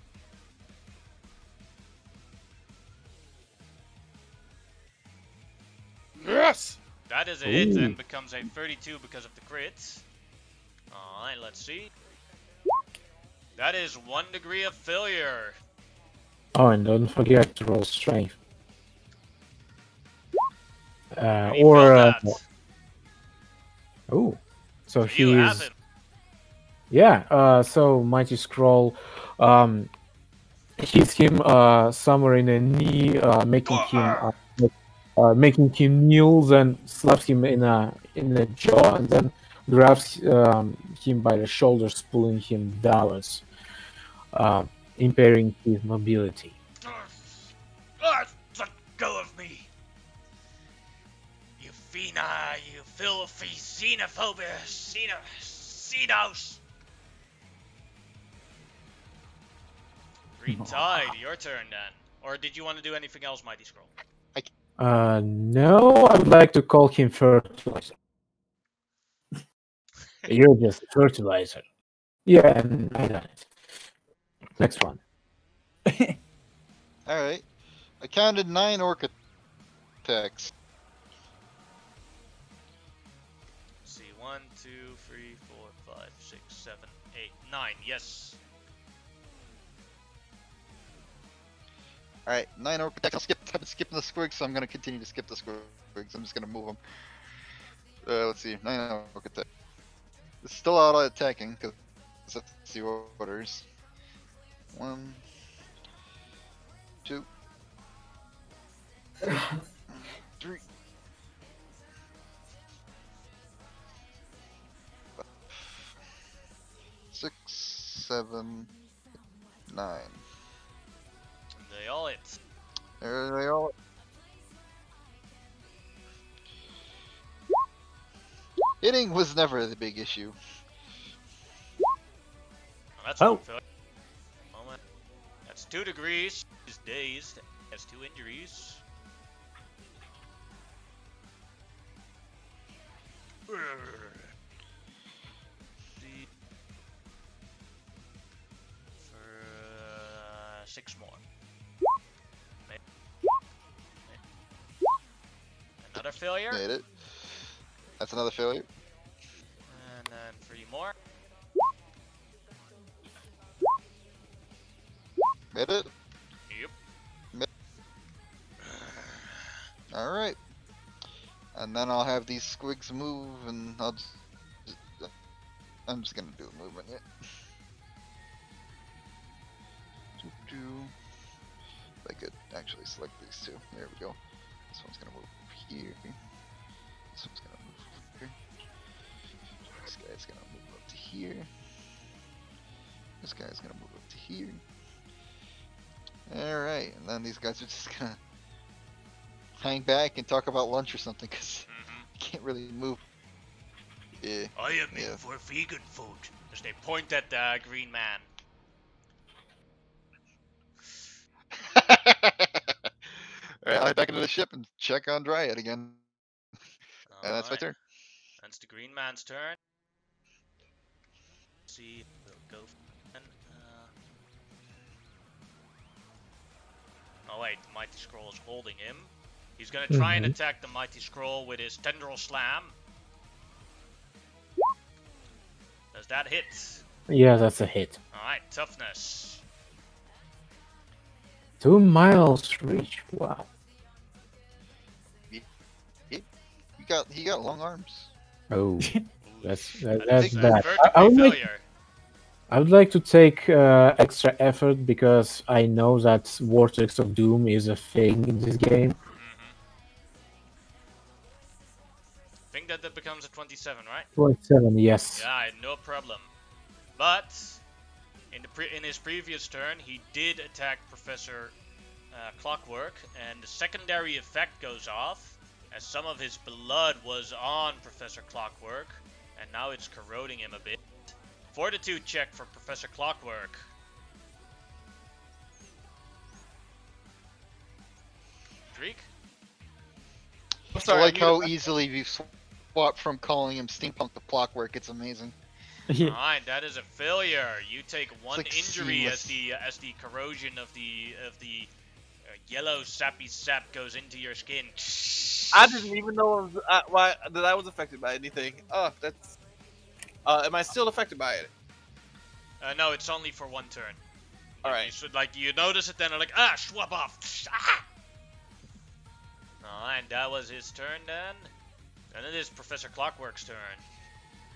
Yes. That is a hit Ooh. and becomes a 32 because of the crit. Alright, let's see. That is 1 degree of failure. Oh, and don't forget to roll strength. He Or failed that. oh, so You have he's him. yeah. So Mighty Scroll hits him somewhere in the knee, making him kneel, then slaps him in the jaw, and then grabs him by the shoulders, pulling him downwards, impairing his mobility. Let go of me. You Fina, you filthy xenophobia, Xenos. Retied, your turn then. Or did you want to do anything else, Mighty Scroll? No, I would like to call him fertilizer. You're just a fertilizer. Yeah, and I got it. Next one. Alright. I counted 9 orc attacks. Let's see, 1, 2, 3, 4, 5, 6, 7, 8, 9. Yes. Alright, 9 orc attacks. I've been skipping the squigs, so I'm gonna continue to skip the squigs. I'm just gonna move them. Let's see, 9 orc attacks. It's still out of attacking, because that's the orders. 1, 2, 3. 6, 7, 9. They all hit. There they all. Hitting was never the big issue. Well, that's Oh. one failure. 2 degrees. He's dazed. Has 2 injuries. For 6 more. Another failure. Made it. That's another failure. And then 3 more. Made it. Yep. Alright. And then I'll have these squigs move, and I'm just gonna do a movement, yeah. I could actually select these two. There we go. This one's gonna move here. This one's gonna move here. This guy's gonna move up to here. This guy's gonna move up to here. Alright, and then these guys are just gonna hang back and talk about lunch or something, because you can't really move. Yeah. I am in for vegan food. As they point at the green man. Alright, I'll head back into the ship and check on Dryad again. And that's my Alright. turn. That's the green man's turn. Let's see, we'll go for oh wait, the Mighty Scroll is holding him. He's gonna try and attack the Mighty Scroll with his Tendril Slam. Does that hit? Yeah, that's a hit. Alright, toughness. 2 miles reach. Wow. He got long arms. Oh, that's That that's is a bad. third I degree would like, failure. I would like to take extra effort because I know that Vortex of Doom is a thing in this game. I think that becomes a 27, right? 27, yes. Yeah, no problem. But in his previous turn, he did attack Professor Clockwork, and the secondary effect goes off, as some of his blood was on Professor Clockwork, and now it's corroding him a bit. Fortitude check for Professor Clockwork. Dreek? I like how easily you swap from calling him Steampunk to Clockwork. It's amazing. Alright, that is a failure. You take 1 like injury as seamless. the corrosion of the yellow sappy sap goes into your skin. I didn't even know that I was affected by anything. Oh, that's. Am I still affected by it? No, it's only for 1 turn. All right. You should you notice it, then like swap off. Ah! Alright, that was his turn then. And it is Professor Clockwork's turn.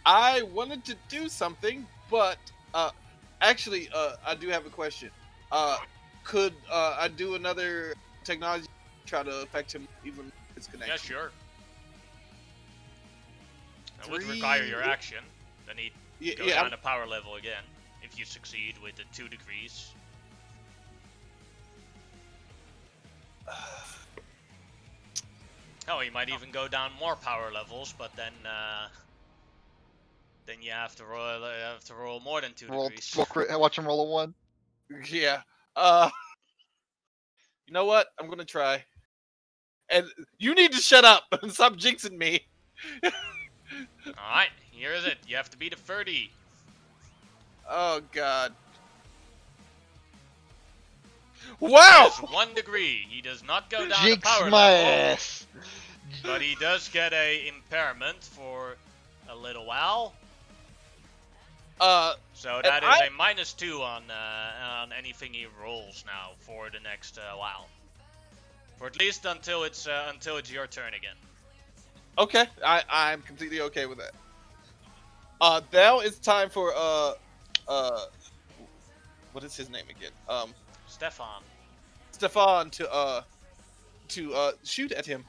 I wanted to do something, but actually, I do have a question. Could I do another technology to try to affect him even if it's connected? Yeah, sure. That would require your action. Then he'd go down to power level again, if you succeed with the 2 degrees. Oh, he might even go down more power levels, but then you have to roll more than 2 degrees. Watch him roll a 1. Yeah. You know what? I'm gonna try. And you need to shut up and stop jinxing me. Alright, here is it. You have to beat a 30. Oh god. Wow! That is 1 degree. He does not go down Jinx to power my level. ass. But he does get a impairment for a little while. So that is a -2 on anything he rolls now for the next while. For at least until it's your turn again. Okay, I'm completely okay with that. Now it's time for what is his name again? Stefan. Stefan to shoot at him.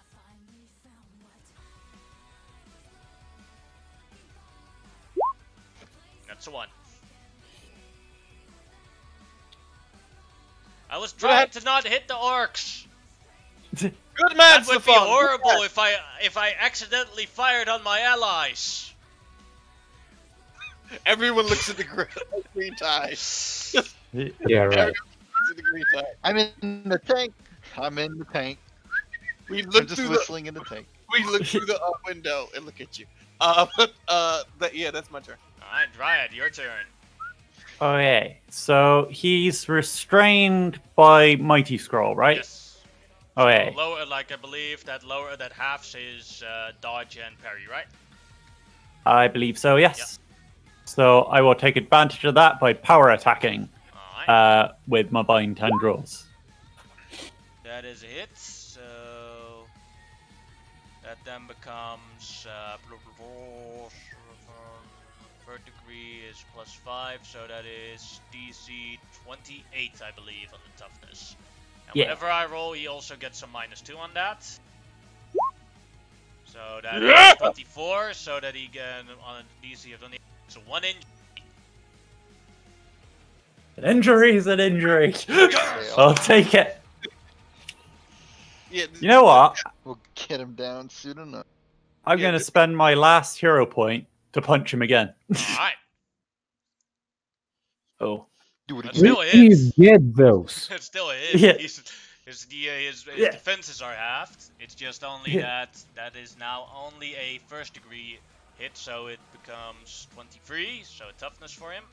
That's a 1. I was trying to not hit the orcs. Good man, That would Stefan. be horrible if I accidentally fired on my allies. Everyone looks at the green tie. Yeah, right. degree time. I'm in the tank. I'm in the tank. We I'm look just through whistling in the tank. the window and look at you. Yeah, that's my turn. Alright, Dryad, your turn. Okay, so he's restrained by Mighty Scroll, right? Yes. Okay. So lower, like I believe that halves his dodge and parry, right? I believe so, yes. So I will take advantage of that by power attacking Alright. with my bind tendrils. That is a hit, so that then becomes third degree is +5, so that is DC 28, I believe, on the toughness. And whenever I roll, he also gets a -2 on that. So that is 24, so that he can on a DC of 28. So 1 inch. An injury is an injury. I'll take it. Yeah, You know what? We'll get him down soon enough. I'm going to spend my last hero point to punch him again. Alright. Oh. Do it That's again. still a Where do you hit. get those? It's still a hit. Yeah. His Yeah. defenses are halved. It's just only Yeah. that is now only a first degree hit, so it becomes 23, so toughness for him.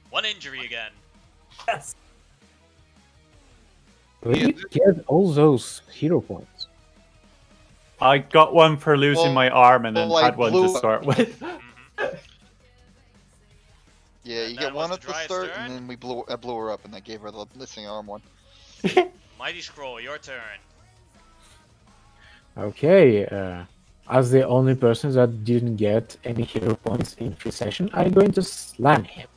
1 injury again. Yes. Where do you get all those hero points? I got one for losing my arm and then well, I had one to blew- start with. Yeah, And you that get was one the at the Dryad's start, turn. and then I blew her up, and I gave her the missing arm one. Mighty Scroll, your turn. Okay, as the only person that didn't get any hero points in free session, I'm going to slam him.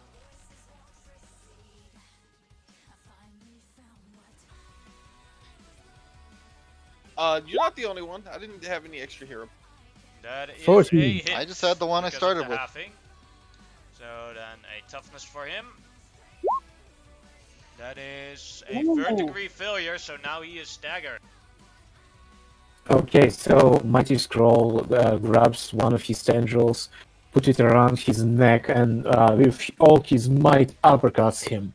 Mm-hmm. You're not the only one. I didn't have any extra hero. That is 14. a hit. I just had the one I because of started the with. halving. So then a toughness for him. That is a third degree failure, so now he is staggered. Okay, so Mighty Scroll grabs one of his tendrils, put it around his neck, and with all his might uppercuts him.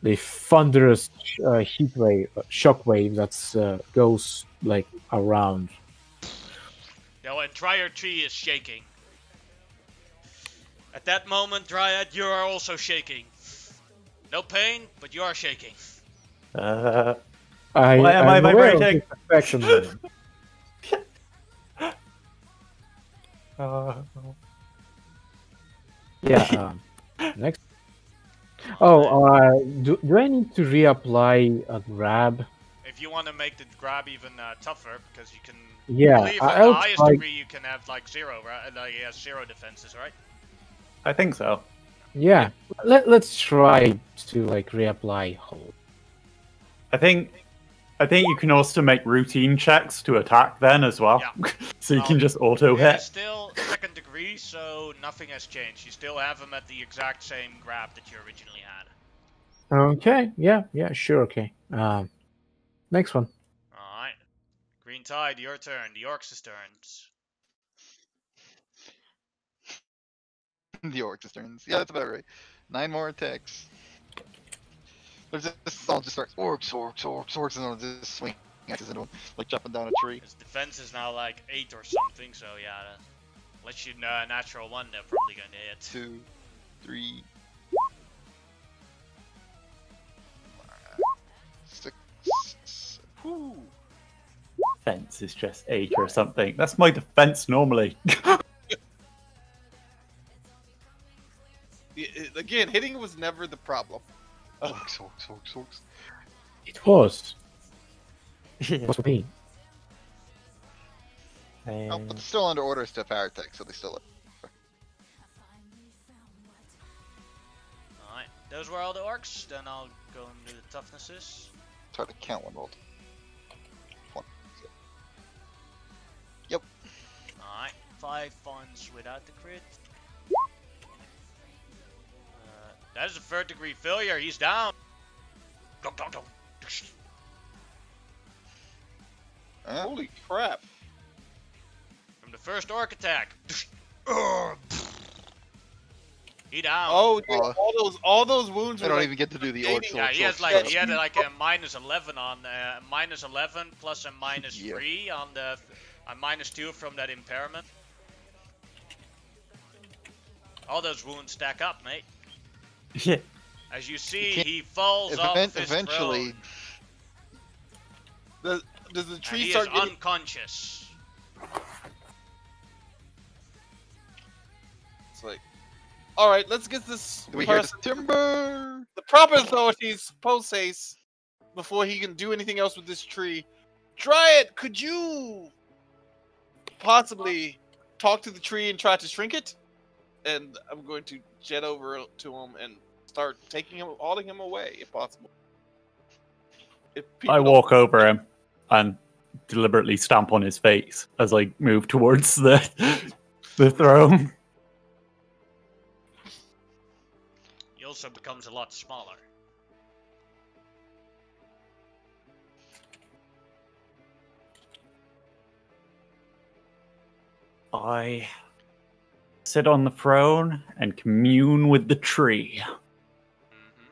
The thunderous shockwave that goes like around. Now, entire tree is shaking. At that moment, Dryad, you are also shaking. No pain, but you are shaking. Why am I'm I aware of vibrating? this affection moment. Yeah. Next. Oh, do I need to reapply a grab? If you want to make the grab even tougher, because you can. Yeah, I believe at the I'll highest try. degree you can have like 0, right? Like he has 0 defenses, right? I think so. Yeah, let's try to like reapply hold. I think you can also make routine checks to attack then as well. Yeah. So you can just auto It hit. is still second degree, so nothing has changed. You still have him at the exact same grab that you originally had. Okay, yeah, sure, okay. Next one. Alright. Green Tide, your turn. The Orcs' turns. The Orcs' turns. Yeah, that's about right. 9 more attacks. There's this all just starts orcs, and I'll just swing axes into him, like jumping down a tree. His defense is now like 8 or something, so yeah. Unless you natural 1, they're probably going to hit. 2, 3, 6. Whew. Defense is just 8 or something. That's my defense normally. Again, hitting was never the problem. Orcs. It was. It was me. Oh, but they're still under orders to power attack, so they still are. Alright. Those were all the Orcs. Then I'll go and do the toughnesses. It's hard to count one rolled. 1. Yep. Alright. 5 funds without the crit. That is a third degree failure. He's down. Holy crap. From the first orc attack. He down. Oh, yeah, all those wounds. I were don't like even get to do the 80. orc. Yeah, he has like he had like a -11 on -11 plus a -3 on the -2 from that impairment. All those wounds stack up, mate. Yeah. As you see, he falls off his Eventually, throne, Does the and tree he is start getting? unconscious. It's like, all right, let's get this we hear the person. timber. The proper authorities post haste before he can do anything else with this tree. Dryad, could you possibly talk to the tree and try to shrink it? And I'm going to jet over to him and start hauling him away if possible. I walk over him and deliberately stamp on his face as I move towards the throne. He also becomes a lot smaller. I sit on the throne and commune with the tree. Mm-hmm.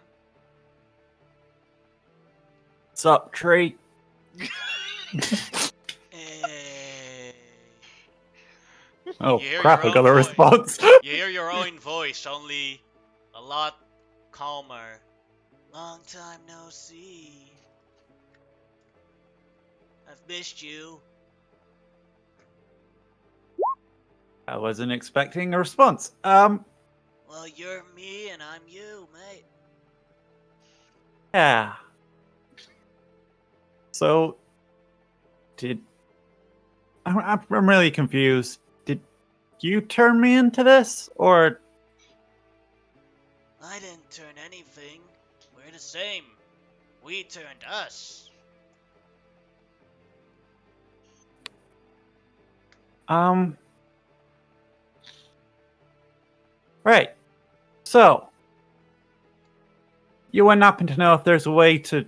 What's up, tree? Oh, You hear crap, your I got own a voice. response. You hear your own voice, only a lot calmer. Long time no see. I've missed you. I wasn't expecting a response. Well, you're me and I'm you, mate. Yeah. So, I'm really confused. Did you turn me into this, or? I didn't turn anything. We're the same. We turned us. Right. So, you wouldn't happen to know if there's a way to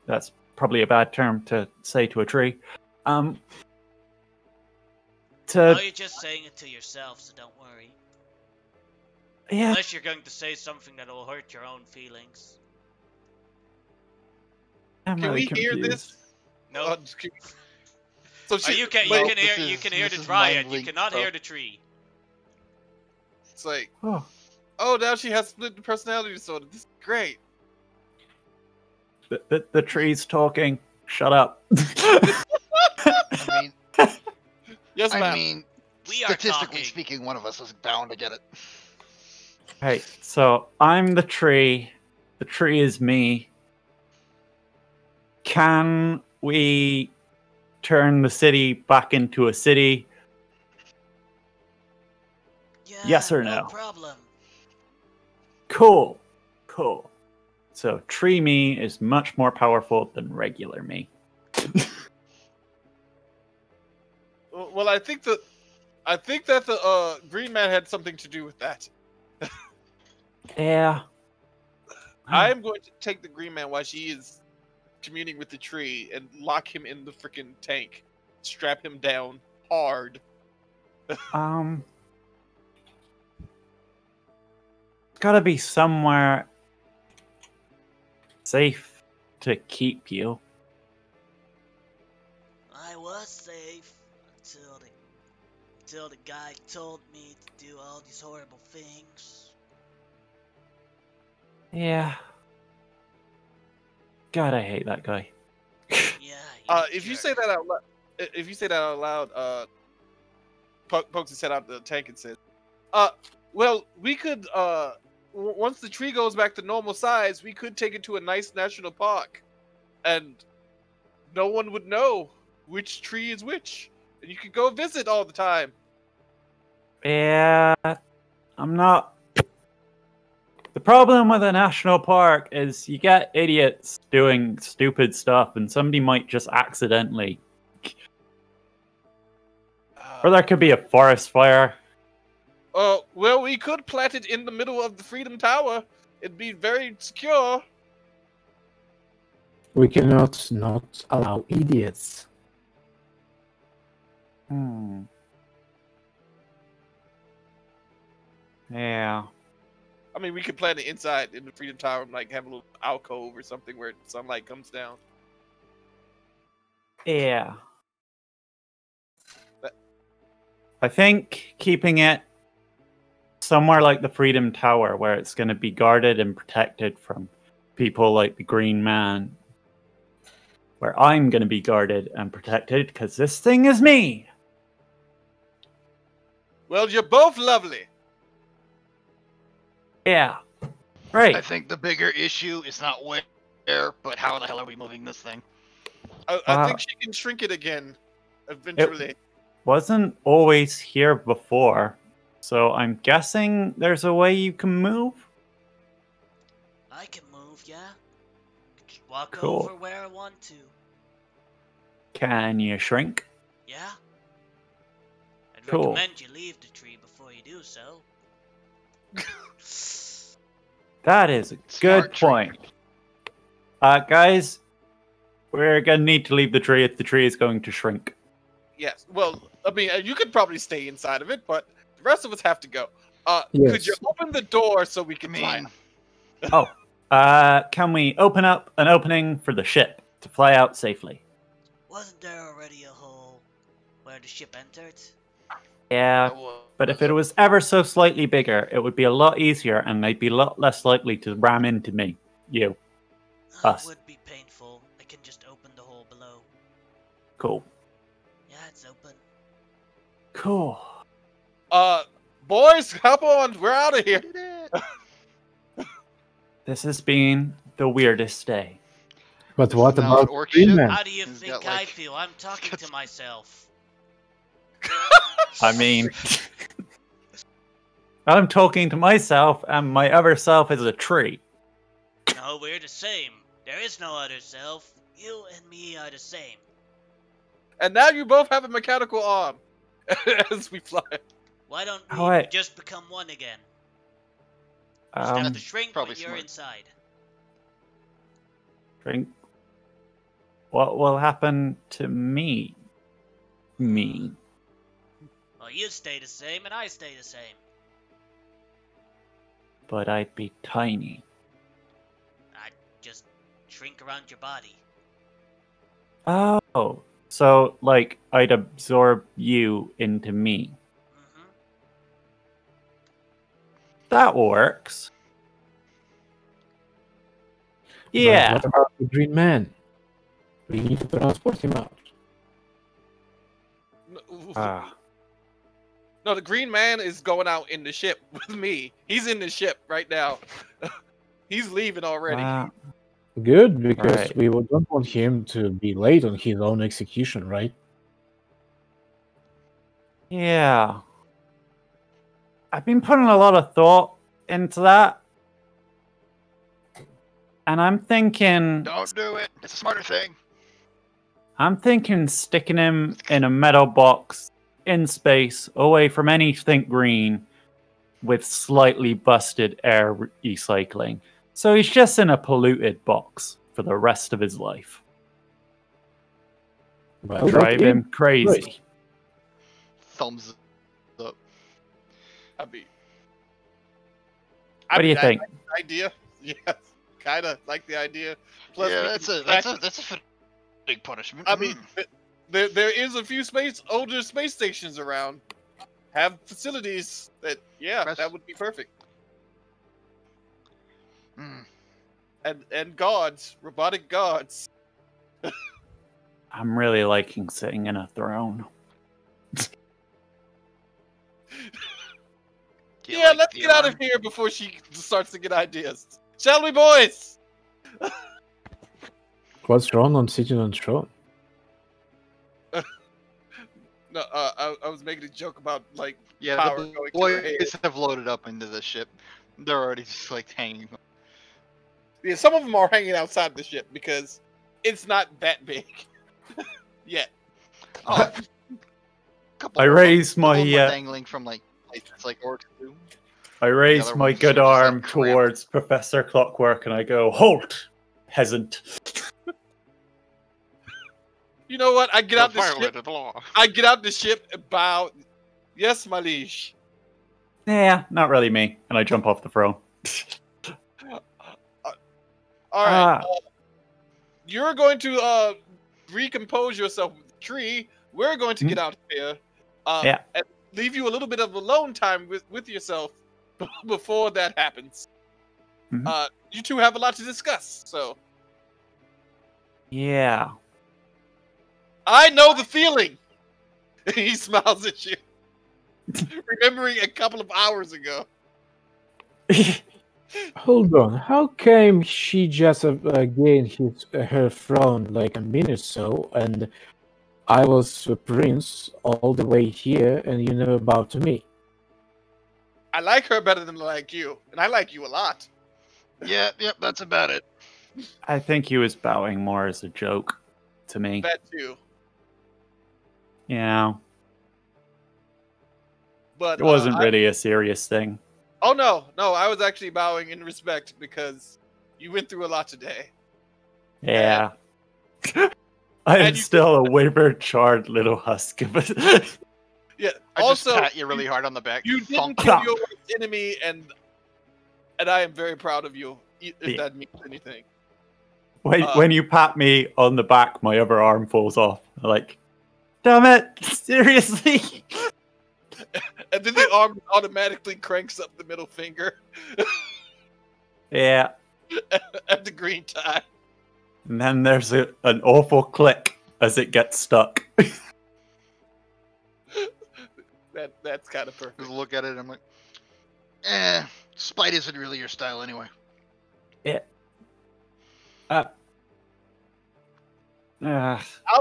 that's probably a bad term to say to a tree. No, you're just saying it to yourself, so don't worry. Yeah. Unless you're going to say something that will hurt your own feelings. I'm Can really we hear confused. this? No. So You can hear the dryad. You cannot hear the tree. It's like, Oh. oh, now she has split personality disorder. This is great. The tree's talking. Shut up. I mean, Yes, ma'am. We are statistically talking. speaking, one of us is bound to get it. Right, so I'm the tree. The tree is me. Can we turn the city back into a city? Yeah, Yes or no? No problem. Cool. So tree me is much more powerful than regular me. Well, I think that the Green Man had something to do with that. Yeah. I am going to take the Green Man while she is communing with the tree and lock him in the freaking tank. Strap him down hard. Gotta be somewhere safe to keep you. I was safe until the guy told me to do all these horrible things. Yeah. God, I hate that guy. Yeah. If you say that out loud, Pokes his head out the tank and says, well, we could, once the tree goes back to normal size, we could take it to a nice national park, and no one would know which tree is which, and you could go visit all the time. Yeah, I'm not. The problem with a national park is you get idiots doing stupid stuff, and somebody might just accidentally. Or there could be a forest fire. Well, we could plant it in the middle of the Freedom Tower. It'd be very secure. We cannot not allow idiots. Yeah. I mean, we could plan it inside in the Freedom Tower and like have a little alcove or something where sunlight comes down. Yeah. But- I think keeping it somewhere like the Freedom Tower, where it's going to be guarded and protected from people like the Green Man, where I'm going to be guarded and protected because this thing is me. Well, you're both lovely. Yeah. Right. I think the bigger issue is not where, but how the hell are we moving this thing? I think she can shrink it again, eventually. Wasn't always here before, so I'm guessing there's a way you can move? I can move, yeah. Just walk Cool. over where I want to. Can you shrink? Yeah. I'd Cool. recommend you leave the tree before you do so. That is a good Smart tree. point. Guys, we're gonna need to leave the tree if the tree is going to shrink. Yes. Well, I mean, you could probably stay inside of it, but the rest of us have to go. Yes. Could you open the door so we I can fly? mean, Can we open up an opening for the ship to fly out safely? Wasn't there already a hole where the ship entered? Yeah, but if it was ever so slightly bigger, it would be a lot easier and they'd be a lot less likely to ram into me. You. Us. It would be painful. I can just open the hole below. Cool. Yeah, it's open. Cool. Boys, hop on. We're out of here. did it. This has been the weirdest day. But what Now about an orc Green ship? Man? How do you He's think got, I like- feel? I'm talking to myself. I mean, I'm talking to myself, and my other self is a tree. No, we're the same. There is no other self. You and me are the same. And now you both have a mechanical arm as we fly. Why don't we Alright. just become one again? Just have to shrink probably when you're smart. inside. Drink. What will happen to me? Me. Well, you stay the same and I stay the same. But I'd be tiny. I just shrink around your body. Oh, so like I'd absorb you into me. Mm-hmm. That works. But Yeah. what about the Green Man? We need to transport him out. No, the Green Man is going out in the ship with me. He's in the ship right now. He's leaving already. Good, because Right. we don't want him to be late on his own execution, right? Yeah. I've been putting a lot of thought into that. And I'm thinking Don't do it. It's a smarter thing. sticking him in a metal box in space, away from anything green, with slightly busted air recycling. So he's just in a polluted box for the rest of his life. Well, Drive him crazy. Right. Thumbs up. I mean, What do you I think? like the idea? Yes, kind of like the idea. Plus, Yeah, we that's can a practice- big punishment. I mean, there is a few older space stations around. Have facilities that, that would be perfect. Mm. And gods, robotic gods. I'm really liking sitting in a throne. Do you Yeah, like let's the get out of arm? here before she starts to get ideas. Shall we, boys? What's wrong on sitting on throne? No, I was making a joke about like Yeah, power the going to her head. boys have loaded up into the ship. They're already just like hanging. Yeah, some of them are hanging outside the ship because it's not that big yet. Oh, couple I of raise them- my, couple of them are uh, dangling from like places like orcs do. I raise other my one's good just, like, arm cramped. towards Professor Clockwork and I go, "Halt, peasant." You know what? I get out the ship. Violated the law. I get out the ship and bow. Yes, my liege. Yeah, not really me. And I jump off the throne. All right. Ah. You're going to recompose yourself with the tree. We're going to get out of here. Yeah. And leave you a little bit of alone time with yourself before that happens. Mhm. You two have a lot to discuss, so. Yeah. I know the feeling. He smiles at you, remembering a couple of hours ago. Hold on, how came she just gained her throne like a minute so, and I was a prince all the way here, and you know about me? I like her better than I like you, and I like you a lot. Yep, that's about it. I think he was bowing more as a joke to me. That too. Yeah. But It wasn't really a serious thing. Oh no, I was actually bowing in respect because you went through a lot today. Yeah. I'm and you- still a wayward, charred little husk. But Yeah. I Also, just pat you really hard on the back. you didn't Thunk. kill your worst enemy, and I am very proud of you. If Yeah. that means anything. when you pat me on the back, my other arm falls off. Like, damn it! Seriously? And then the arm automatically cranks up the middle finger Yeah. at the green tie. And then there's an awful click as it gets stuck. That's kind of perfect. Just look at it, I'm like, spite isn't really your style anyway. I'll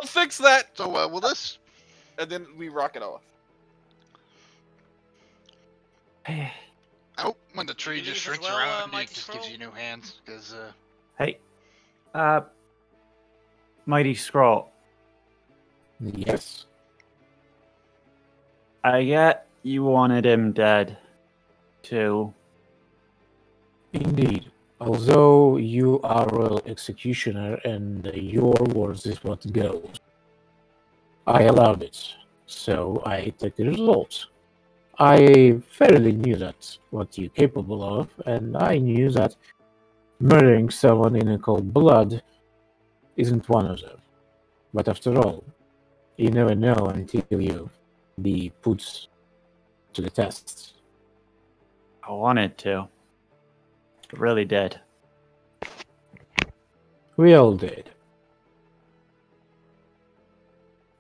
fix that. So, will this? And then we rock it off. Oh, when the tree You just leave as shrinks well, around, Mighty it just Scroll? gives you new hands. Because, Hey. Mighty Scroll. Yes. I get you wanted him dead, too. Indeed. Although you are royal executioner and your words is what goes, I allowed it, so I take the result. I fairly knew that what you're capable of, and I knew that murdering someone in a cold blood isn't one of them. But after all, you never know until you be put to the test. I wanted to. I really did. We all did.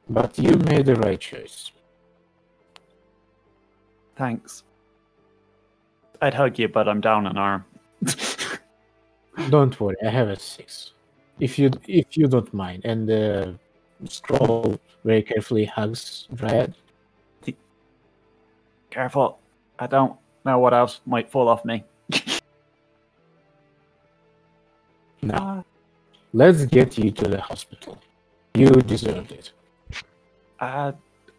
But you made the right choice. Thanks. I'd hug you, but I'm down an arm. Don't worry, I have a 6. If you don't mind. And Scroll very carefully hugs Dryad. Careful. I don't know what else might fall off me. Now, let's get you to the hospital. You deserved it. I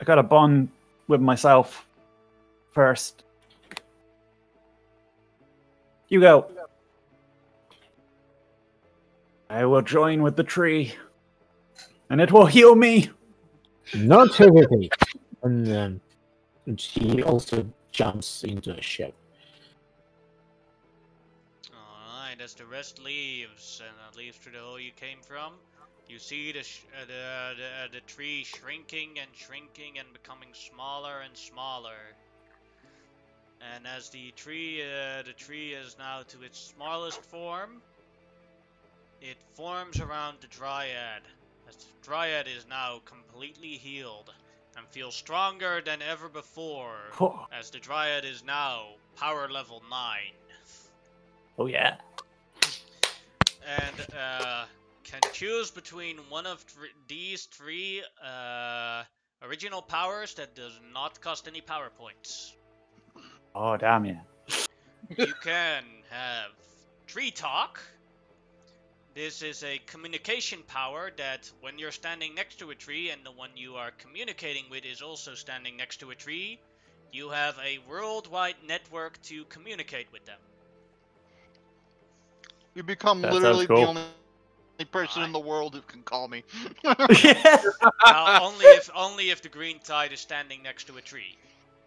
got a bond with myself first. You go. I will join with the tree, and it will heal me. Not hesitate. And she also jumps into a ship. Alright, as the rest leaves, and leaves through the hole you came from, you see the tree shrinking and shrinking and becoming smaller and smaller. And as the tree is now to its smallest form, it forms around the Dryad. As the Dryad is now completely healed and feels stronger than ever before, as the Dryad is now power level 9. Oh yeah. And can choose between one of these 3 original powers that does not cost any power points. Oh damn yeah. You can have Tree Talk. This is a communication power that when you're standing next to a tree and the one you are communicating with is also standing next to a tree, you have a worldwide network to communicate with them. you become That literally sounds cool. the only person in the world who can call me. Yeah. Now, only if the green tide is standing next to a tree.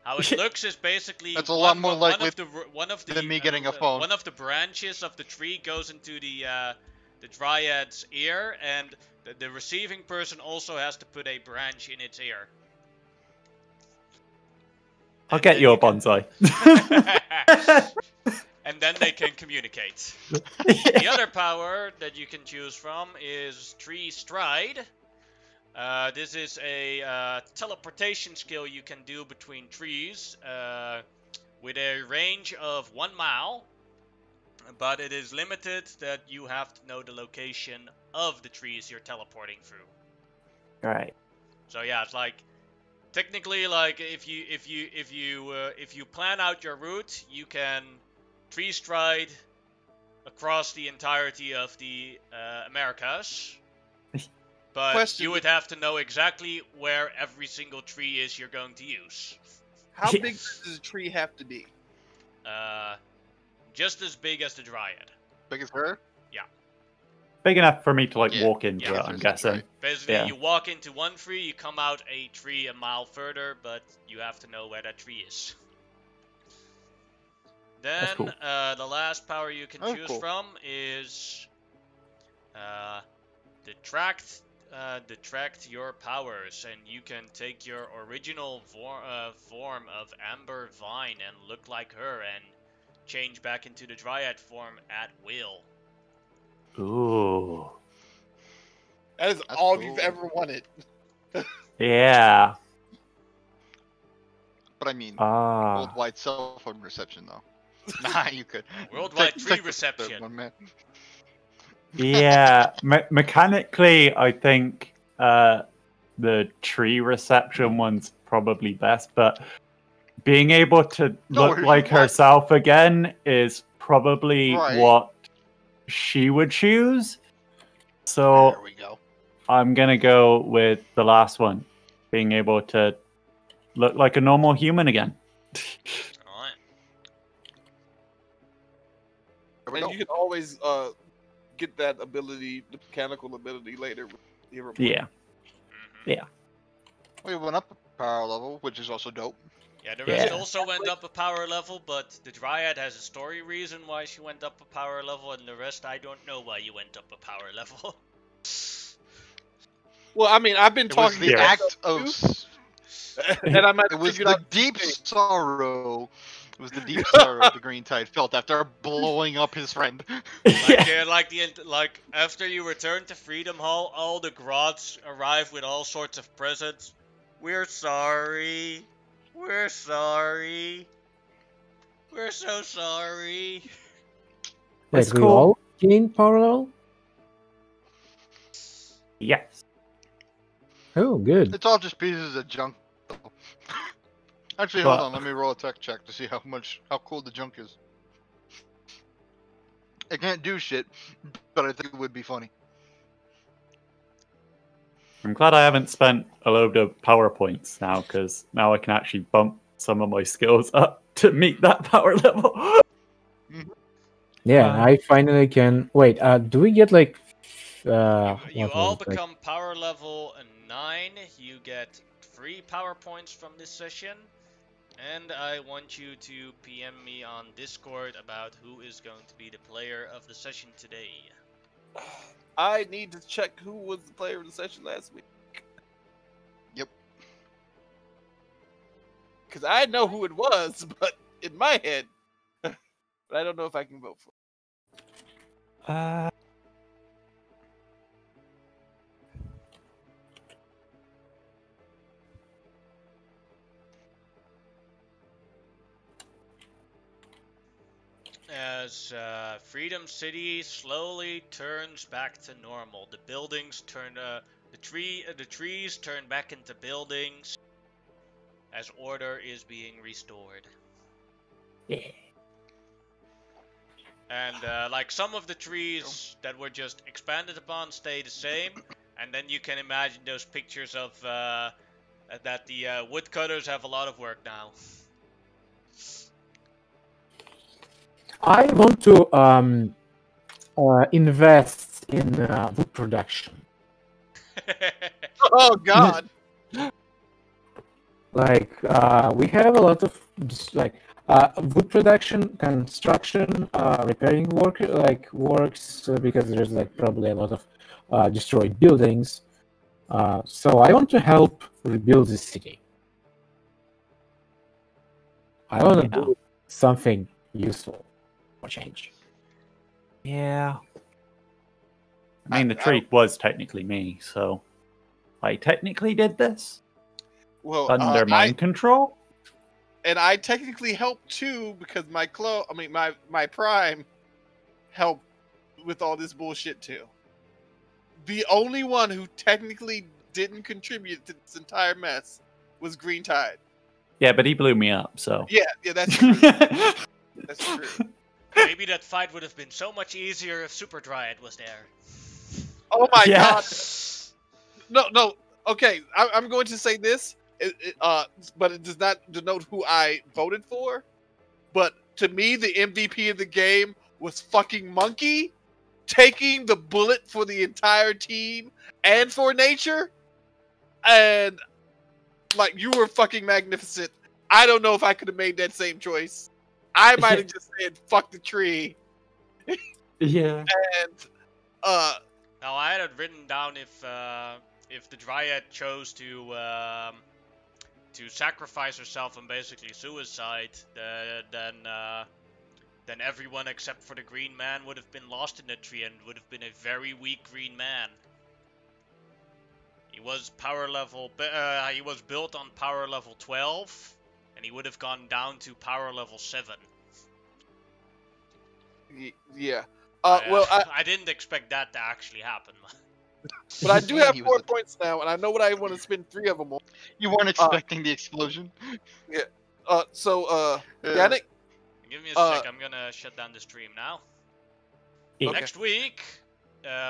How it looks is basically That's a lot more likely one of the than me getting a phone. One of the branches of the tree goes into the dryad's ear, and the receiving person also has to put a branch in its ear. I'll get you a bonsai. And then they can communicate. The other power that you can choose from is Tree Stride. This is a teleportation skill you can do between trees with a range of 1 mile, but it is limited that you have to know the location of the trees you're teleporting through. Right. So yeah, it's like technically, like if you plan out your route, you can tree stride across the entirety of the Americas. But you would have to know exactly where every single tree is you're going to use. How big does a tree have to be? Just as big as the dryad. Big as her? Yeah. Big enough for me to walk into yeah, it, I'm guessing. Right. Basically, you walk into one tree, you come out a tree a mile further, but you have to know where that tree is. Then, cool. The last power you can choose from is detract your powers, and you can take your original form of Amber Vine and look like her and change back into the Dryad form at will. Ooh. That is all you've ever wanted. Yeah. But I mean, worldwide cell phone reception, though. Nah, you could. Worldwide tree reception. One, man. Yeah, mechanically, I think the tree reception one's probably best, but being able to look like herself again is probably what she would choose. So there we go. I'm gonna go with the last one, being able to look like a normal human again. And you can always get that ability, the mechanical ability later. Yeah. Yeah. We went up a power level, which is also dope. Yeah, the rest also went up a power level, but the Dryad has a story reason why she went up a power level, and the rest I don't know why you went up a power level. Well, I mean, I've been talking the act of... and I might it was the deep sorrow. It was the deep sorrow the Green Tide felt after blowing up his friend. Like after you return to Freedom Hall, all the Grots arrive with all sorts of presents. We're sorry. We're sorry. We're so sorry. Wait, we all gain power level? Yes. Oh, good. It's all just pieces of junk. Actually, hold on. Let me roll a tech check to see how cool the junk is. It can't do shit, but I think it would be funny. I'm glad I haven't spent a load of PowerPoints now, because now I can actually bump some of my skills up to meet that power level. Yeah, I finally can... Wait, do we get like... you all become power level 9. You get 3 power points from this session. And I want you to PM me on Discord about who is going to be the player of the session today. I need to check who was the player of the session last week. Yep. Because I know who it was, but in my head, but I don't know if I can vote for it. As Freedom City slowly turns back to normal, the buildings turn, the trees turn back into buildings, as order is being restored. Yeah. And like some of the trees that were just expanded upon stay the same, and then you can imagine those pictures of that the woodcutters have a lot of work now. I want to invest in wood production. Oh God! Like we have a lot of just like wood production, construction, repairing works because there's like probably a lot of destroyed buildings. So I want to help rebuild the city. I want to do something useful for change. Yeah. I mean, the tree was technically me, so I technically did this Well, under mind control. And I technically helped too because my prime helped with all this bullshit too. The only one who technically didn't contribute to this entire mess was Green Tide. Yeah, but he blew me up, so. Yeah, that's true. That's true. Maybe that fight would have been so much easier if Super Dryad was there. Oh my god. No. Okay, I'm going to say this, but it does not denote who I voted for. But to me, the MVP of the game was fucking Monkey taking the bullet for the entire team and for nature. And like, you were fucking magnificent. I don't know if I could have made that same choice. I might have just said fuck the tree. Yeah. And now I had it written down if the Dryad chose to sacrifice herself and basically suicide, then everyone except for the Green Man would have been lost in the tree and would have been a very weak Green Man. He was he was built on power level 12, and he would have gone down to power level 7. Yeah. Well, I didn't expect that to actually happen. But I do have 4 points now, and I know what I want to spend 3 of them on. You weren't expecting the explosion. Yeah. Yannick? Give me a sec, I'm gonna shut down the stream now. Okay. Next week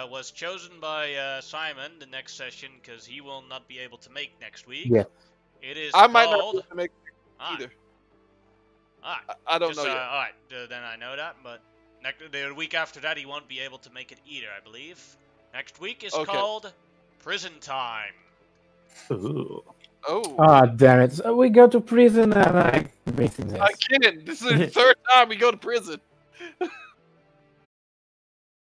was chosen by Simon, the next session, because he will not be able to make next week. Yeah. It is I called... might not be able to make either. Alright. I don't know yet. Alright, then I know that, but the week after that he won't be able to make it either, I believe. Next week is called Prison Time. Ooh. Oh. Ah, damn it. So we go to prison and I'm missing this. I'm kidding. This is the 3rd time we go to prison.